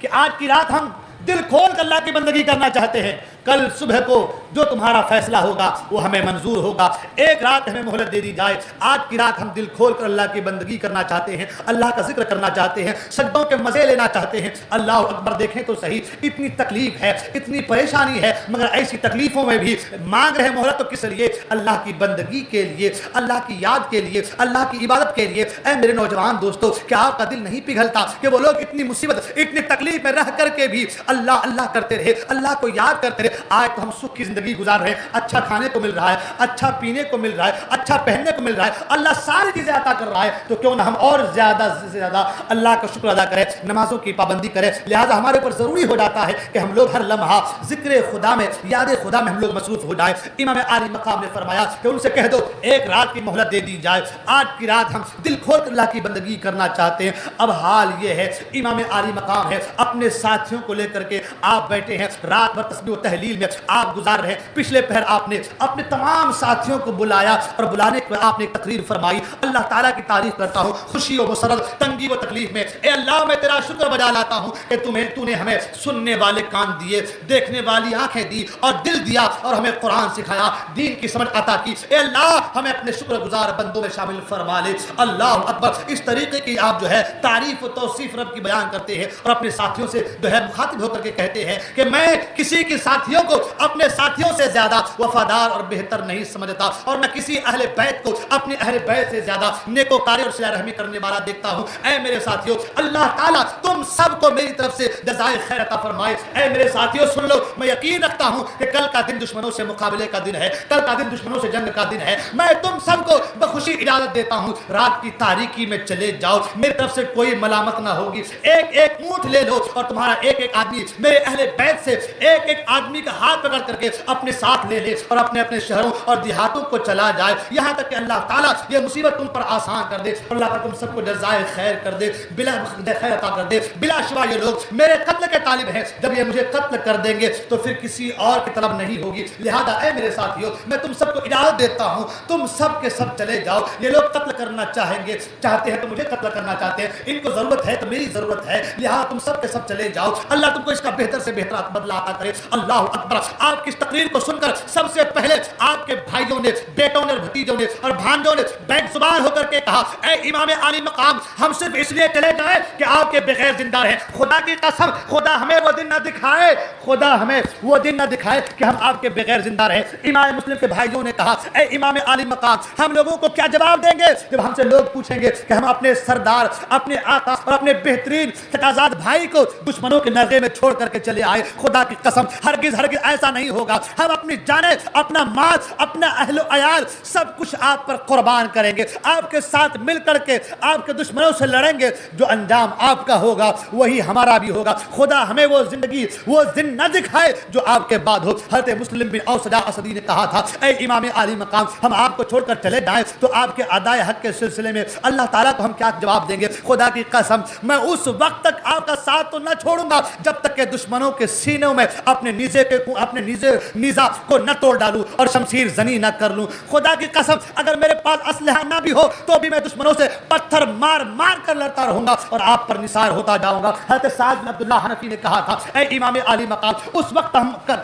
کہ آج کی رات ہم دل کھول کر اللہ کی بندگی کرنا چاہتے ہیں، کل صبح کو جو تمہارا فیصلہ ہوگا وہ ہمیں منظور ہوگا، ایک رات ہمیں مہلت دے دی جائے، آج کی رات ہم دل کھول کر اللہ کی بندگی کرنا چاہتے ہیں، اللہ کا ذکر کرنا چاہتے ہیں، سجدوں کے مزے لینا چاہتے ہیں۔ اللہ اکبر، دیکھیں تو صحیح، اتنی تکلیف ہے، اتنی پریشانی ہے، مگر ایسی تکلیفوں میں بھی مانگ رہے مہلت تو کس لیے؟ اللہ کی بندگی کے لیے، اللہ کی یاد کے لیے، اللہ کی عبادت کے لیے۔ اے میرے نوجوان دوستو، کیا آپ کا دل نہیں پگھلتا کہ وہ لوگ اتنی مصیبت، اتنی تکلیف میں رہ کر کے بھی اللہ اللہ کرتے رہے، اللہ کو یاد کرتے رہے؟ آج تو ہم سکھ کی زندگی گزار رہے ہیں، اچھا کھانے کو مل رہا ہے، اچھا پینے کو مل رہا ہے، اچھا پہننے کو مل رہا ہے، اللہ ساری چیزیں عطا کر رہا ہے، تو کیوں نہ ہم اور زیادہ سے زیادہ اللہ کا شکر ادا کریں، نمازوں کی پابندی کریں۔ لہٰذا ہمارے اوپر ضروری ہو جاتا ہے کہ ہم لوگ ہر لمحہ ذکر خدا میں، یاد خدا میں ہم لوگ مصروف ہو جائیں۔ امام عالی مقام نے فرمایا کہ ان سے کہہ دو ایک رات کی مہلت دے دی جائے، آج کی رات ہم دل کھول کر اللہ کی بندگی کرنا چاہتے ہیں۔ اب حال یہ ہے، امام عالی مقام ہے، اپنے ساتھیوں کو لے کر کے آپ بیٹھے ہیں، رات بھر تسبیح و تحلیل میں آپ گزار رہے ہیں۔ پچھلے پہر آپ نے اپنے تمام ساتھیوں کو بلایا اور بلانے کے بعد آپ نے ایک تقریر فرمائی، اللہ تعالیٰ کی تعریف کرتا ہوں خوشی و مسرت، تنگی و تکلیف میں، اے اللہ میں تیرا شکر بجا لاتا ہوں کہ تو نے ہمیں سننے والے کان دیے، دیکھنے والی آنکھیں دی اور دل دیا، اور ہمیں قرآن سکھایا، دین کی سمجھ عطا کی۔ اے اللہ ہمیں اپنے شکر گزار بندوں میں شامل فرما لے۔ اللہ اکبر، اس طریقے کی آپ جو ہے تعریف و توصیف رب کی بیان کرتے ہیں اور اپنے ساتھیوں سے جو ہے مخاطب ہو کر کے کہتے ہیں کہ میں کسی کے ساتھیوں کو اپنے ساتھیوں سے زیادہ وفادار اور بہتر نہیں سمجھتا، اور میں کسی اہل بیت کو اپنے اہل بیت سے زیادہ نیکوکاری اور صلہ رحمی کرنے والا دیکھتا ہوں۔ اے میرے ساتھیوں، اللہ تعالیٰ تم سب کو میری طرف سے جزائے خیر عطا فرمائے۔ اے میرے ساتھیوں سن لو، میں یقین رکھتا ہوں کہ کل کا دن دشمنوں سے مقابلے کا دن ہے، کل کا دن دشمنوں سے جنگ کا دن ہے۔ میں تم سب کو بخوشی اجازت دیتا ہوں، رات کی تاریکی میں چلے جاؤ، میری طرف سے کوئی ملامت نہ ہوگی۔ ایک ایک اونٹ لے لو اور تمہارا ایک ایک آدمی میرے اہل بیت سے ایک ایک آدمی کا ہاتھ پکڑ کر کے اپنے ساتھ لے لے اور اپنے اپنے شہروں اور دیہاتوں کو چلا جائے، یہاں تک کہ اللہ تعالیٰ یہ مصیبت تم پر آسان کر دے، اور اللہ تعالیٰ تم سب کو جزائے خیر کر دے، بلا خیر عطا کر دے۔ بلا شبہ یہ لوگ میرے قتل کے طالب ہیں، جب یہ مجھے قتل کر دیں گے تو پھر کسی اور کی طلب نہیں ہوگی۔ لہذا اے میرے ساتھیوں، میں تم سب کو اجازت دیتا ہوں، تم سب کے سب چلے جاؤ۔ یہ لوگ قتل کرنا چاہتے ہیں تو مجھے قتل کرنا چاہتے ہیں، ان کو ضرورت ہے تو میری ضرورت ہے، لہذا تم سب کے سب چلے جاؤ، اللہ تم کو اس کا بہتر سے بہتر بدلہ عطا کرے۔ اللہ اکبر، آپ کی اس تقریر کو سن کر سب سے پہلے آپ کے بھائیوں نے، بیٹوں نے اور بھتیجوں نے اور بھانجوں نے بیک زبان ہو کر کے کہا، اے امام عالی مقام، ہم صرف اس لیے چلے جائیں کہ آپ کے بغیر زندہ رہیں، خدا کی قسم خدا ہمیں وہ دن نہ دکھائے، خدا ہمیں وہ دن نہ دکھائے کہ ہم آپ کے بغیر زندہ رہیں۔ امام مسلم کے بھائیوں نے کہا، اے امام عالی مقام، ہم لوگوں کو کیا جواب دیں گے جب ہم سے لوگ پوچھیں گے کہ ہم اپنے سردار، اپنے آقا اور اپنے بہترین تقاضات بھائی کو دشمنوں کے نرغے میں چھوڑ کر کے چلے آئے؟ خدا کی قسم ہرگز ہرگز ایسا نہیں ہوگا، ہم اپنی جانیں، اپنا مال، اپنا اہل و عیال سب کچھ آپ پر قربان کریں گے، آپ کے ساتھ مل کر کے آپ کے دشمنوں سے لڑیں گے، جو انجام آپ کا ہوگا وہی ہمارا بھی ہوگا۔ خدا ہمیں وہ زندگی، وہ دن نہ دکھائے جو آپ کے بعد ہو۔ حضرت مسلم بن اوسجا اسدی نے کہا تھا، اے امام عالی مقام، ہم آپ کو چھوڑ کر چلے جائیں تو آپ کے ادائے حق کے سلسلے میں اللہ تعالیٰ کو ہم کیا جواب دیں گے؟ خدا کی قسم میں اس وقت تک آپ کا ساتھ تو نہ چھوڑوں گا جب تک کہ دشمنوں کے سینوں میں اپنے نیزہ کو نہ توڑ ڈالوں اور شمشیر زنی نہ کر لوں۔ خدا کی قسم اگر میرے پاس اسلحہ نہ بھی ہو تو بھی میں دشمنوں سے پتھر مار مار کر لڑتا رہوں گا اور آپ پر نثار ہوتا جاؤں گا۔ حضرت سعد بن عبداللہ حنفی نے کہا تھا، اے امام عالی مقام، اس وقت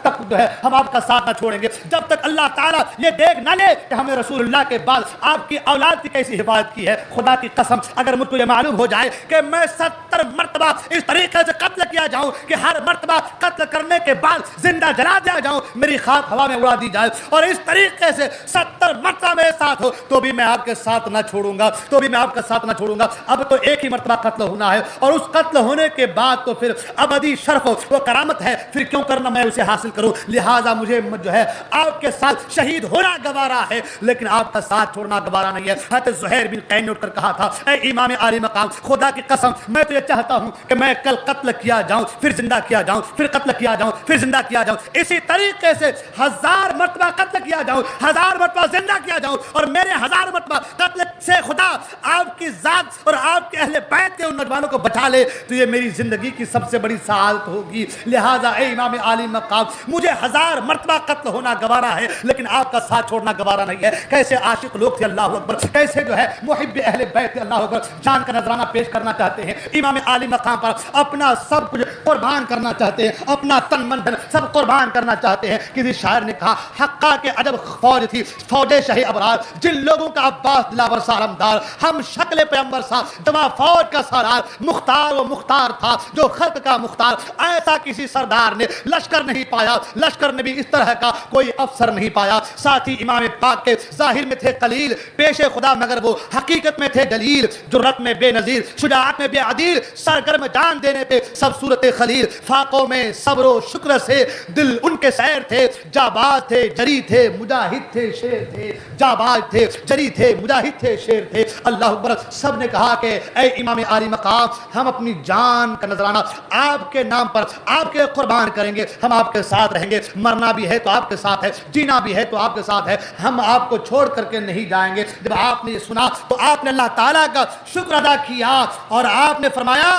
تک جو ہے ہم آپ کا ساتھ نہ چھوڑیں گے جب تک اللہ تعالیٰ یہ دیکھ نہ لے کہ ہمیں رسول اللہ کے بعد آپ کی اولاد کی کیسی حفاظت کی ہے۔ خدا کی قسم اگر مجھ کو یہ معلوم ہو جائے کہ میں 70 مرتبہ اس طریقے سے قتل کیا جاؤں کہ ہر مرتبہ قتل کرنے کے بعد زندہ جلا دیا جاؤں، میری خاک ہوا میں اڑا دی جائے، اور اس طریقے سے 70 مرتبہ میرے ساتھ ہو تو بھی میں آپ کے ساتھ نہ چھوڑوں گا، تو بھی میں آپ کا ساتھ نہ چھوڑوں گا۔ اب تو ایک ہی مرتبہ قتل ہونا ہے، اور اس قتل ہونے کے بعد تو پھر ابدی شرف و کرامت ہے، پھر کیوں کرنا میں اسے حاصل کروں؟ لہٰذا مجھے جو ہے آپ کے ساتھ شہید ہونا گوارا ہے، لیکن آپ کا ساتھ چھوڑنا گوارا نہیں ہے۔ حضرت زہیر بن قین نے اٹھ کر کہا تھا، اے امام عالی مقام، خدا کی قسم میں تو یہ چاہتا ہوں کہ میں کل قتل کیا جاؤں، پھر زندہ کیا جاؤں، پھر قتل کیا جاؤں، پھر زندہ کیا کیا جاؤں, اسی طریقے سے 1000 مرتبہ قتل کیا جاؤں, 1000 مرتبہ زندہ کیا جاؤں, اور میرے 1000 مرتبہ قتل سے خدا آپ کی ذات اور آپ کے اہل بیت کے ان نوجوانوں کو بچا لے تو یہ میری زندگی کی سب سے بڑی سعادت ہوگی. لہذا اے امام عالی مقام, مجھے 1000 مرتبہ قتل ہونا گوارا ہے لیکن آپ کا ساتھ چھوڑنا گوارا نہیں ہے. کیسے عاشق لوگ تھے, اللہ اکبر, کیسے جو ہے محب اہل بیت تھے, اللہ اکبر, جان کا نذرانہ پیش کرنا چاہتے ہیں امام عالی مقام پر, اپنا سب کچھ قربان کرنا چاہتے ہیں, اپنا تن من دھن سب قربان کرنا چاہتے ہیں. کسی شاعر نے کہا حقا کے عجب فوج تھی فوج شاہی ابرار, جن لوگوں کا عباس دلاور سالمدار, ہم شکل پیغمبر سا جمع فوج کا سالار, مختار و مختار تھا جو خلق کا مختار, ایسا کسی سردار نے لشکر نہیں پایا, لشکر نے بھی اس طرح کا کوئی افسر نہیں پایا. ساتھی امام پاک کے ظاہر میں تھے قلیل, پیش خدا مگر وہ حقیقت میں تھے دلیل, جرت میں بے نظیر, شجاعت میں بے عدیل, سرگرم جان دینے پہ سب صورت خلیل, فاقوں میں صبر و شکر سے دل ان کے سیر تھے, جاباز تھے جری تھے مجاہد تھے شیر تھے, جاباز تھے جری تھے مجاہد تھے شیر تھے. اللہ اکبر. سب نے کہا کہ اے امام عالی مقام, ہم اپنی جان کا نذرانہ آپ کے نام پر آپ کے قربان کریں گے, ہم آپ کے ساتھ رہیں گے, مرنا بھی ہے تو آپ کے ساتھ ہے, جینا بھی ہے تو آپ کے ساتھ ہے, ہم آپ کو چھوڑ کر کے نہیں جائیں گے. جب آپ نے یہ سنا تو آپ نے اللہ تعالیٰ کا شکر ادا کیا اور آپ نے فرمایا,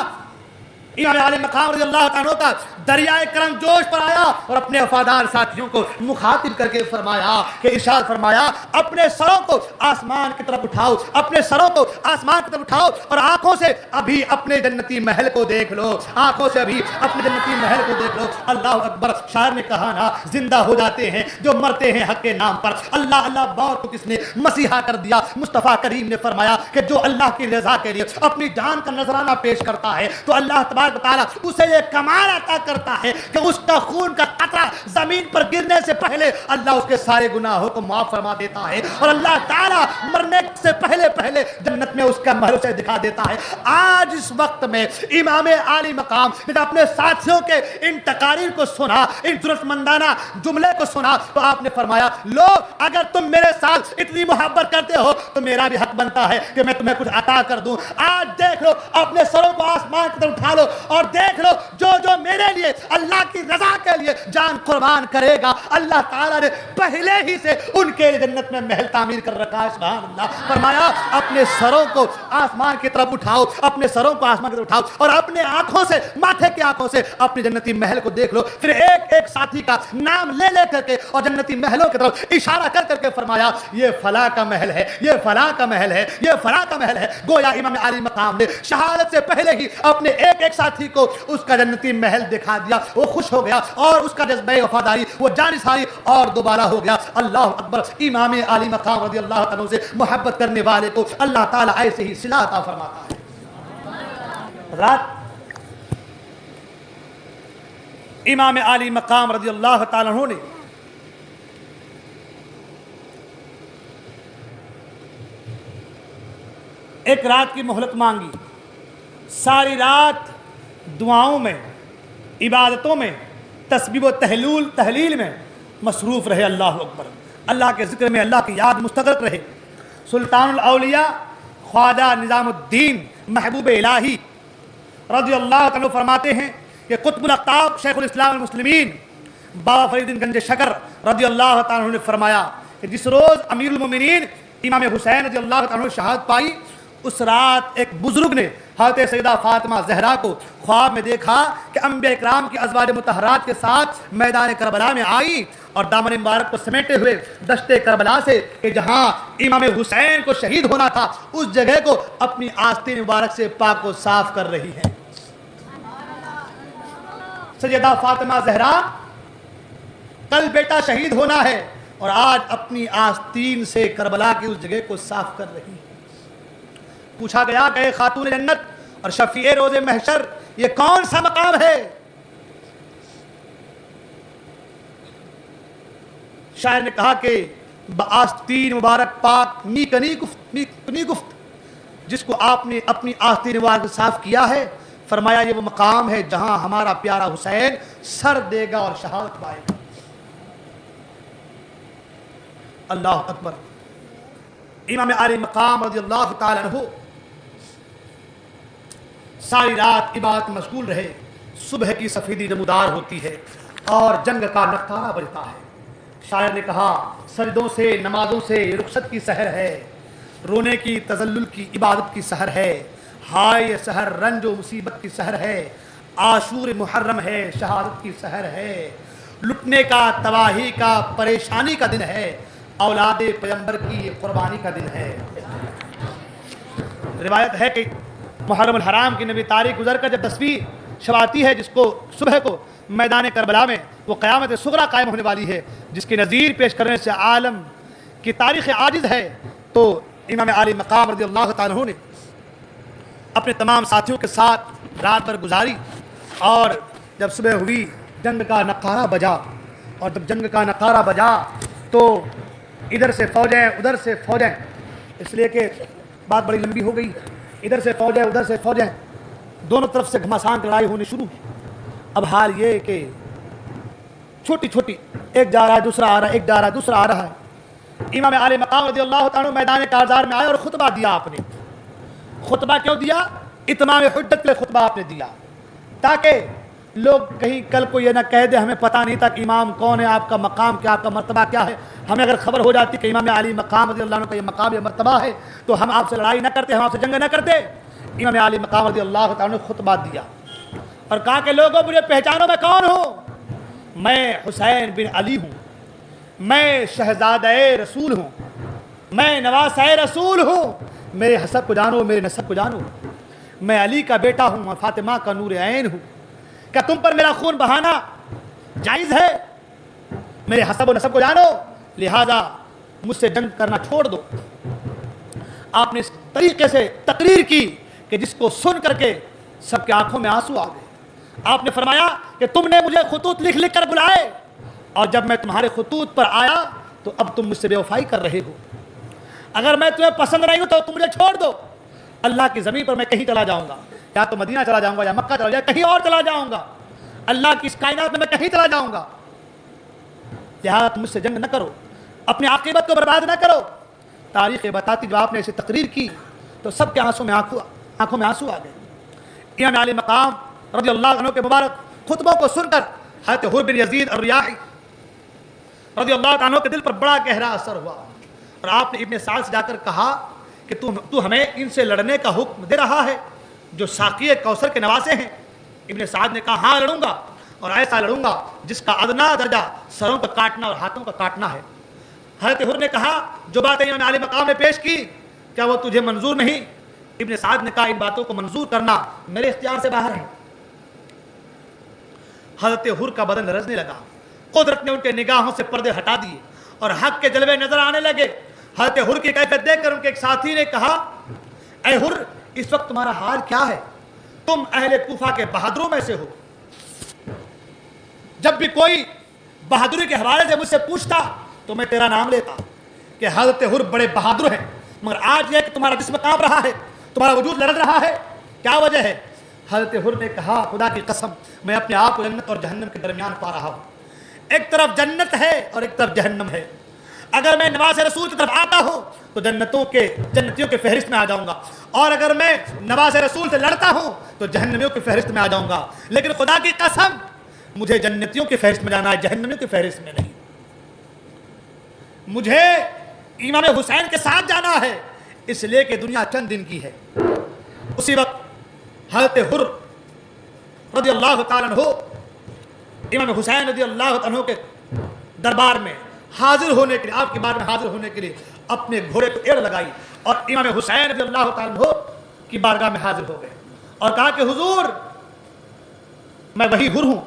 امام عالی مقام رضی اللہ عنہ کا دریائے کرم جوش پر آیا اور اپنے وفادار ساتھیوں کو مخاطب کر کے فرمایا کہ ارشاد فرمایا, اپنے سروں کو آسمان کی طرف اٹھاؤ, اپنے سروں کو آسمان کی طرف اٹھاؤ اور آنکھوں سے ابھی اپنے جنتی محل کو دیکھ لو, آنکھوں سے ابھی اپنے جنتی محل کو دیکھ لو. اللہ اکبر. شاعر نے کہا نا, زندہ ہو جاتے ہیں جو مرتے ہیں حق کے نام پر. اللہ اللہ بور کو کس نے مسیحا کر دیا. مصطفیٰ کریم نے فرمایا کہ جو اللہ کی رضا کے لیے اپنی جان کا نذرانہ پیش کرتا ہے تو اللہ تبارک و تعالیٰ اسے یہ کمال عطا کرتا ہے کہ اس کا خون کا قطرہ زمین پر گرنے سے پہلے اللہ اس کے سارے گناہوں کو معاف فرما دیتا ہے, اور اللہ تعالیٰ مرنے سے پہلے پہلے جنت میں اس کا محل اسے دکھا دیتا ہے. آج اس وقت میں امام عالی مقام جب اپنے ساتھیوں کے ان تقاریر کو سنا, ان ضرورت مندانہ جملے کو سنا تو آپ نے فرمایا, لو اگر تم میرے ساتھ اتنی محبت کرتے ہو تو میرا بھی حق بنتا ہے کہ میں تمہیں کچھ عطا کر دوں. آج دیکھ لو, اپنے سروں کو آسمان کی طرف اٹھا لو اور دیکھ لو, جو جو میرے لیے اللہ کی رضا کے لیے جان قربان کرے گا اللہ تعالیٰ نے پہلے ہی سے ان کے جنت میں محل تعمیر کر رکھا ہے. سبحان اللہ. فرمایا اپنے سروں کو آسمان کی طرف اٹھاؤ, اپنے سروں کو آسمان کی طرف اٹھاؤ اور اپنے آنکھوں سے, ماتھے کی آنکھوں سے اپنے جنتی محل کو دیکھ لو. پھر ایک ایک ساتھی کا نام لے لے کر کے اور جنتی محلوں کی طرف اشارہ کر کر کے فرمایا, یہ فلاں کا محل ہے, یہ فلاں کا محل ہے, یہ فلاں کا محل ہے. گویا امام عالی مقام نے شہادت سے پہلے ہی اپنے ایک ایک ساتھی کو اس کا جنتی محل دکھا دیا. وہ خوش ہو گیا اور اس کا جذبہ وفاداری وہ جانساری اور دوبارہ ہو گیا. اللہ اکبر. امام عالی مقام رضی اللہ عنہ سے محبت کرنے والے کو اللہ تعالیٰ ایسے ہی صلہ عطا فرماتا ہے. رات امام عالی مقام رضی اللہ تعالیٰ عنہ نے ایک رات کی مہلت مانگی. ساری رات دعاؤں میں, عبادتوں میں, تسبیح و تحلیل میں مصروف رہے. اللہ اکبر. اللہ کے ذکر میں, اللہ کی یاد مستغرق رہے. سلطان الاولیاء خواجہ نظام الدین محبوب الہی رضی اللہ عنہ فرماتے ہیں کہ قطب الاقطاب شیخ الاسلام المسلمین بابا فرید گنج شکر رضی اللہ عنہ نے فرمایا کہ جس روز امیر المومنین امام حسین رضی اللہ عنہ شہادت پائی, اس رات ایک بزرگ نے حضرت سیدہ فاطمہ زہرا کو خواب میں دیکھا کہ انبیاء اکرام کی ازواج مطہرات کے ساتھ میدان کربلا میں آئی اور دامن مبارک کو سمیٹے ہوئے دشت کربلا سے کہ جہاں امام حسین کو شہید ہونا تھا اس جگہ کو اپنی آستین مبارک سے پاک و صاف کر رہی ہیں. سیدہ فاطمہ زہرا کل بیٹا شہید ہونا ہے اور آج اپنی آستین سے کربلا کی اس جگہ کو صاف کر رہی ہیں. پوچھا گیا کہ خاتون جنت اور شفیع روز محشر یہ کون سا مقام ہے؟ شاعر نے کہا کہ بآستین مبارک پاک نی گفت جس کو آپ نے اپنی آستین مبارک صاف کیا ہے, فرمایا یہ وہ مقام ہے جہاں ہمارا پیارا حسین سر دے گا اور شہادت پائے گا. اللہ اکبر. امام عالی مقام رضی اللہ تعالی عنہ ساری رات عبادت مشغول رہے. صبح کی سفیدی نمودار ہوتی ہے, اور جنگ کا نقارہ بجتا ہے۔ شاعر نے کہا سجدوں سے نمازوں سے رخصت کی سحر ہے، رونے کی تذلل کی عبادت کی سحر ہے، ہائے سحر رنج و مصیبت کی سحر ہے، عاشور محرم ہے شہادت کی سحر ہے، لٹنے کا تباہی کا پریشانی کا دن ہے، اولاد پیغمبر کی قربانی کا دن ہے۔ روایت ہے کہ محرم الحرام کی نبی تاریخ گزر کر جب 10ویں شب آتی ہے، جس کو صبح کو میدان کربلا میں وہ قیامت صغریٰ قائم ہونے والی ہے، جس کی نظیر پیش کرنے سے عالم کی تاریخ عاجز ہے، تو امام عالی مقام رضی اللہ تعالیٰ عنہ نے اپنے تمام ساتھیوں کے ساتھ رات بھر گزاری، اور جب صبح ہوئی جنگ کا نقارہ بجا، اور جب جنگ کا نقارہ بجا تو ادھر سے فوجیں ادھر سے فوجیں، اس لیے کہ بات بڑی لمبی ہو گئی، ادھر سے فوجیں ادھر سے فوجیں، دونوں طرف سے گھمسان لڑائی ہونے شروع۔ اب حال یہ کہ چھوٹی چھوٹی ایک جا رہا ہے دوسرا آ رہا ہے، ایک جا رہا ہے دوسرا آ رہا ہے۔ امام علی مقام رضی اللہ تعالیٰ میدان کارزار میں آئے اور خطبہ دیا آپ نے۔ خطبہ کیوں دیا؟ اتمام حجت کے لیے خطبہ آپ نے دیا، تاکہ لوگ کہیں کل کو یہ نہ کہہ دے ہمیں پتہ نہیں تھا کہ امام کون ہے، آپ کا مقام کیا، آپ کا مرتبہ کیا ہے۔ ہمیں اگر خبر ہو جاتی کہ امام علی مقام رضی اللہ عنہ کا یہ مقام یہ مرتبہ ہے تو ہم آپ سے لڑائی نہ کرتے، ہم آپ سے جنگ نہ کرتے۔ امام علی مقام رضی اللہ تعالیٰ نے خطبہ دیا اور کہا کہ لوگوں مجھے پہچانو میں کون ہوں، میں حسین بن علی ہوں، میں شہزادہ رسول ہوں، میں نواسہ رسول ہوں، میرے حسب کو جانو میرے نسب کو جانو، میں علی کا بیٹا ہوں، میں فاطمہ کا نور عین ہوں، کیا تم پر میرا خون بہانا جائز ہے؟ میرے حسب و نسب کو جانو، لہذا مجھ سے جنگ کرنا چھوڑ دو۔ آپ نے اس طریقے سے تقریر کی کہ جس کو سن کر کے سب کے آنکھوں میں آنسو آ گئے۔ آپ نے فرمایا کہ تم نے مجھے خطوط لکھ لکھ کر بلائے، اور جب میں تمہارے خطوط پر آیا تو اب تم مجھ سے بے وفائی کر رہے ہو۔ اگر میں تمہیں پسند نہیں ہوں تو تم مجھے چھوڑ دو، اللہ کی زمین پر میں کہیں چلا جاؤں گا، یا تو مدینہ چلا جاؤں گا یا مکہ چلا جاؤں گا، کہیں اور چلا جاؤں گا، اللہ کی اس کائنات میں کہیں چلا جاؤں گا، لہٰذا تم مجھ سے جنگ نہ کرو، اپنی عاقبت کو برباد نہ کرو۔ تاریخ بتاتی جب آپ نے ایسی تقریر کی تو سب کے آنکھوں میں آنسو آ گئے۔ امام علی مقام رضی اللہ عنہ کے مبارک خطبوں کو سن کر حضرت حر بن یزید الریاحی رضی اللہ عنہ کے دل پر بڑا گہرا اثر ہوا، اور آپ نے ابن سعد سے جا کر کہا کہ تو ہمیں ان سے لڑنے کا حکم دے رہا ہے جو ساقی کوثر کے نواسے ہیں؟ ابن سعد نے کہا ہاں لڑوں گا، اور ایسا لڑوں گا جس کا ادنا درجہ سروں کا کاٹنا اور ہاتھوں کا کاٹنا ہے۔ حضرت حر نے کہا جو باتیں امام علی مقام نے پیش کی کیا وہ تجھے منظور نہیں؟ ابن سعد نے کہا ان باتوں کو منظور کرنا میرے اختیار سے باہر ہے۔ حضرت حر کا بدن لرزنے لگا، قدرت نے ان کے نگاہوں سے پردے ہٹا دیے اور حق کے جلوے نظر آنے لگے۔ حضرت حر کی کیفیت دیکھ کر ان کے ایک ساتھی نے کہا اے حر اس وقت تمہارا حال کیا ہے؟ تم اہل کوفہ کے بہادروں میں سے ہو۔ جب بھی کوئی بہادری کے حوالے سے مجھ سے پوچھتا تو میں تیرا نام لیتا کہ حضرت حر بڑے بہادر ہیں، مگر آج یہ کہ تمہارا جسم کانپ رہا ہے، تمہارا وجود لرز رہا ہے، کیا وجہ ہے؟ حضرت حر نے کہا خدا کی قسم میں اپنے آپ کو جنت اور جہنم کے درمیان پا رہا ہوں، ایک طرف جنت ہے اور ایک طرف جہنم ہے۔ اگر میں نواز رسول کی طرف آتا ہوں تو جنتیوں کے فہرست میں آ جاؤں گا، اور اگر میں نواز رسول سے لڑتا ہوں تو جہنمیوں کی فہرست میں آ جاؤں گا، لیکن خدا کی قسم مجھے جنتیوں کی فہرست میں جانا ہے، جہنمیوں کی فہرست میں نہیں۔ مجھے امام حسین کے ساتھ جانا ہے، اس لیے کہ دنیا چند دن کی ہے۔ اسی وقت حضرت حر رضی اللہ تعالیٰ عنہ امام حسین رضی اللہ عنہ کے دربار میں حاضر ہونے کے لیے، آپ کے بار میں حاضر ہونے کے لیے اپنے گھوڑے کو ایڑ لگائی اور امام حسین رضی اللہ تعالیٰ عنہ کی بارگاہ میں حاضر ہو گئے اور کہا کہ حضور میں وہی حر ہوں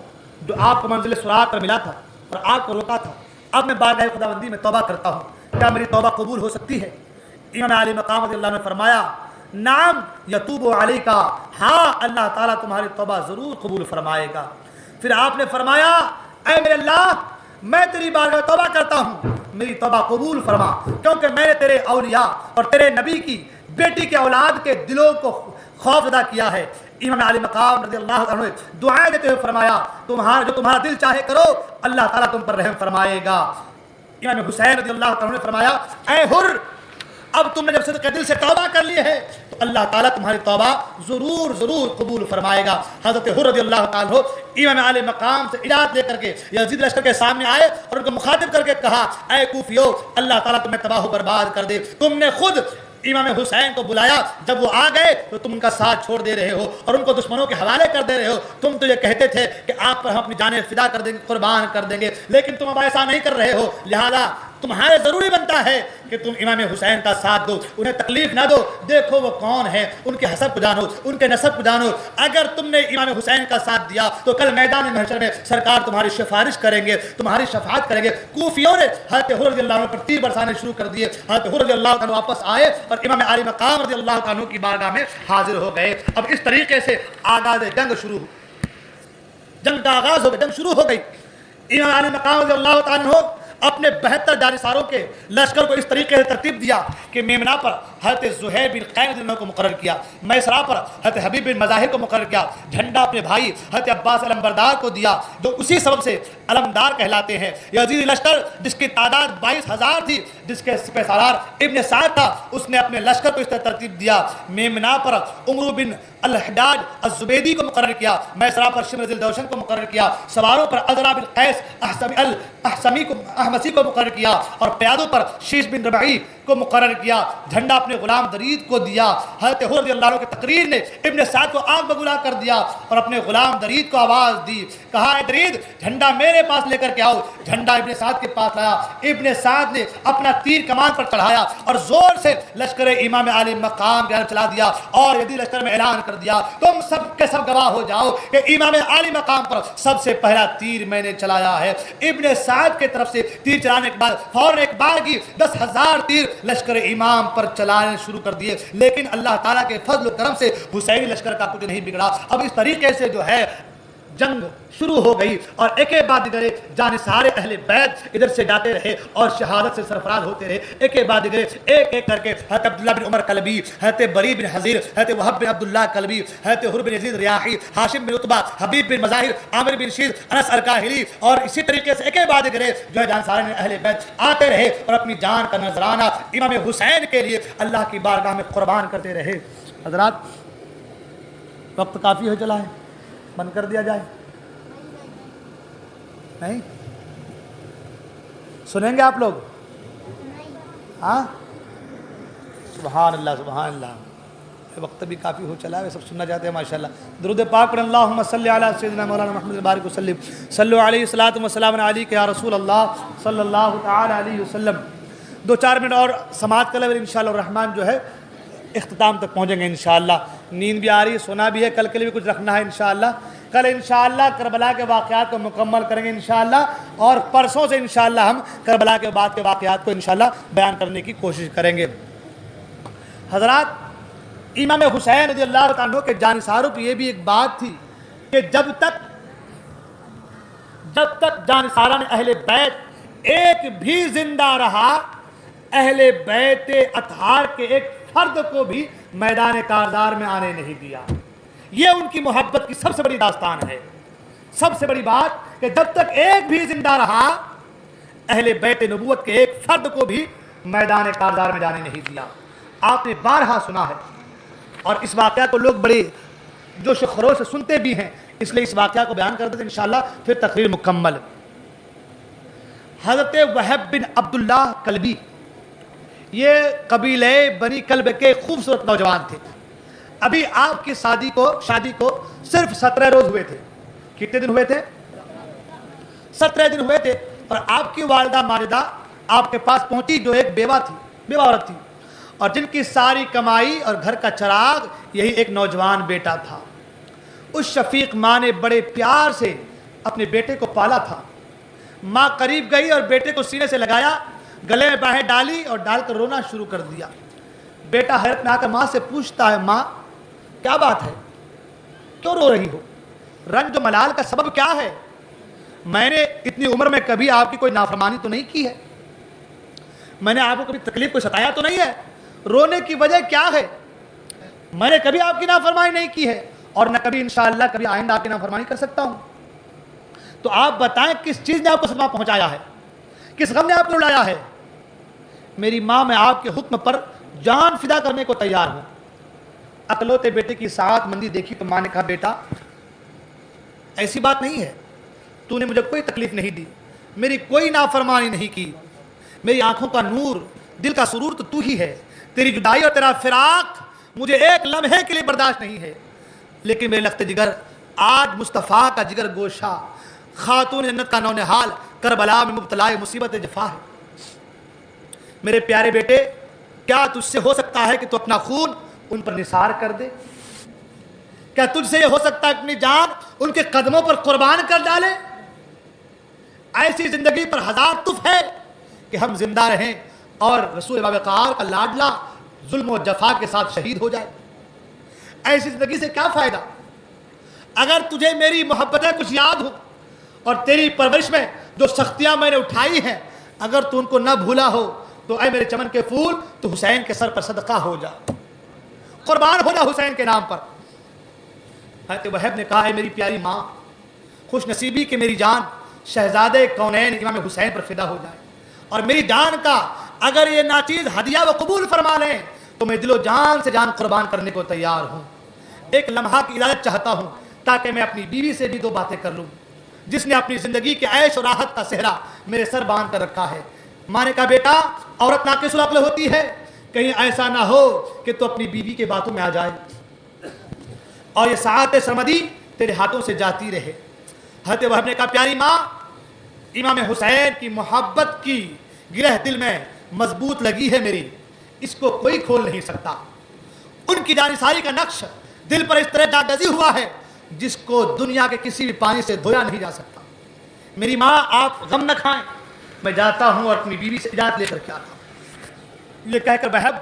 جو آپ کو منزل سرات پر ملا تھا اور آپ کو روکا تھا، اب میں بارگاہ خداوندی میں توبہ کرتا ہوں، کیا میری توبہ قبول ہو سکتی ہے؟ امام علی مقام رضی اللہ عنہ نے فرمایا نام یتوب علیکا، ہاں اللہ تعالیٰ تمہاری توبہ ضرور قبول فرمائے گا۔ پھر آپ نے فرمایا اے میرے اللہ میں تیری بارگاہ توبہ کرتا ہوں، میری توبہ قبول فرما، کیونکہ میں نے تیرے اولیاء اور تیرے نبی کی بیٹی کے اولاد کے دلوں کو خوف زدہ کیا ہے۔ امام علی مقام رضی اللہ عنہ نے دعائیں دیتے ہوئے فرمایا جو تمہارا دل چاہے کرو، اللہ تعالیٰ تم پر رحم فرمائے گا۔ امام حسین رضی اللہ عنہ نے فرمایا اے حر اب تم نے جب صدق دل سے توبہ کر لی ہے تو اللہ تعالیٰ تمہاری توبہ ضرور ضرور قبول فرمائے گا۔ حضرت حر رضی اللہ تعالیٰ امام عالی مقام سے اجازت لے کر کے یزید لشکر کے سامنے آئے اور ان کو مخاطب کر کے کہا، اے کوفیو، اللہ تعالیٰ تمہیں تباہ و برباد کر دے، تم نے خود امام حسین کو بلایا، جب وہ آ گئے تو تم ان کا ساتھ چھوڑ دے رہے ہو اور ان کو دشمنوں کے حوالے کر دے رہے ہو۔ تم تو یہ کہتے تھے کہ آپ پر ہم اپنی جانیں فدا کر دیں گے، قربان کر دیں گے، لیکن تم اب ایسا نہیں کر رہے ہو، لہذا تمہارے ضروری بنتا ہے کہ تم امام حسین کا ساتھ دو، انہیں تکلیف نہ دو۔ دیکھو وہ کون ہے، ان کے حسب کو جانو، ان کے نسب کو جانو۔ اگر تم نے امام حسین کا ساتھ دیا تو کل میدان محشر میں سرکار تمہاری سفارش کریں گے، تمہاری شفاعت کریں گے۔ کوفیوں نے حضرت حر رضی اللہ عنہ پر تیر برسانے شروع کر دیے۔ حضرت حر رضی اللہ عنہ واپس آئے اور امام علی مقام رضی اللہ عنہ کی بارگاہ میں حاضر ہو گئے۔ اب اس طریقے سے آغاز جنگ شروع ہو، جنگ کا آغاز ہو گیا، جنگ شروع ہو گئی۔ امام علی مقام رضی اللہ عنہ اپنے 72 جانثاروں کے لشکر کو اس طریقے سے ترتیب دیا کہ میمنا پر حضرت زہیر بن قین کو مقرر کیا، میسرا پر حضرت حبیب بن مظاہر کو مقرر کیا، جھنڈا اپنے بھائی حضرت عباس علمبردار کو دیا، جو اسی سبب سے علمدار کہلاتے ہیں۔ یزیدی لشکر جس کی تعداد 22,000 تھی، جس کے سپہ سالار ابن سعد تھا، اس نے اپنے لشکر کو اس طرح ترتیب دیا۔ میمنا پر عمرو بن الحجاج الزبیدی کو مقرر کیا، میسرا پر شمر ذی الدوشن کو مقرر کیا، سواروں پر عذرا بن قیس احمسی کو مقرر کیا اور پیادوں پر شیش بن ربعی کو مقرر کیا۔ جھنڈا اپنے غلام درید کو دیا۔ حضرت حر رضی اللہ عنہ کی تقریر نے ابن سعد کو آگ بگولا کر دیا اور اپنے غلام درید کو آواز دی، کہا اے درید جھنڈا میرے پاس لے کر کے آؤ۔ جھنڈا ابن سعد کے پاس لایا، ابن سعد نے اپنا تیر کمان پر چڑھایا اور زور سے لشکر امام علی مقام کی طرف چلا دیا اور یزیدی لشکر میں اعلان کر دیا، تم سب کے سب گواہ ہو جاؤ کہ امام علی مقام پر سب سے پہلا تیر میں نے چلایا ہے۔ ابن سعد کے طرف سے تیر چلانے کے بعد فوراً ایک بار کی 10,000 تیر لشکر امام پر چلانے شروع کر دیے، لیکن اللہ تعالیٰ کے فضل و کرم سے حسینی لشکر کا کچھ نہیں بگڑا۔ اب اس طریقے سے جو ہے جنگ شروع ہو گئی اور ایک ایک بعد دیگر جانثار اہل بیت ادھر سے جاتے رہے اور شہادت سے سرفراز ہوتے رہے۔ ایک ایک بعد دیگر ایک ایک کر کے حضرت عبداللہ بن عمر کلبی، حضرت بری بن حضیر، حضرت وہب بن عبداللہ کلبی، حضرت حر بن یزید ریاحی، ہاشم بن عتبہ، حبیب بن مظاہر، عامر بن شیر، انس ارکاہلی، اور اسی طریقے سے ایک ایک بعد دیگر جو ہے جانثار اہل بیت آتے رہے اور اپنی جان کا نذرانہ امام حسین کے لیے اللہ کی بارگاہ میں قربان کرتے رہے۔ حضرات وقت کافی ہو چلا ہے، بند کر دیا جائے؟ نہیں سنیں گے آپ لوگ؟ ہاں سبحان اللہ سبحان اللہ، وقت بھی کافی ہو چلا ہے، سب سننا چاہتے ہیں ماشاءاللہ۔ درود پاک پڑھیں، اللہم صلی علی سیدنا مولانا محمد بارک وسلم، صلو علیہ الصلاۃ والسلام علیک یا رسول اللہ صلی اللہ تعالی علیہ وسلم۔ 2-4 منٹ اور سماعت کر لیں، انشاءاللہ الرحمن جو ہے اختتام تک پہنچیں گے انشاءاللہ۔ نیند بھی آ رہی ہے، سونا بھی ہے، کل کے لیے بھی کچھ رکھنا ہے انشاءاللہ۔ کل انشاءاللہ کربلا کے واقعات کو مکمل کریں گے انشاءاللہ، اور پرسوں سے انشاءاللہ ہم کربلا کے بعد کے واقعات کو انشاءاللہ بیان کرنے کی کوشش کریں گے۔ حضرات امام حسین رضی اللہ عنہ کے جانثاروں کی یہ بھی ایک بات تھی کہ جب تک جانثاران اہل بیت ایک بھی زندہ رہا، اہل بیت اطہار کے ایک فرد کو بھی میدان کارزار میں آنے نہیں دیا۔ یہ ان کی محبت کی سب سے بڑی داستان ہے، سب سے بڑی بات کہ جب تک ایک بھی زندہ رہا، اہل بیت نبوت کے ایک فرد کو بھی میدان کارزار میں جانے نہیں دیا۔ آپ نے بارہا سنا ہے اور اس واقعہ کو لوگ بڑے جوش و خروش سے سنتے بھی ہیں، اس لیے اس واقعہ کو بیان کرتے ہیں انشاءاللہ، پھر تقریر مکمل۔ حضرت وہب بن عبداللہ کلبی یہ قبیلہ بنی کلب کے خوبصورت نوجوان تھے۔ ابھی آپ کی شادی کو صرف 17 روز ہوئے تھے۔ کتنے دن ہوئے تھے؟ 17 دن ہوئے تھے، اور آپ کی والدہ ماجدہ آپ کے پاس پہنچی، جو ایک بیوہ عورت تھی، اور جن کی ساری کمائی اور گھر کا چراغ یہی ایک نوجوان بیٹا تھا۔ اس شفیق ماں نے بڑے پیار سے اپنے بیٹے کو پالا تھا۔ ماں قریب گئی اور بیٹے کو سینے سے لگایا، گلے میں باہیں ڈالی اور ڈال کر رونا شروع کر دیا۔ بیٹا حیرت میں آ کر ماں سے پوچھتا ہے، ماں کیا بات ہے، کیوں رو رہی ہو؟ رنج و ملال کا سبب کیا ہے؟ میں نے اتنی عمر میں کبھی آپ کی کوئی نافرمانی تو نہیں کی ہے، میں نے آپ کو کبھی تکلیف کو ستایا تو نہیں ہے، رونے کی وجہ کیا ہے؟ میں نے کبھی آپ کی نافرمانی نہیں کی ہے، اور نہ کبھی انشاءاللہ کبھی آئندہ آپ کی نافرمانی کر سکتا ہوں۔ تو آپ بتائیں کس چیز نے آپ کو صدمہ پہنچایا ہے، کس غم نے آپ کو رلایا ہے؟ میری ماں، میں آپ کے حکم پر جان فدا کرنے کو تیار ہوں۔ اکلوتے بیٹے کی سعادت مندی دیکھی تو ماں نے کہا بیٹا ایسی بات نہیں ہے، تو نے مجھے کوئی تکلیف نہیں دی، میری کوئی نافرمانی نہیں کی، میری آنکھوں کا نور، دل کا سرور تو ہی ہے، تیری جدائی اور تیرا فراق مجھے ایک لمحے کے لیے برداشت نہیں ہے، لیکن میرے لخت جگر آج مصطفیٰ کا جگر گوشہ خاتون جنت کا نونہال کربلا میں مبتلا مصیبت جفا ہے۔ میرے پیارے بیٹے کیا تجھ سے ہو سکتا ہے کہ تو اپنا خون ان پر نثار کر دے؟ کیا تجھ سے یہ ہو سکتا ہے اپنی جان ان کے قدموں پر قربان کر ڈالے؟ ایسی زندگی پر ہزار تف ہے کہ ہم زندہ رہیں اور رسول باوقار کا لاڈلا ظلم و جفا کے ساتھ شہید ہو جائے۔ ایسی زندگی سے کیا فائدہ؟ اگر تجھے میری محبتیں کچھ یاد ہو اور تیری پرورش میں جو سختیاں میں نے اٹھائی ہیں اگر تو ان کو نہ بھولا ہو تو اے میرے چمن کے پھول تو حسین کے سر پر صدقہ ہو جا، قربان ہو جا حسین کے نام پر۔ حضرت وہب نے کہا ہے میری پیاری ماں خوش نصیبی کہ میری جان شہزادے کونین امام حسین پر فدا ہو جائے، اور میری جان کا اگر یہ ناچیز ہدیہ و قبول فرما لیں تو میں دل و جان سے جان قربان کرنے کو تیار ہوں۔ ایک لمحہ کی اجازت چاہتا ہوں تاکہ میں اپنی بیوی سے بھی دو باتیں کر لوں جس نے اپنی زندگی کے عیش و راحت کا صحرا میرے سر باندھ کر رکھا ہے۔ ماں نے کہا بیٹا عورت ناقص العقل ہوتی ہے، کہیں ایسا نہ ہو کہ تو اپنی بیوی کے باتوں میں آ جائے اور یہ سعادت سرمدی تیرے ہاتھوں سے جاتی رہے۔ حضرت وہب نے کہا پیاری ماں امام حسین کی محبت کی گرہ دل میں مضبوط لگی ہے میری، اس کو کوئی کھول نہیں سکتا۔ ان کی جانثاری کا نقش دل پر اس طرح جاگزی ہوا ہے جس کو دنیا کے کسی بھی پانی سے دھویا نہیں جا سکتا۔ میری ماں آپ غم نہ کھائیں، میں جاتا ہوں اور اپنی بیوی سے اجازت لے کر کے آتا ہوں۔ یہ کہہ کر وہب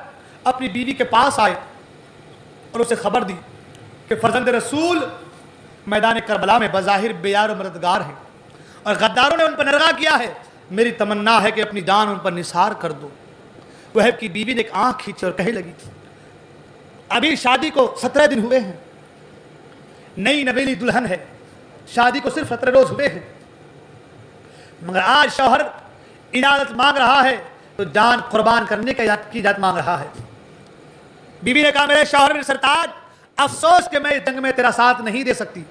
اپنی بیوی کے پاس آئے اور اسے خبر دی کہ فرزند رسول میدان کربلا میں بظاہر بیار و مددگار ہیں اور غداروں نے ان پر نرغہ کیا ہے، میری تمنا ہے کہ اپنی جان ان پر نثار کر دو۔ وہب کی بیوی نے ایک آنکھ کھینچی اور کہنے لگی ابھی شادی کو 17 دن ہوئے ہیں، نئی نویلی دلہن ہے، شادی کو صرف 17 روز ہوئے ہیں، مگر آج شوہر اجازت مانگ رہا ہے تو جان قربان کرنے کی اجازت مانگ رہا ہے۔ بیوی نے کہا میرے شوہر میرے سرتاج افسوس کہ میں اس جنگ میں تیرا ساتھ نہیں دے سکتی،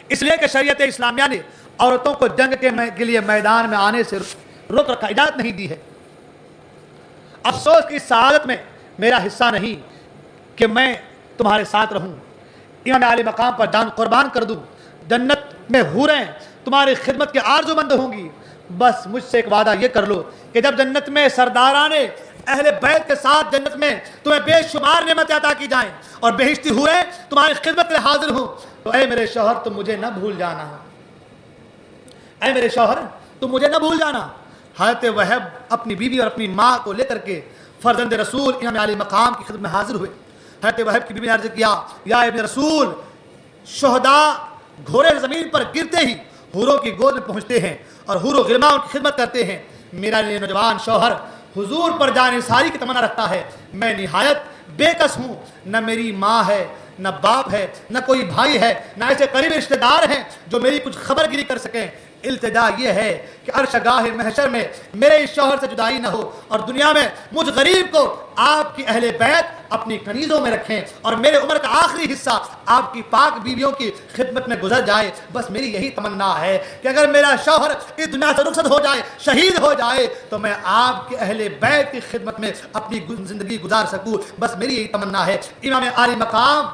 اس لیے کہ شریعت اسلامیہ نے عورتوں کو جنگ کے لیے میدان میں آنے سے روک رکھا، اجازت نہیں دی ہے۔ افسوس کہ اس سعادت میں میرا حصہ نہیں کہ میں تمہارے ساتھ رہوں، امام عالی مقام پر جان قربان کر دوں، جنت میں حوریں تمہاری خدمت کے آرزو مند ہوں گی، بس مجھ سے ایک وعدہ یہ کر لو کہ جب جنت میں سرداران اہل بیت کے ساتھ جنت میں تمہیں بے شمار نعمتیں عطا کی جائیں اور بہشتی حوریں تمہاری خدمت میں حاضر ہوں تو اے میرے شوہر تم مجھے نہ بھول جانا، اے میرے شوہر تم مجھے نہ بھول جانا۔ حضرت وہب اپنی بیوی اور اپنی ماں کو لے کر کے فرزند رسول امام علی مقام کی خدمت میں حاضر ہوئے۔ حضرت وہب کی بیوی نے عرض کیا یا ابن رسول شہداء گھوڑے زمین پر گرتے ہی حوروں کی گود میں پہنچتے ہیں اور حور و غلمان کی خدمت کرتے ہیں، میرا یہ نوجوان شوہر حضور پر جانثاری کی تمنا رکھتا ہے، میں نہایت بے کس ہوں، نہ میری ماں ہے نہ باپ ہے نہ کوئی بھائی ہے نہ ایسے قریبی رشتہ دار ہیں جو میری کچھ خبر گیری کر سکیں، التجا یہ ہے کہ عرش گاہ محشر میں میرے اس شوہر سے جدائی نہ ہو اور دنیا میں مجھ غریب کو آپ کی اہل بیت اپنی کنیزوں میں رکھیں اور میرے عمر کا آخری حصہ آپ کی پاک بیویوں کی خدمت میں گزر جائے۔ بس میری یہی تمنا ہے کہ اگر میرا شوہر اس دنیا سے رخصت ہو جائے، شہید ہو جائے تو میں آپ کے اہل بیت کی خدمت میں اپنی زندگی گزار سکوں، بس میری یہی تمنا ہے۔ امام عالی مقام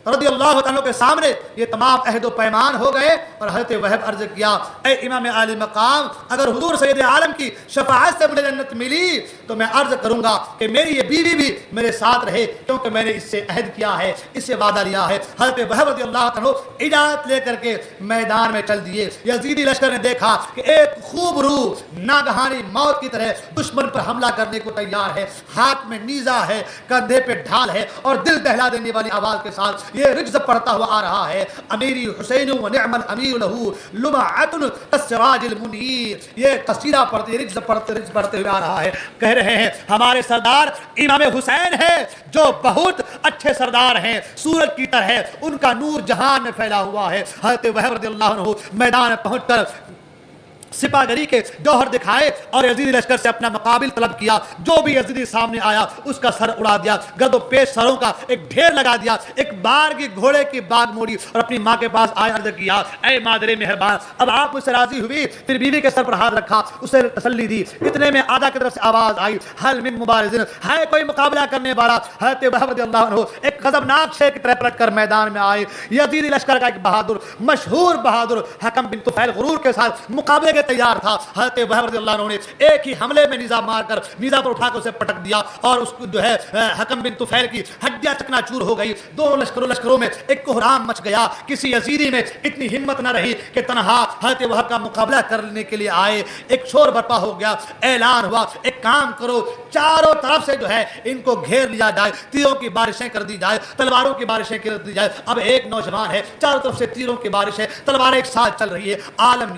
رضی اللہ عنہ کے سامنے یہ تمام عہد و پیمان ہو گئے اور حضرت وہب عرض کیا اے امام عالی مقام اگر حضور سید عالم کی شفاعت سے مجھے جنت ملی تو میں عرض کروں گا کہ میری یہ بیوی بھی میرے ساتھ رہے کیونکہ میں نے اس سے عہد کیا ہے، اس سے وعدہ لیا ہے۔ حضرت وہب رضی اللہ عنہ اجازت لے کر کے میدان میں چل دیے۔ یزیدی لشکر نے دیکھا کہ ایک خوب روح ناگہانی موت کی طرح دشمن پر حملہ کرنے کو تیار ہے، ہاتھ میں نیزہ ہے، کندھے پہ ڈھال ہے اور دل دہلا دینے والی آواز کے ساتھ یہ رجز پڑھتا ہوا آ رہا ہے امیری حسین و نعم الامیر لہو لمعۃ السراج المنیر۔ یہ قصیدہ پڑھتے رجز پڑھتے ہوئے آ رہا ہے، کہہ رہے ہیں ہمارے سردار امام حسین ہے جو بہت اچھے سردار ہیں، سورج کی طرح ان کا نور جہان میں پھیلا ہوا ہے۔ حضرت وہب رضی اللہ عنہ میدان میں پہنچ کر سپاہگری کے جوہر دکھائے اور یزیدی لشکر سے اپنا مقابل طلب کیا. جو بھی یزیدی سامنے آیا اس کا سر اڑا دیا, گرد و پیش سروں کا ایک ڈھیر لگا دیا. ایک بار کی گھوڑے کی باگ موڑی اور اپنی ماں کے پاس آئے, عرض کیا اے مادر مہربان, اب آپ مجھ سے راضی ہوئی. پھر بیوی کے سر پر ہاتھ رکھا, اسے تسلی دی. اتنے میں آدھا کی طرف سے آواز آئی, حل من مبارزن, ہے کوئی مقابلہ کرنے والا. حضرت وہب رضی اللہ عنہ ایک غضبناک شیر کی طرح پلٹ کر میدان میں آئے. یزیدی لشکر کا ایک بہادر, مشہور بہادر حکم بن طفیل غرور کے ساتھ مقابلے کے تیار تھا. حضرت وہب رضی اللہ عنہ نے ایک ہی حملے میں نیزہ مار کر نیزہ پر اٹھا کر اسے پٹک دیا اور اس کو جو ہے حکم بن طفیل کی ہڈیاں چکنا چور ہو گئی. دونوں لشکروں میں ایک کوہرام مچ گیا. کسی یزیدی میں اتنی ہمت نہ رہی کہ تنہا حضرت وہب کا مقابلہ کرنے کے لیے آئے. ایک شور برپا ہو گیا, اعلان ہوا ایک کام کرو, چاروں طرف سے جو ہے ان کو گھیر لیا جائے, تیروں کی بارشیں کر دی جائے, تلواروں کی بارشیں کر دی جائے. اب ایک نوجوان ہے, چاروں طرف سے تیروں کی بارشیں, تلواریں ایک ساتھ چل رہی ہے. عالم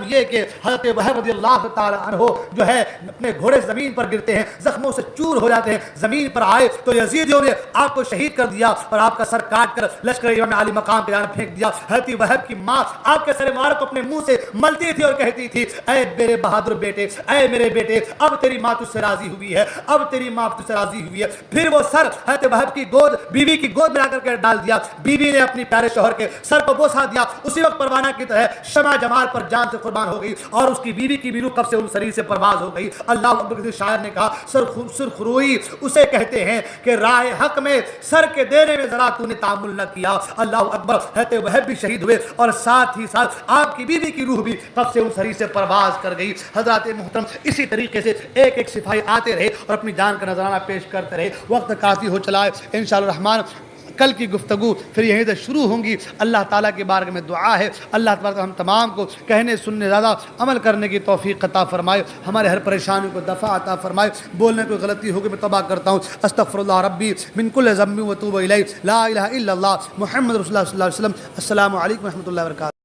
یہ کہ حضرت وہب رضی اللہ تعالی عنہ جو ہے اپنے گھوڑے زمین پر گرتے ہیں, زخموں سے چور ہو جاتے ہیں. زمین پر آئے تو یزیدیوں نے آپ کو شہید کر دیا اور آپ کا سر کاٹ کر لشکر امام علی مقام پہ جانا پھینک دیا. حضرت وہب کی ماں آپ کے سر مبارک کو اپنے منہ سے ملتی تھی اور کہتی تھی اے میرے بہادر بیٹے, اے میرے بیٹے, اب تیری ماں تجھ سے راضی ہوئی ہے, اب تیری ماں تجھ سے راضی ہوئی ہے. پھر وہ سر حضرت وہب کی گود, بیوی کی گود میں لا کر کے ڈال دیا. بیوی نے اپنی پیارے شوہر کے سر کو بوسا دیا. اسی وقت پروانہ کی طرح شمع جمال پر جان سے قربان ہو گئی اور اس کی بیوی کی بھی روح کب سے ان سری سے پرواز ہو گئی. اللہ اکبر. کسی شاعر نے کہا سرخروئی اسے کہتے ہیں کہ راہ حق میں سر کے دینے میں ذرا تو نے تعامل نہ کیا. اللہ اکبر. حضرت وہب بھی شہید ہوئے اور ساتھ ہی ساتھ آپ کی بیوی کی روح بھی کب سے ان سری سے پرواز کر گئی. حضرات محترم, اسی طریقے سے ایک ایک سپاہی آتے رہے اور اپنی جان کا نذرانہ پیش کرتے رہے. وقت کافی ہو چلا ہے. انشاءاللہ الرحمن کل کی گفتگو پھر یہیں سے شروع ہوں گی. اللہ تعالیٰ کے بارگاہ میں دعا ہے اللہ تعالیٰ ہم تمام کو کہنے سننے زیادہ عمل کرنے کی توفیق عطا فرمائے, ہمارے ہر پریشانی کو دفع عطا فرمائے. بولنے کوئی غلطی ہوگی میں توبہ کرتا ہوں. استغفر اللہ ربی من کل ذنب و توب الیہ, لا الہ الا اللہ محمد رسول اللہ صلی اللہ علیہ وسلم. السلام علیکم و رحمۃ اللہ وبرکاتہ.